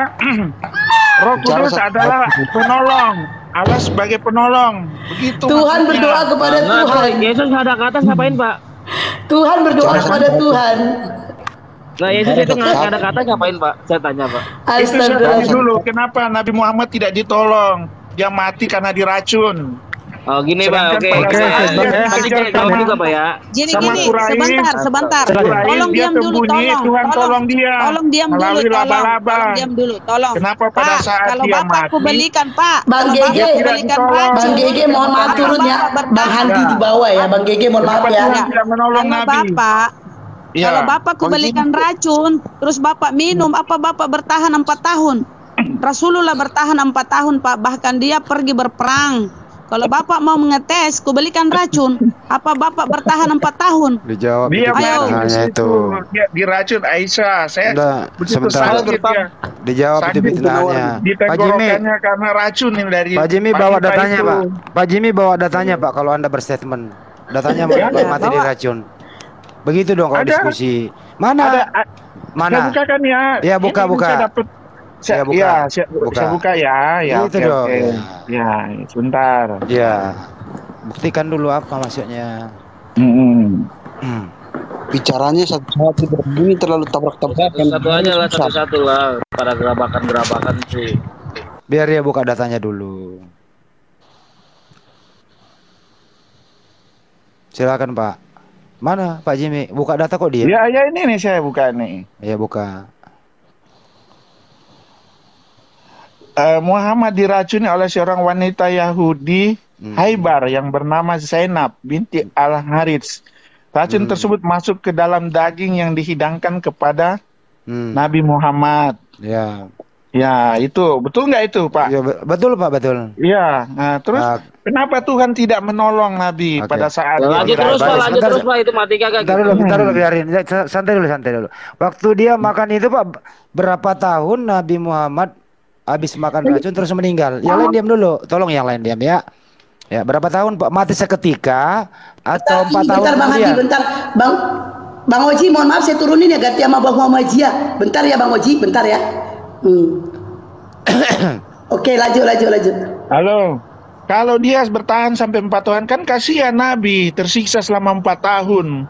Speaker 11: Roh Kudus adalah penolong. Allah sebagai penolong. Begitu.
Speaker 5: Tuhan
Speaker 11: maksudnya.
Speaker 5: berdoa kepada
Speaker 10: Nah,
Speaker 5: Tuhan.
Speaker 10: Yesus ada ke atas ngapain, Pak?
Speaker 5: Tuhan berdoa kepada Tuhan.
Speaker 10: Nah, Yesus itu nggak ada ke atas ngapain, Pak? Saya tanya, Pak.
Speaker 11: Itu saya tanya
Speaker 5: Astagfirullahaladzim.
Speaker 11: dulu, kenapa Nabi Muhammad tidak ditolong? Dia mati karena diracun.
Speaker 10: Oh, gini, Pak.
Speaker 11: Sedangkan
Speaker 10: Oke.
Speaker 11: pada saat dia
Speaker 10: Nanti
Speaker 11: dikejar
Speaker 10: jawab
Speaker 11: sama-
Speaker 10: juga, Pak ya.
Speaker 6: Gini,
Speaker 11: sama Quraisy,
Speaker 6: sebentar.
Speaker 11: Quraisy,
Speaker 6: Tolong
Speaker 11: dia
Speaker 6: diam dulu,
Speaker 11: sembunyi, Tuhan tolong dia
Speaker 6: Tolong diam dulu,
Speaker 11: melalui laba-laba.
Speaker 6: Tolong diam dulu, tolong.
Speaker 11: Kenapa pada
Speaker 6: Pak,
Speaker 11: saat
Speaker 6: kalau
Speaker 11: dia
Speaker 6: Bapak aku
Speaker 11: mati,
Speaker 6: belikan, Pak.
Speaker 5: Bang
Speaker 6: Kalau
Speaker 5: Gege,
Speaker 6: Bapak
Speaker 11: tidak
Speaker 6: belikan
Speaker 11: ditolong.
Speaker 6: racun.
Speaker 5: Bang Gege mohon maaf
Speaker 6: Bapak
Speaker 5: turun ya.
Speaker 6: bertahan.
Speaker 5: Bang Handi di bawah ya. Bang Gege mohon maaf
Speaker 11: Kenapa
Speaker 5: ya.
Speaker 11: Tuhan tidak menolong
Speaker 6: Kalau
Speaker 11: Nabi?
Speaker 6: Bapak
Speaker 11: Ya.
Speaker 6: Kalau Bapak kubelikan racun, terus Bapak minum, apa Bapak bertahan 4 tahun? Rasulullah bertahan 4 tahun, Pak. Bahkan dia pergi berperang. Kalau Bapak mau mengetes, kubelikan racun, apa Bapak bertahan 4 tahun?
Speaker 12: Dijawab
Speaker 11: Dia
Speaker 12: itu
Speaker 6: Ayo.
Speaker 11: mati di
Speaker 12: pertanyaannya
Speaker 11: situ.
Speaker 12: itu.
Speaker 11: Dia diracun Aisyah. Saya
Speaker 12: Udah,
Speaker 11: begitu
Speaker 12: sebentar.
Speaker 11: sakit ya.
Speaker 12: Dijawab itu
Speaker 11: Sakit
Speaker 12: pertanyaannya.
Speaker 11: di
Speaker 12: Pak Jimmy,
Speaker 11: tenggorokannya karena racun ini dari
Speaker 12: Pak Jimmy
Speaker 11: wanita
Speaker 12: bawa datanya,
Speaker 11: itu.
Speaker 12: Pak. Pak Jimmy bawa datanya, Pak, kalau Anda berstatement. Datanya
Speaker 11: Ada.
Speaker 12: mati diracun. Begitu dong kalau
Speaker 11: Ada.
Speaker 12: diskusi. Mana?
Speaker 11: Ada,
Speaker 12: Mana?
Speaker 11: Saya buka kan ya.
Speaker 12: Ya, buka,
Speaker 11: Ini
Speaker 12: buka.
Speaker 11: Saya dapet,
Speaker 12: Ya, buka.
Speaker 11: Iya, saya
Speaker 12: Buka.
Speaker 11: saya buka ya. Ya,
Speaker 12: Gitu
Speaker 11: oke,
Speaker 12: dong,
Speaker 11: oke.
Speaker 12: ya.
Speaker 11: Ya, sebentar.
Speaker 12: Ya. Buktikan dulu apa maksudnya.
Speaker 11: Hmm.
Speaker 9: Bicaranya satu-satu ini terlalu tabrak-tabrakan.
Speaker 10: Satu aja lah, satu-satu lah. Pada gerabakan-gerabakan sih.
Speaker 12: Biar dia buka datanya dulu. Silakan, Pak. Mana Pak Jimmy? Buka data kok dia?
Speaker 11: Ya, ini nih saya buka nih.
Speaker 12: Ya, buka.
Speaker 11: Muhammad diracuni oleh seorang wanita Yahudi Haibar yang bernama Zainab binti Al-Harits. Racun tersebut masuk ke dalam daging yang dihidangkan kepada Nabi Muhammad.
Speaker 12: Ya.
Speaker 11: Ya, itu betul nggak itu, Pak?
Speaker 12: Ya, betul, Pak, betul.
Speaker 11: Iya. Nah, terus kenapa Tuhan tidak menolong Nabi
Speaker 12: Oke.
Speaker 11: pada saat
Speaker 10: Ya, lanjut
Speaker 11: dia
Speaker 10: terus, Pak.
Speaker 11: diracun?
Speaker 10: Lanjut terus, Pak. Itu mati kagak?
Speaker 12: Bentar dulu, biarin. Santai dulu. Waktu dia makan itu, Pak, berapa tahun Nabi Muhammad habis makan racun terus meninggal. Yang lain diam dulu. Tolong yang lain diam ya. Ya, berapa tahun Pak? Mati seketika atau 4 tahun
Speaker 5: bentar Bang Hadi,
Speaker 12: kemudian?
Speaker 5: bentar. Bang Oji, mohon maaf saya turunin ya, ganti sama Bang Muhammad ya. Bentar ya Bang Oji, bentar ya. Oke, lanjut.
Speaker 11: Halo. Kalau dia bertahan sampai 4 tahun, kan kasihan Nabi tersiksa selama 4 tahun.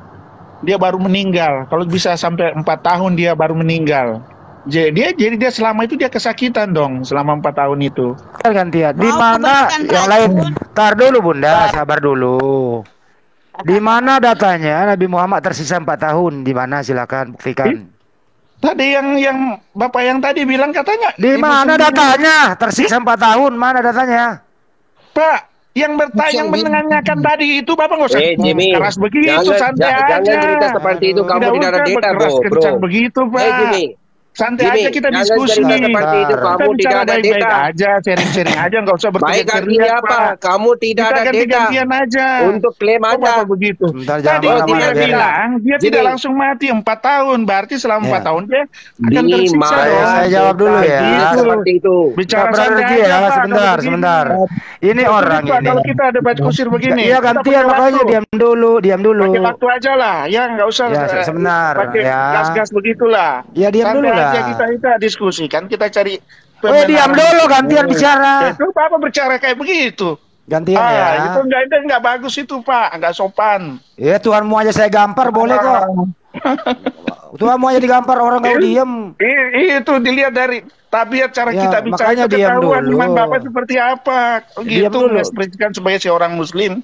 Speaker 11: Dia baru meninggal. Kalau bisa sampai 4 tahun dia baru meninggal. Jadi dia selama itu dia kesakitan dong selama 4 tahun itu.
Speaker 12: Gantian. Di mana yang lain? Tar dulu Bunda, sabar dulu. Di mana datanya Nabi Muhammad tersisa 4 tahun? Di mana? Silakan buktikan.
Speaker 11: Tadi yang Bapak yang tadi bilang katanya.
Speaker 12: Di mana datanya? Tersiksa 4 tahun. Mana datanya?
Speaker 11: Pak, yang menanyakan tadi itu Bapak nggak usah
Speaker 13: Jimmy,
Speaker 11: keras begitu, santai aja.
Speaker 13: Jangan cerita seperti itu, kamu tidak ada data, bro.
Speaker 11: Begitu, Pak.
Speaker 13: Jimmy,
Speaker 11: santai aja kita diskusi.
Speaker 13: Seperti itu, kamu tidak ada
Speaker 11: baik-baik
Speaker 13: data.
Speaker 11: aja, sharing-sharing aja, nggak usah
Speaker 13: berteriak-teriak, apa? Kamu tidak
Speaker 11: kita
Speaker 13: ada data.
Speaker 11: Aja.
Speaker 13: Untuk klaim Anda.
Speaker 11: Begitu.
Speaker 12: Tadi
Speaker 11: dia bilang dia tidak langsung mati 4 tahun, berarti selama 4 tahun dia akan tersiksa.
Speaker 12: Saya jawab dulu ya.
Speaker 13: Seperti itu.
Speaker 11: Bicara santai
Speaker 12: ya, sebentar. Ini orang ini.
Speaker 11: Kalau kita debat kusir begini.
Speaker 12: Iya gantian makanya diam dulu.
Speaker 11: Pakai waktu aja lah, ya nggak usah.
Speaker 12: Ya sebentar.
Speaker 11: Pakai gas-gas begitulah.
Speaker 12: Ya diam dulu lah.
Speaker 11: Kita diskusikan, kita cari.
Speaker 12: Diam dulu, gantian bicara.
Speaker 11: Itu Bapak berbicara kayak begitu.
Speaker 12: Gantian ya.
Speaker 11: Itu nggak bagus itu Pak, nggak sopan.
Speaker 12: Ya Tuhanmu aja saya gampar boleh kok. Tuhanmu aja digampar orang nggak diem.
Speaker 11: Itu dilihat dari tabiat cara kita bicara.
Speaker 12: Makanya diam dulu.
Speaker 11: Iman Bapak seperti apa? Gitu mengekspresikan sebagai seorang Muslim.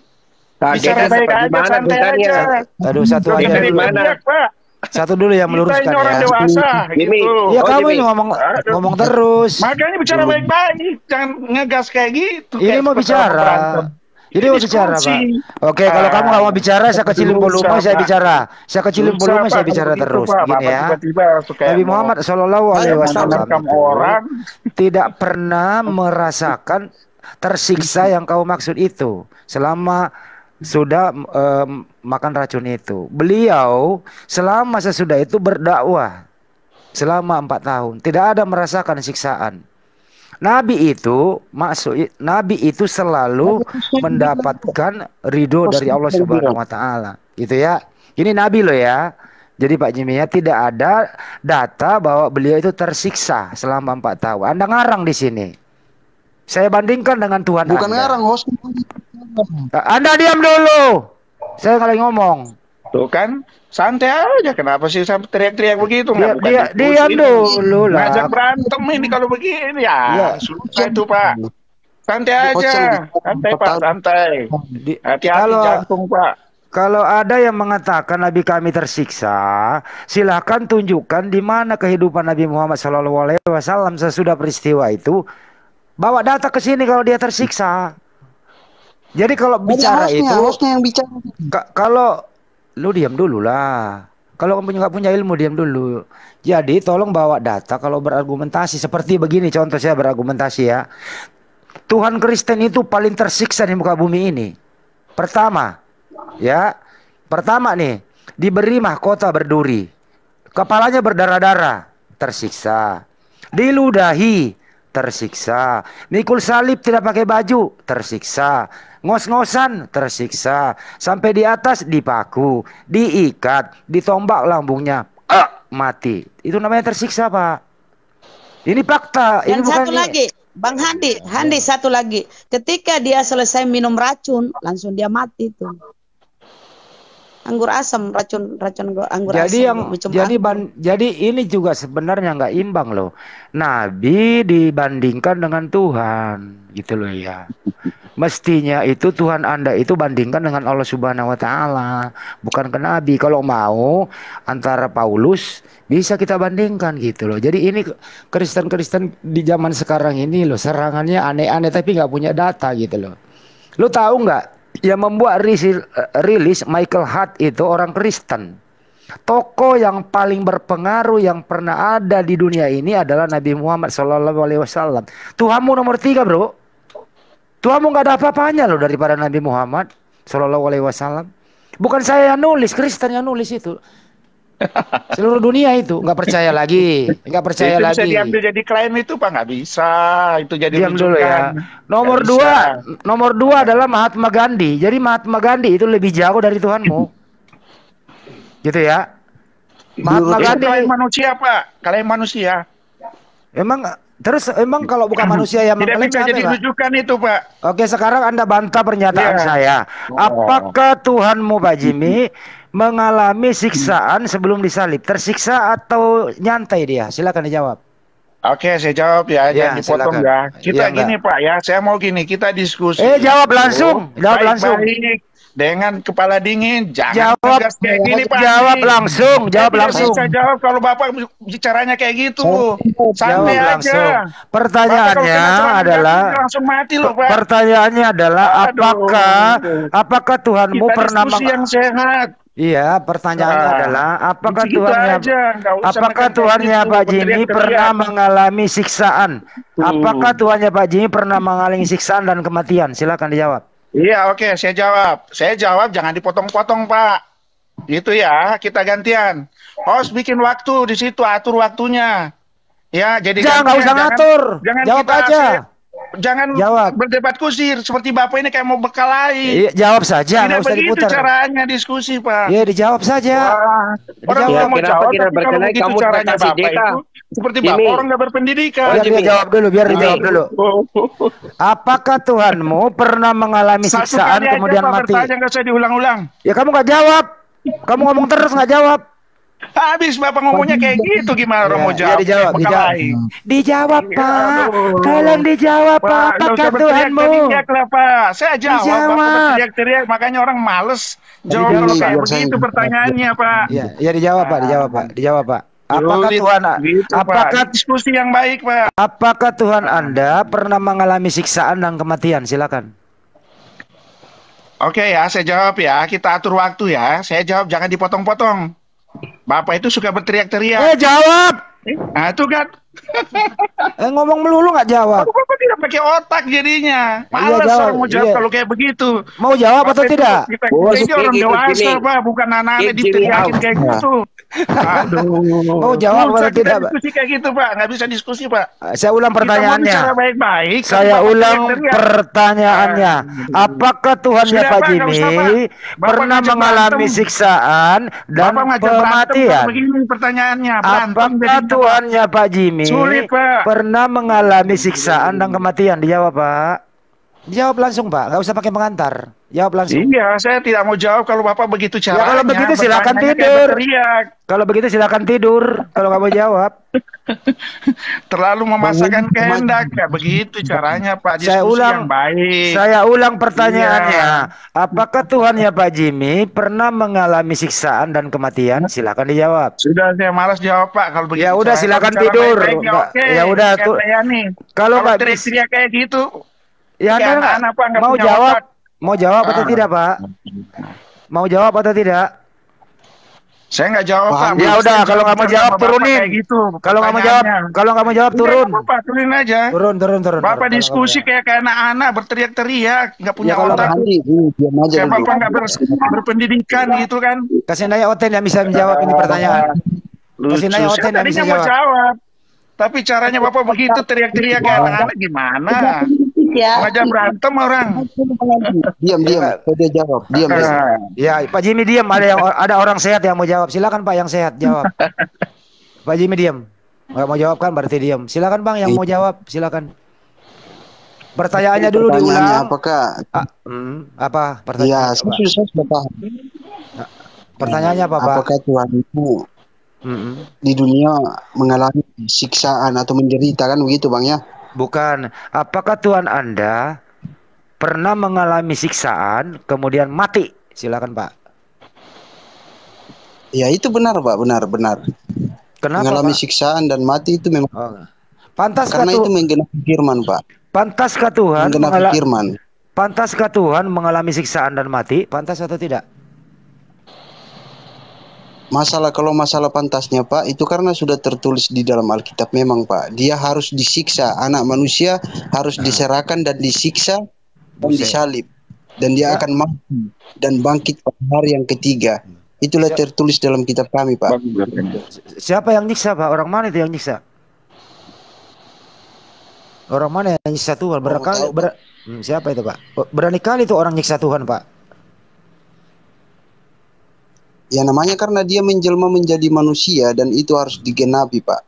Speaker 11: Bicara baik aja, santai aja.
Speaker 12: Aduh satu aja. Satu dulu yang meluruskan
Speaker 11: kita ini orang dewasa, gitu.
Speaker 12: Ya kamu ini ngomong terus.
Speaker 11: Makanya bicara baik-baik, jangan ngegas kayak gitu.
Speaker 12: Ini mau bicara. Ini mau bicara, Pak. Oke, kalau kamu nggak mau bicara, saya kecilin volume, saya bicara. Saya kecilin volume, saya bicara terus. Gini ya. Nabi Muhammad SAW tidak pernah merasakan tersiksa yang kau maksud itu selama sudah makan racun itu. Beliau selama sesudah itu berdakwah selama 4 tahun, tidak ada merasakan siksaan. Nabi itu selalu mendapatkan ridho dari Allah Subhanahu wa taala. Gitu ya. Ini Nabi loh ya. Jadi Pak Jimmy ya, tidak ada data bahwa beliau itu tersiksa selama 4 tahun. Anda ngarang di sini. Saya bandingkan dengan Tuhan
Speaker 9: Bukan
Speaker 12: Anda.
Speaker 9: ngarang, host.
Speaker 12: Anda diam dulu. Saya nggak lagi ngomong.
Speaker 11: Tuh kan, santai aja. Kenapa sih sampai teriak-teriak begitu?
Speaker 12: Diam dulu lah.
Speaker 11: Ngajak berantem ini kalau begini ya. Susah itu Pak. Santai aja. Santai Pak, santai. Hati-hati jantung Pak.
Speaker 12: Kalau ada yang mengatakan Nabi kami tersiksa, silahkan tunjukkan di mana kehidupan Nabi Muhammad SAW sesudah peristiwa itu. Bawa data ke sini kalau dia tersiksa. Jadi kalau bicara
Speaker 9: hostnya yang bicara.
Speaker 12: Kalau lu diam dulu lah. Kalau kamu nggak punya ilmu diam dulu. Jadi tolong bawa data kalau berargumentasi seperti begini. Contoh saya berargumentasi ya. Tuhan Kristen itu paling tersiksa di muka bumi ini. Pertama nih diberi mahkota berduri, kepalanya berdarah-darah, tersiksa. Diludahi, tersiksa. Mikul salib tidak pakai baju, tersiksa. Ngos-ngosan, tersiksa. Sampai di atas dipaku, diikat, ditombak lambungnya, mati. Itu namanya tersiksa Pak. Ini fakta.
Speaker 6: Yang
Speaker 12: ini bukan
Speaker 6: satu lagi, Bang Handi satu lagi. Ketika dia selesai minum racun, langsung dia mati tuh. Anggur asam, racun anggur asam.
Speaker 12: Jadi ini juga sebenarnya nggak imbang loh. Nabi dibandingkan dengan Tuhan, gitu loh ya. Mestinya itu Tuhan Anda itu bandingkan dengan Allah Subhanahu wa taala, bukan ke Nabi. Kalau mau antara Paulus bisa kita bandingkan gitu loh. Jadi ini Kristen-Kristen di zaman sekarang ini loh serangannya aneh-aneh tapi nggak punya data gitu loh. Lo tahu nggak yang membuat rilis Michael Hart itu orang Kristen. Tokoh yang paling berpengaruh yang pernah ada di dunia ini adalah Nabi Muhammad SAW. Tuhanmu nomor 3 bro. Tuhanmu nggak ada apa-apanya loh daripada Nabi Muhammad SAW. Bukan saya yang nulis, Kristen yang nulis itu. Seluruh dunia itu nggak percaya lagi, nggak percaya
Speaker 11: Itu
Speaker 12: lagi.
Speaker 11: bisa diambil jadi klaim itu Pak, nggak bisa. Itu jadi
Speaker 12: Diam dulu ya. Nomor dua adalah Mahatma Gandhi. Jadi Mahatma Gandhi itu lebih jauh dari Tuhanmu, gitu ya. Mahatma Gandhi
Speaker 11: klaim manusia Pak, klaim manusia.
Speaker 12: Emang kalau bukan manusia yang
Speaker 11: tidak
Speaker 12: mengklaim
Speaker 11: bisa
Speaker 12: siapa,
Speaker 11: jadi
Speaker 12: Pak?
Speaker 11: rujukan itu Pak.
Speaker 12: Oke, sekarang Anda bantah pernyataan saya. Apakah Tuhanmu, Pak Jimmy, mengalami siksaan sebelum disalib? Tersiksa atau nyantai dia? Silakan dijawab.
Speaker 11: Oke, saya jawab ya, jangan dipotong
Speaker 12: silakan.
Speaker 11: ya. Kita
Speaker 12: Ya,
Speaker 11: gini Pak ya, saya mau gini, kita diskusi.
Speaker 12: Jawab langsung, jawab langsung.
Speaker 11: Baik-baik, dengan kepala dingin, jangan
Speaker 12: Jawab,
Speaker 11: tegas kayak gini Pak.
Speaker 12: jawab langsung, jawab langsung.
Speaker 11: Saya jawab kalau Bapak bicaranya kayak gitu. Santai
Speaker 12: Jawab langsung.
Speaker 11: aja.
Speaker 12: Pertanyaannya adalah,
Speaker 11: langsung mati loh Pak.
Speaker 12: pertanyaannya adalah apakah Tuhanmu
Speaker 11: Kita
Speaker 12: pernah
Speaker 11: diskusi yang sehat.
Speaker 12: Iya, pertanyaannya adalah apakah
Speaker 11: gitu
Speaker 12: Tuhannya
Speaker 11: aja, nggak usah
Speaker 12: apakah
Speaker 11: makan
Speaker 12: Tuhannya
Speaker 11: kayak gitu,
Speaker 12: Pak Jimmy
Speaker 11: berteriak-teriak.
Speaker 12: pernah mengalami siksaan? Apakah Tuhannya Pak Jimmy pernah mengalami siksaan dan kematian? Silakan dijawab.
Speaker 11: Iya, oke, saya jawab. Saya jawab, jangan dipotong-potong, Pak. Gitu ya, kita gantian. Host bikin waktu di situ, atur waktunya. Ya, jadi
Speaker 12: Jangan, nggak usah ngatur. Jawab
Speaker 11: kita
Speaker 12: aja.
Speaker 11: Jangan berdebat kusir seperti Bapak ini kayak mau bekalahi.
Speaker 12: Iya, jawab saja, nggak
Speaker 11: Tidak
Speaker 12: usah
Speaker 11: begitu
Speaker 12: diputar.
Speaker 11: caranya diskusi, Pak.
Speaker 12: Iya, dijawab saja.
Speaker 11: Wah, orang
Speaker 12: Dijawab.
Speaker 11: nggak mau jawab,
Speaker 13: kita
Speaker 11: tapi kalau
Speaker 13: berkenai
Speaker 11: begitu
Speaker 13: kamu
Speaker 11: caranya
Speaker 13: kasih
Speaker 11: Bapak
Speaker 13: data.
Speaker 11: itu seperti
Speaker 13: Jimmy.
Speaker 11: Bapak orang nggak berpendidikan.
Speaker 12: Biar dia jawab dulu, biar dijawab dulu. Apakah Tuhanmu pernah mengalami
Speaker 11: Satu
Speaker 12: siksaan
Speaker 11: kali aja,
Speaker 12: kemudian
Speaker 11: Pak,
Speaker 12: mati?
Speaker 11: bertanya, nggak usah diulang-ulang.
Speaker 12: Ya kamu nggak jawab. Kamu ngomong terus nggak jawab.
Speaker 11: Habis Bapak ngomongnya kayak gitu, gimana orang mau jawab?
Speaker 12: dijawab,
Speaker 11: Bekalahi.
Speaker 12: Dijawab, Pak.
Speaker 11: Aduh.
Speaker 12: Tolong dijawab, Pak.
Speaker 11: Pak, nggak
Speaker 12: Apakah
Speaker 11: usah
Speaker 12: Tuhanmu?
Speaker 11: berteriak lah, Pak. Saya jawab, Bapak
Speaker 12: Dijawab.
Speaker 11: berteriak-teriak, makanya orang males jawab kalau kayak begitu pertanyaannya, Pak.
Speaker 12: Ya dijawab, Pak. Dijawab, Pak. Dijawab, Pak. Apakah
Speaker 11: Sulit
Speaker 12: Tuhan
Speaker 11: gitu, Pak.
Speaker 12: apakah
Speaker 11: Diskusi yang baik, Pak.
Speaker 12: apakah Tuhan Anda pernah mengalami siksaan dan kematian? Silakan.
Speaker 11: Oke ya, saya jawab ya. Kita atur waktu ya. Saya jawab, jangan dipotong-potong. Bapak itu suka berteriak-teriak.
Speaker 12: Jawab.
Speaker 11: Nah, itu kan.
Speaker 12: Ngomong melulu nggak jawab.
Speaker 11: Bapak tidak pakai otak jadinya. Malas
Speaker 12: jawab.
Speaker 11: orang mau jawab
Speaker 12: Iya.
Speaker 11: kalau kayak begitu.
Speaker 12: Mau jawab atau
Speaker 11: Bapak itu
Speaker 12: tidak?
Speaker 11: Kita,
Speaker 13: Oh,
Speaker 11: ini orang
Speaker 13: ikut
Speaker 11: dewasa,
Speaker 13: Jimmy.
Speaker 11: Pak. Bukan anak-anak
Speaker 13: Ikut Jimmy
Speaker 11: diteriakin
Speaker 13: out.
Speaker 11: kayak gitu. Aduh.
Speaker 12: Mau jawab
Speaker 11: Susah
Speaker 12: atau
Speaker 11: kita
Speaker 12: tidak, Pak?
Speaker 11: diskusi kayak gitu, Pak. Nggak bisa diskusi, Pak.
Speaker 12: Saya ulang
Speaker 11: Kita mau
Speaker 12: pertanyaannya.
Speaker 11: bicara baik-baik. tapi
Speaker 12: Saya
Speaker 11: Bapak
Speaker 12: ulang
Speaker 11: teriak-teriak.
Speaker 12: pertanyaannya. Apakah Tuhannya
Speaker 11: Sudah,
Speaker 12: Pak
Speaker 11: Pak, nggak usah,
Speaker 12: Jimmy
Speaker 11: Pak. Bapak
Speaker 12: pernah
Speaker 11: ngajak
Speaker 12: mengalami
Speaker 11: berantem.
Speaker 12: siksaan dan
Speaker 11: Bapak ngajak berantem
Speaker 12: kematian?
Speaker 11: kalau begini pertanyaannya. Berantem
Speaker 12: Apakah
Speaker 11: jadinya, Pak.
Speaker 12: Tuhannya Pak Jimmy
Speaker 11: Sulit, Pak.
Speaker 12: pernah mengalami siksaan dan kematian? Dijawab, Pak. Dijawab langsung, Pak. Nggak usah pakai pengantar. Jawab langsung.
Speaker 11: Iya, saya tidak mau jawab kalau Bapak begitu
Speaker 12: Ya
Speaker 11: caranya.
Speaker 12: kalau begitu silakan
Speaker 11: Pertanyaannya kayak
Speaker 12: tidur.
Speaker 11: berteriak.
Speaker 12: Kalau begitu silakan tidur. Kalau nggak mau jawab.
Speaker 11: Terlalu memasakkan kehendak. Kayak begitu caranya, Pak. Diskusi
Speaker 12: Saya ulang.
Speaker 11: yang baik.
Speaker 12: Saya ulang pertanyaannya.
Speaker 11: Iya.
Speaker 12: Apakah Tuhannya Pak Jimmy pernah mengalami siksaan dan kematian? Silakan dijawab.
Speaker 11: Sudah, saya malas jawab, Pak. Kalau begitu.
Speaker 12: Ya udah,
Speaker 11: caranya,
Speaker 12: silakan
Speaker 11: bicara
Speaker 12: tidur.
Speaker 11: baik-baik, ya
Speaker 12: Nggak-
Speaker 11: oke.
Speaker 12: ya udah,
Speaker 11: Kayak
Speaker 12: tuh.
Speaker 11: saya nih.
Speaker 12: Kalau
Speaker 11: Kalau
Speaker 12: nggak
Speaker 11: teriak-teriak kayak gitu.
Speaker 12: Ya
Speaker 11: kayak
Speaker 12: Anda nggak
Speaker 11: anak-anak, Pak, nggak
Speaker 12: mau
Speaker 11: punya
Speaker 12: jawab?
Speaker 11: otak.
Speaker 12: Mau jawab atau tidak, Pak? Mau jawab atau tidak?
Speaker 11: Saya nggak jawab, Pak.
Speaker 12: Ya udah, kalau nggak mau jawab turunin.
Speaker 11: Kayak gitu,
Speaker 12: Kalau nggak mau jawab,
Speaker 11: pertanyaannya.
Speaker 12: kalau nggak mau jawab
Speaker 11: Udah,
Speaker 12: turun.
Speaker 11: nggak apa-apa, turunin aja.
Speaker 12: Turun.
Speaker 11: Bapak
Speaker 12: turun.
Speaker 11: diskusi kayak anak-anak berteriak-teriak, nggak punya
Speaker 12: Ya, kalau
Speaker 11: otak.
Speaker 9: diam aja
Speaker 11: Kayak
Speaker 9: dulu.
Speaker 11: Bapak nggak berpendidikan gitu kan?
Speaker 12: Kasih nanya Oten yang bisa menjawab ini pertanyaan. Kasih nanya
Speaker 11: Lucu.
Speaker 12: Oten
Speaker 11: Saya
Speaker 12: yang bisa
Speaker 11: tadinya mau
Speaker 12: jawab.
Speaker 11: jawab. Tapi caranya Bapak begitu teriak-teriak kayak anak-anak gimana? Ngajak berantem orang.
Speaker 9: Diam. Dia jawab. Diam.
Speaker 12: Ya, Pak Jimmy diam. Ada orang sehat yang mau jawab. Silakan Pak yang sehat jawab. Pak Jimmy diam. Nggak mau jawab kan berarti diam. Silakan Bang yang mau jawab. Silakan. Pertanyaannya dulu
Speaker 9: Pertanyaannya
Speaker 12: diulang.
Speaker 9: apakah?
Speaker 12: Apa
Speaker 9: Ya,
Speaker 12: pertanyaannya?
Speaker 9: saya sudah paham.
Speaker 12: Pertanyaannya apa, Pak?
Speaker 9: Apakah Tuhan itu di dunia mengalami siksaan atau menderita kan begitu, Bang ya?
Speaker 12: Bukan. Apakah Tuhan Anda pernah mengalami siksaan kemudian mati? Silakan, Pak.
Speaker 9: Ya, itu benar, Pak. Benar.
Speaker 12: Kenapa,
Speaker 9: Mengalami
Speaker 12: Pak?
Speaker 9: siksaan dan mati itu memang
Speaker 12: Pantaskah
Speaker 9: karena itu menggenapi firman, Pak.
Speaker 12: Pantaskah Tuhan
Speaker 9: Menggenapi firman.
Speaker 12: Pantaskah Tuhan mengalami siksaan dan mati? Pantas atau tidak?
Speaker 9: Kalau masalah pantasnya, Pak, itu karena sudah tertulis di dalam Alkitab memang, Pak. Dia harus disiksa, anak manusia harus diserahkan dan disiksa dan disalib. Dan dia akan mati dan bangkit pada hari yang ketiga. Itulah tertulis dalam kitab kami, Pak.
Speaker 12: Siapa yang nyiksa, Pak? Orang mana itu yang nyiksa? Orang mana yang nyiksa Tuhan? Siapa itu, Pak? Berani kali itu orang nyiksa Tuhan, Pak.
Speaker 9: Ya namanya karena dia menjelma menjadi manusia dan itu harus digenapi, Pak.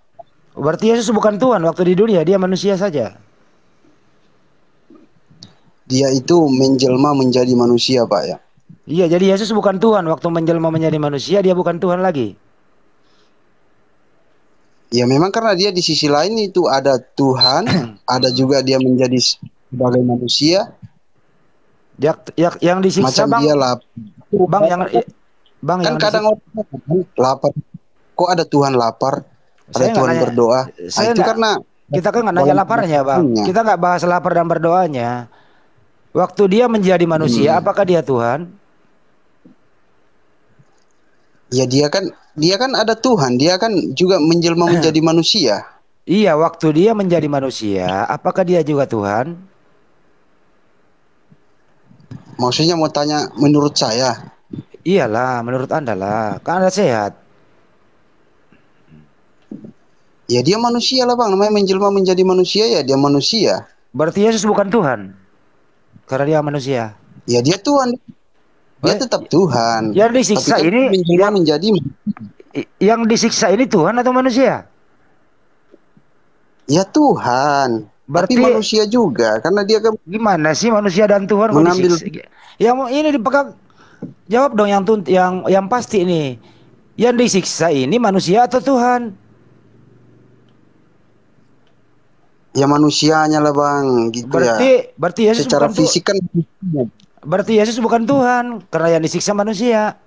Speaker 12: Berarti Yesus bukan Tuhan waktu di dunia, dia manusia saja.
Speaker 9: Dia itu menjelma menjadi manusia, Pak, ya.
Speaker 12: Iya, jadi Yesus bukan Tuhan waktu menjelma menjadi manusia, dia bukan Tuhan lagi.
Speaker 9: Ya memang karena dia di sisi lain itu ada Tuhan, ada juga dia menjadi sebagai manusia.
Speaker 12: Yang disiksa,
Speaker 9: macam
Speaker 12: Bang.
Speaker 9: Dia lapar.
Speaker 12: Bang,
Speaker 9: kan kadang orang lapar. Kok ada Tuhan lapar? Ada Tuhan berdoa. Itu karena
Speaker 12: kita kan nggak nanya laparnya, Bang. Kita nggak bahas lapar dan berdoanya. Waktu dia menjadi manusia, apakah dia Tuhan?
Speaker 9: Ya dia kan ada Tuhan, dia kan juga menjelma menjadi manusia.
Speaker 12: Iya, waktu dia menjadi manusia, apakah dia juga Tuhan?
Speaker 9: Maksudnya mau tanya menurut saya?
Speaker 12: Iyalah, menurut Anda lah, kan Anda sehat.
Speaker 9: Ya dia manusia lah, Bang, namanya menjelma menjadi manusia, ya dia manusia.
Speaker 12: Berarti Yesus bukan Tuhan, karena dia manusia.
Speaker 9: Ya dia Tuhan. Dia tetap Tuhan.
Speaker 12: Yang disiksa
Speaker 9: kan
Speaker 12: ini yang disiksa ini Tuhan atau manusia?
Speaker 9: Ya Tuhan.
Speaker 12: Berarti
Speaker 9: tapi manusia juga karena dia kan
Speaker 12: gimana sih manusia dan Tuhan
Speaker 9: mengambil
Speaker 12: yang ini dipegang. Jawab dong yang pasti ini. Yang disiksa ini manusia atau Tuhan?
Speaker 9: Ya manusianya lah, Bang, gitu.
Speaker 12: Berarti Yesus
Speaker 9: secara
Speaker 12: bukan
Speaker 9: fisik kan.
Speaker 12: Berarti Yesus bukan Tuhan karena yang disiksa manusia.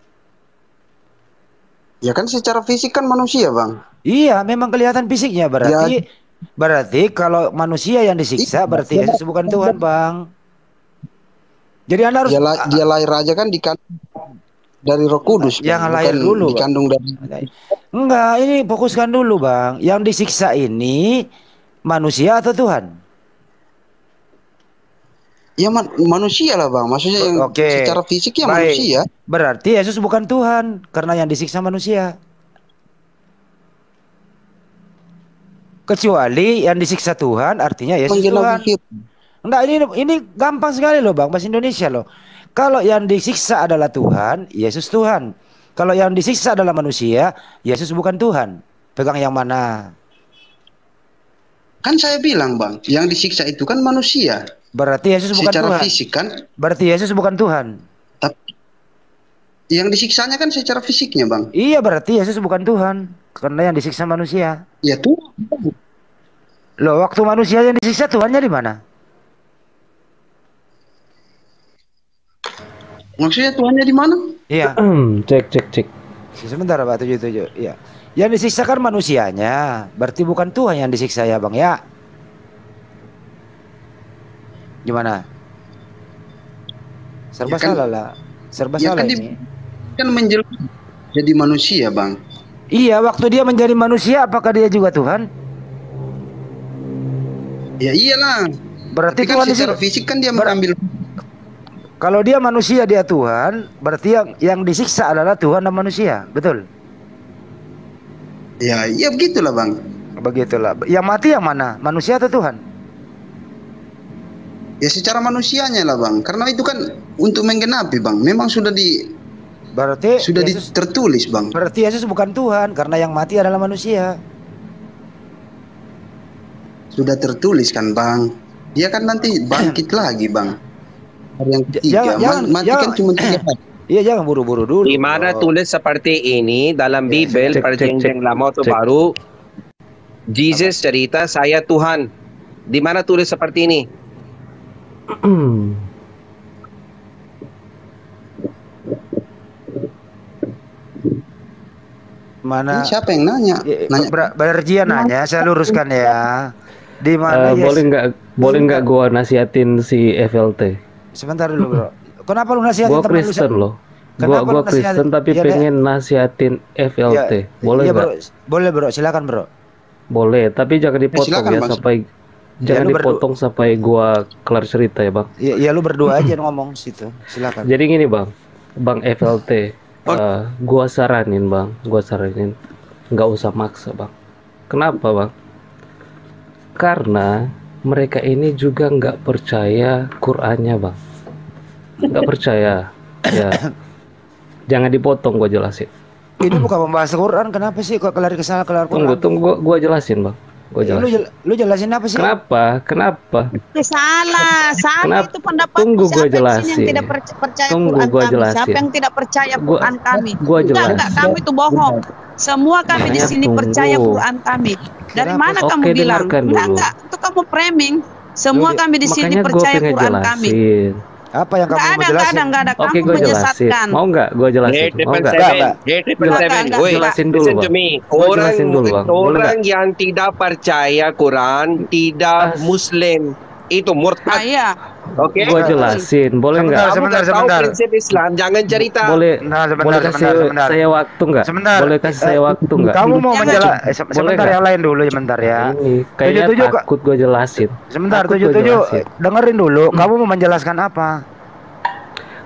Speaker 9: Ya kan secara fisik kan manusia, Bang.
Speaker 12: Iya, memang kelihatan fisiknya berarti. Ya. Berarti kalau manusia yang disiksa berarti Yesus bukan Tuhan, Bang. Jadi Anda harus
Speaker 9: dia lahir aja kan dari Roh Kudus.
Speaker 12: Yang lahir dulu,
Speaker 9: dikandung dari.
Speaker 12: Enggak, ini fokuskan dulu, Bang. Yang disiksa ini manusia atau Tuhan?
Speaker 9: Ya manusia lah, Bang. Maksudnya yang secara fisik ya manusia.
Speaker 12: Berarti Yesus bukan Tuhan karena yang disiksa manusia. Kecuali yang disiksa Tuhan artinya Yesus Tuhan. Enggak, ini gampang sekali loh, Bang, bahasa Indonesia loh. Kalau yang disiksa adalah Tuhan, Yesus Tuhan. Kalau yang disiksa adalah manusia, Yesus bukan Tuhan. Pegang yang mana?
Speaker 9: Kan saya bilang, Bang, yang disiksa itu kan manusia.
Speaker 12: Berarti Yesus bukan
Speaker 9: secara
Speaker 12: Tuhan.
Speaker 9: Fisik kan?
Speaker 12: Berarti Yesus bukan Tuhan.
Speaker 9: Tapi yang disiksanya kan secara fisiknya, Bang.
Speaker 12: Iya, berarti Yesus bukan Tuhan karena yang disiksa manusia.
Speaker 9: Ya tuh.
Speaker 12: Loh, waktu manusia yang disiksa Tuhannya di mana?
Speaker 9: Maksudnya Tuhannya di mana?
Speaker 12: Iya.
Speaker 14: Cek.
Speaker 12: Sebentar, Pak, 77. Iya. Yang disiksa kan manusianya, berarti bukan Tuhan yang disiksa ya, Bang, ya? Gimana? Serba salah lah. Serba salah
Speaker 9: kan
Speaker 12: ini.
Speaker 9: Kan menjelma jadi manusia, Bang.
Speaker 12: Iya, waktu dia menjadi manusia apakah dia juga Tuhan?
Speaker 9: Ya iyalah.
Speaker 12: Berarti
Speaker 9: kan
Speaker 12: Tuhan
Speaker 9: secara fisik kan dia mengambil.
Speaker 12: Kalau dia manusia dia Tuhan, berarti yang disiksa adalah Tuhan dan manusia, betul?
Speaker 9: Ya, iya begitulah, Bang.
Speaker 12: Begitulah. Yang mati yang mana? Manusia atau Tuhan?
Speaker 9: Ya secara manusianya lah, Bang. Karena itu kan untuk menggenapi, Bang. Memang sudah tertulis, Bang.
Speaker 12: Berarti Yesus bukan Tuhan karena yang mati adalah manusia.
Speaker 9: Sudah tertulis kan, Bang. Dia kan nanti bangkit lagi, Bang. Yang ketiga, mati kan cuma 3 hari.
Speaker 12: Iya, jangan buru-buru dulu.
Speaker 13: Di mana tulis seperti ini dalam Bible Perjanjian Lama atau Baru? Jesus cerita saya Tuhan. Di mana tulis seperti ini?
Speaker 12: Mana?
Speaker 9: Ini siapa yang nanya?
Speaker 12: Berjia nanya, saya luruskan ya. Di mana?
Speaker 14: Boleh nggak gua nasihatin si FLT?
Speaker 12: Sebentar dulu, Bro. Kenapa lu nasihatin
Speaker 14: gua Kristen loh? Gua Kristen tapi pengen nasihatin FLT. Boleh nggak?
Speaker 12: Boleh, Bro. Silakan, Bro.
Speaker 14: Boleh, tapi jangan dipotong
Speaker 9: silakan,
Speaker 14: ya
Speaker 9: Bang.
Speaker 14: jangan dipotong sampai gua kelar cerita ya, Bang.
Speaker 12: Iya, lu berdua aja ngomong situ. Silakan.
Speaker 14: Jadi gini, Bang FLT. Gua saranin bang, nggak usah maksa bang. Kenapa bang? Karena mereka ini juga nggak percaya Qur'annya bang, nggak percaya. Ya, jangan dipotong, gua jelasin.
Speaker 12: Ini bukan membahas Quran, kenapa sih kok kelar kesana kelar Quran?
Speaker 14: Tunggu, gua jelasin bang. Gua jelasin.
Speaker 12: Lu jelasin apa sih?
Speaker 14: Kenapa?
Speaker 6: Salah itu pendapat.
Speaker 14: Tunggu gua
Speaker 6: Yang
Speaker 14: jelasin.
Speaker 6: tidak percaya Quran kami. Siapa yang tidak percaya Quran kami? Enggak, kami itu bohong. Semua kami di sini percaya Quran kami. Dari mana kamu bilang? Enggak, itu kamu framing. Semua kami di sini percaya Quran kami.
Speaker 12: Apa yang kamu mau jelasin?
Speaker 6: Enggak ada.
Speaker 14: Oke, gue jelasin. Mau nggak? Gue jelasin. Mau nggak?
Speaker 13: Jelasin dulu, bang. Orang yang tidak percaya Quran tidak Muslim, itu murtad.
Speaker 6: Iya.
Speaker 13: Oke.
Speaker 14: Gue jelasin. Boleh nggak?
Speaker 13: Sebentar. Prinsip Islam, jangan cerita.
Speaker 14: Boleh kasih saya waktu nggak? Boleh kasih saya waktu nggak?
Speaker 12: Kamu mau menjelaskan? Sebentar, yang lain dulu sebentar ya.
Speaker 14: Kayaknya takut gue jelasin.
Speaker 12: Sebentar, 77 dengerin dulu. Kamu mau menjelaskan apa?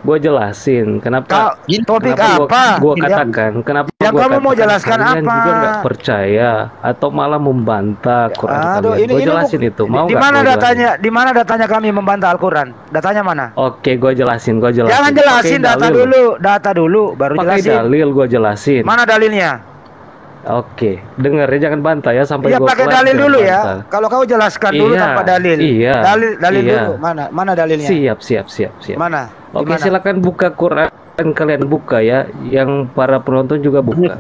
Speaker 14: Gue jelasin kenapa
Speaker 12: topik apa
Speaker 14: gue katakan kenapa
Speaker 12: yang kamu mau jelaskan
Speaker 14: kalian
Speaker 12: apa
Speaker 14: juga nggak percaya atau malah membantah Quran. Gue jelasin itu. Mau
Speaker 12: di mana datanya kami membantah Al-Quran? Datanya mana?
Speaker 14: Oke, gue jelasin.
Speaker 12: Jangan jelasin data dulu baru
Speaker 14: pakai
Speaker 12: jelasin.
Speaker 14: Dalil gue jelasin.
Speaker 12: Mana dalilnya?
Speaker 14: Oke, dengar ya, jangan bantah ya sampai
Speaker 12: ya, pakai dalil dulu ya. Kalau kau jelaskan dulu tanpa dalil. Dalil dulu. Mana dalilnya?
Speaker 14: Siap.
Speaker 12: Mana?
Speaker 14: Oke, silakan buka Quran, kalian buka ya. Yang para penonton juga buka.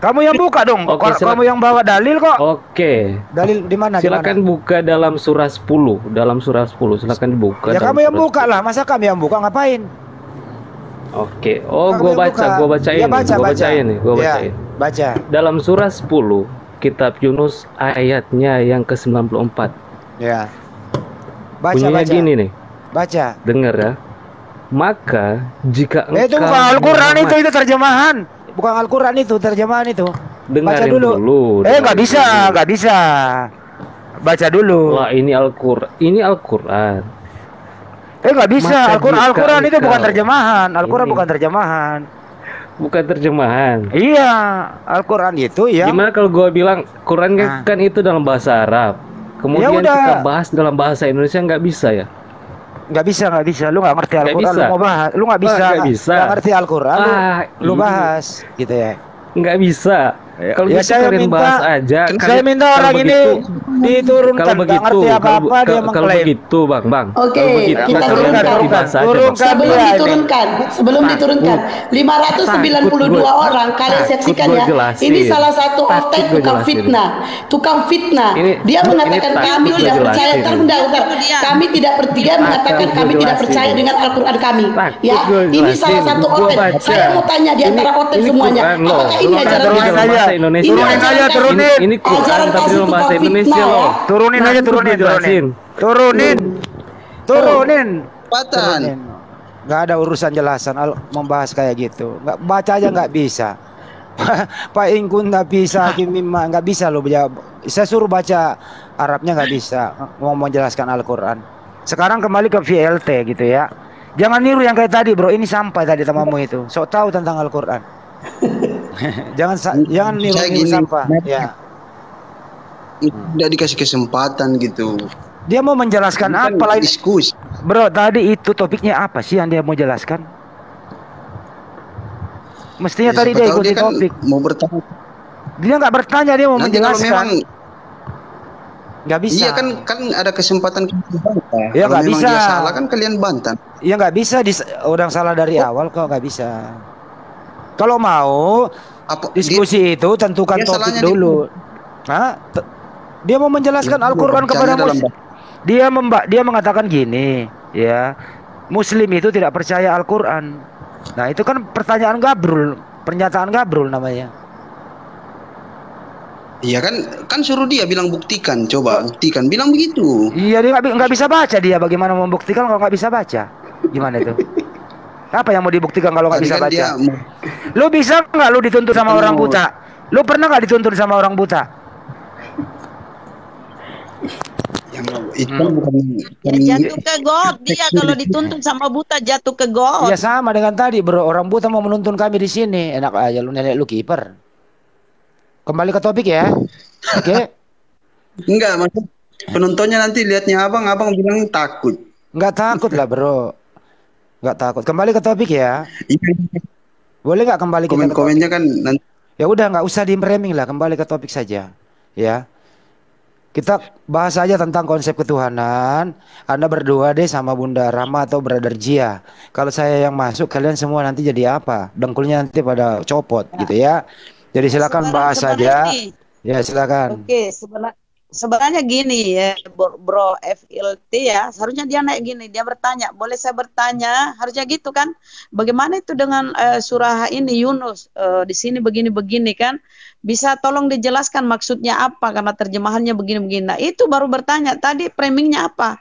Speaker 12: Kamu yang buka dong. Kamu yang bawa dalil kok.
Speaker 14: Oke.
Speaker 12: Dalil di mana?
Speaker 14: Silakan buka dalam surah 10. Dalam surah 10 silakan dibuka.
Speaker 12: Ya kamu yang buka lah. Masa kami yang buka ngapain?
Speaker 14: Oke. Gue bacain.
Speaker 12: Baca.
Speaker 14: Dalam surah 10 kitab Yunus ayatnya yang ke-94.
Speaker 12: Ya.
Speaker 14: Bunyinya gini nih.
Speaker 12: Baca.
Speaker 14: Dengar ya. Maka jika engkau
Speaker 12: itu bukan Al-Quran, itu terjemahan. Bukan Al-Quran, itu terjemahan itu.
Speaker 14: Dengarin
Speaker 12: baca dulu. Nggak bisa. Baca dulu.
Speaker 14: Wah, ini Al-Quran.
Speaker 12: Nggak bisa. Al-Quran itu bukan terjemahan. Al-Quran bukan terjemahan.
Speaker 14: Bukan terjemahan.
Speaker 12: Iya, Al-Quran itu ya.
Speaker 14: Gimana kalau gue bilang Quran kan itu dalam bahasa Arab. Kemudian kita bahas dalam bahasa Indonesia, nggak bisa ya?
Speaker 12: Nggak bisa. Lu nggak ngerti Al-Quran, lu mau bahas. Lu nggak bisa. Nggak ngerti Al-Quran, lu bahas gitu ya.
Speaker 14: Nggak bisa. Kalau bisa kalian bahas aja.
Speaker 12: Saya minta orang ini diturunkan. Nggak ngerti apa-apa dia mengklaim.
Speaker 14: Kalau begitu, Bang.
Speaker 5: Oke, kita turunkan. Sebelum diturunkan, 592 orang kalian saksikan ya. Ini salah satu otak tukang fitnah. Dia mengatakan kami tidak percaya. Kami tidak mengatakan kami tidak percaya dengan Al-Quran kami. Ya, ini salah satu otak. Saya mau tanya di antara otak semuanya, apakah ini ajaran
Speaker 12: Indonesia?
Speaker 14: Ini Quran tapi dalam bahasa Indonesia loh.
Speaker 12: Turunin. Nggak ada urusan jelasan membahas kayak gitu. Nggak baca aja nggak bisa. Pak Ingkun nggak bisa, Kimima nggak bisa loh. Saya suruh baca Arabnya nggak bisa. Mau menjelaskan Al-Quran. Sekarang kembali ke VLT gitu ya. Jangan niru yang kayak tadi bro. Ini sampai tadi temamu itu. Sok tahu tentang Al-Quran. jangan niru sampah ya.
Speaker 9: Tidak dikasih kesempatan gitu.
Speaker 12: Dia mau menjelaskan apa lain?
Speaker 9: Diskusi.
Speaker 12: Bro, tadi itu topiknya apa sih yang dia mau jelaskan? Mestinya tadi dia ikuti topik.
Speaker 9: Mau bertanya.
Speaker 12: Dia nggak bertanya, dia mau menjelaskan. Nggak bisa.
Speaker 9: Iya kan ada kesempatan.
Speaker 12: Ya nggak bisa.
Speaker 9: Dia salah kan kalian bantah.
Speaker 12: Iya nggak bisa. Orang salah dari awal kok nggak bisa. Kalau mau diskusi itu tentukan topik dulu. Dia mau menjelaskan Al-Quran kepada Muslim. Dia mengatakan gini, ya, Muslim itu tidak percaya Al-Quran. Nah itu kan pertanyaan gabrul, pernyataan gabrul namanya.
Speaker 9: Iya kan suruh dia bilang buktikan, buktikan, bilang begitu.
Speaker 12: Iya dia nggak bisa baca dia. Bagaimana membuktikan kalau nggak bisa baca? Gimana itu? Apa yang mau dibuktikan kalau nggak bisa baca? Lu bisa nggak lu dituntut sama orang buta? Lu pernah nggak dituntut sama orang buta?
Speaker 9: Itu kan bukan,
Speaker 6: Ya jatuh ke got dia kalau dituntun sama buta jatuh ke got.
Speaker 12: Ya sama dengan tadi bro, orang buta mau menuntun kami di sini. Enak aja lu nenek lu kiper. Kembali ke topik ya. Oke.
Speaker 9: enggak, maksud penontonnya nanti lihatnya abang bilang takut.
Speaker 12: Enggak takut lah bro. Enggak takut. Kembali ke topik ya. Boleh nggak kembali ke
Speaker 9: komen-komennya kan nanti.
Speaker 12: Ya udah nggak usah di framing lah, kembali ke topik saja. Ya. Kita bahas aja tentang konsep ketuhanan. Anda berdua deh sama Bunda Rama atau Brother Jia. Kalau saya yang masuk, kalian semua nanti jadi apa? Dengkulnya nanti pada copot gitu ya. Jadi silakan bahas saja. Ya silakan.
Speaker 6: Oke, sebenarnya gini ya, Bro FLT ya. Seharusnya dia naik gini, dia bertanya, boleh saya bertanya? Harusnya gitu kan? Bagaimana itu dengan surah ini Yunus? Di sini begini-begini kan? Bisa tolong dijelaskan maksudnya apa karena terjemahannya begini-begini. Nah, itu baru bertanya. Tadi framingnya apa?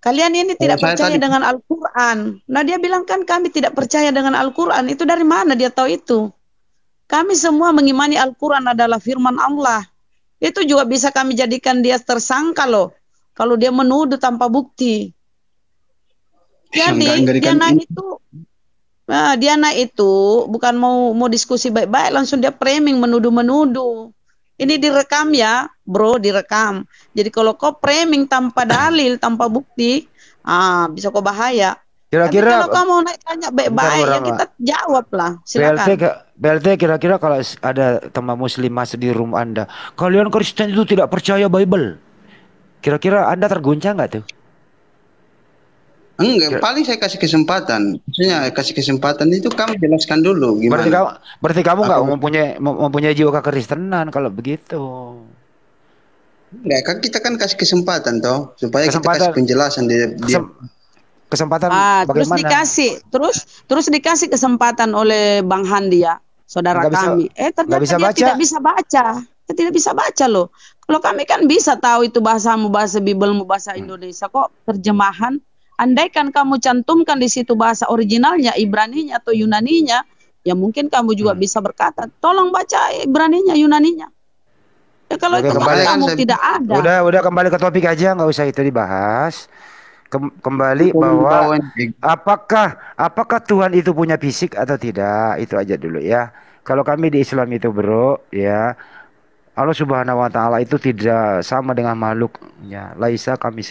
Speaker 6: Kalian ini tidak percaya dengan Al-Quran. Nah, dia bilang kan kami tidak percaya dengan Al-Quran. Itu dari mana dia tahu itu? Kami semua mengimani Al-Quran adalah firman Allah. Itu juga bisa kami jadikan dia tersangka loh. Kalau dia menuduh tanpa bukti. Jadi dia naik itu bukan mau diskusi baik-baik, langsung dia framing menuduh-menuduh. Ini direkam ya, bro, direkam. Jadi kalau kau framing tanpa dalil, tanpa bukti, bisa kau bahaya.
Speaker 12: Kira-kira
Speaker 6: kalau kau mau naik tanya baik-baik, ya kita jawab lah. Silakan.
Speaker 12: BLT kira-kira kalau ada teman muslim masuk di rumah Anda, kalian Kristen itu tidak percaya Bible. Kira-kira Anda terguncang nggak tuh?
Speaker 9: Enggak, paling saya kasih kesempatan. Maksudnya kasih kesempatan itu kamu jelaskan dulu gimana.
Speaker 12: Berarti kamu nggak mempunyai jiwa kekristenan kalau begitu.
Speaker 9: Enggak, kan kita kan kasih kesempatan toh supaya kita kasih penjelasan dia.
Speaker 12: Kesempatan
Speaker 6: terus dikasih kesempatan oleh Bang Handi ya, saudara kami. Ternyata dia tidak bisa baca. Dia tidak bisa baca loh. Kalau kami kan bisa tahu itu bahasamu, bahasa Biblemu, bahasa Indonesia. Kok terjemahan? Andaikan kamu cantumkan di situ bahasa originalnya, Ibraninya atau Yunaninya, ya mungkin kamu juga bisa berkata, tolong baca Ibraninya, Yunaninya. Ya kalau itu kamu tidak ada.
Speaker 12: Udah kembali ke topik aja, nggak usah itu dibahas. Kembali bahwa apakah Tuhan itu punya fisik atau tidak, itu aja dulu ya. Kalau kami di Islam itu bro ya, Allah Subhanahu Wa Taala itu tidak sama dengan makhluknya. Laisa kami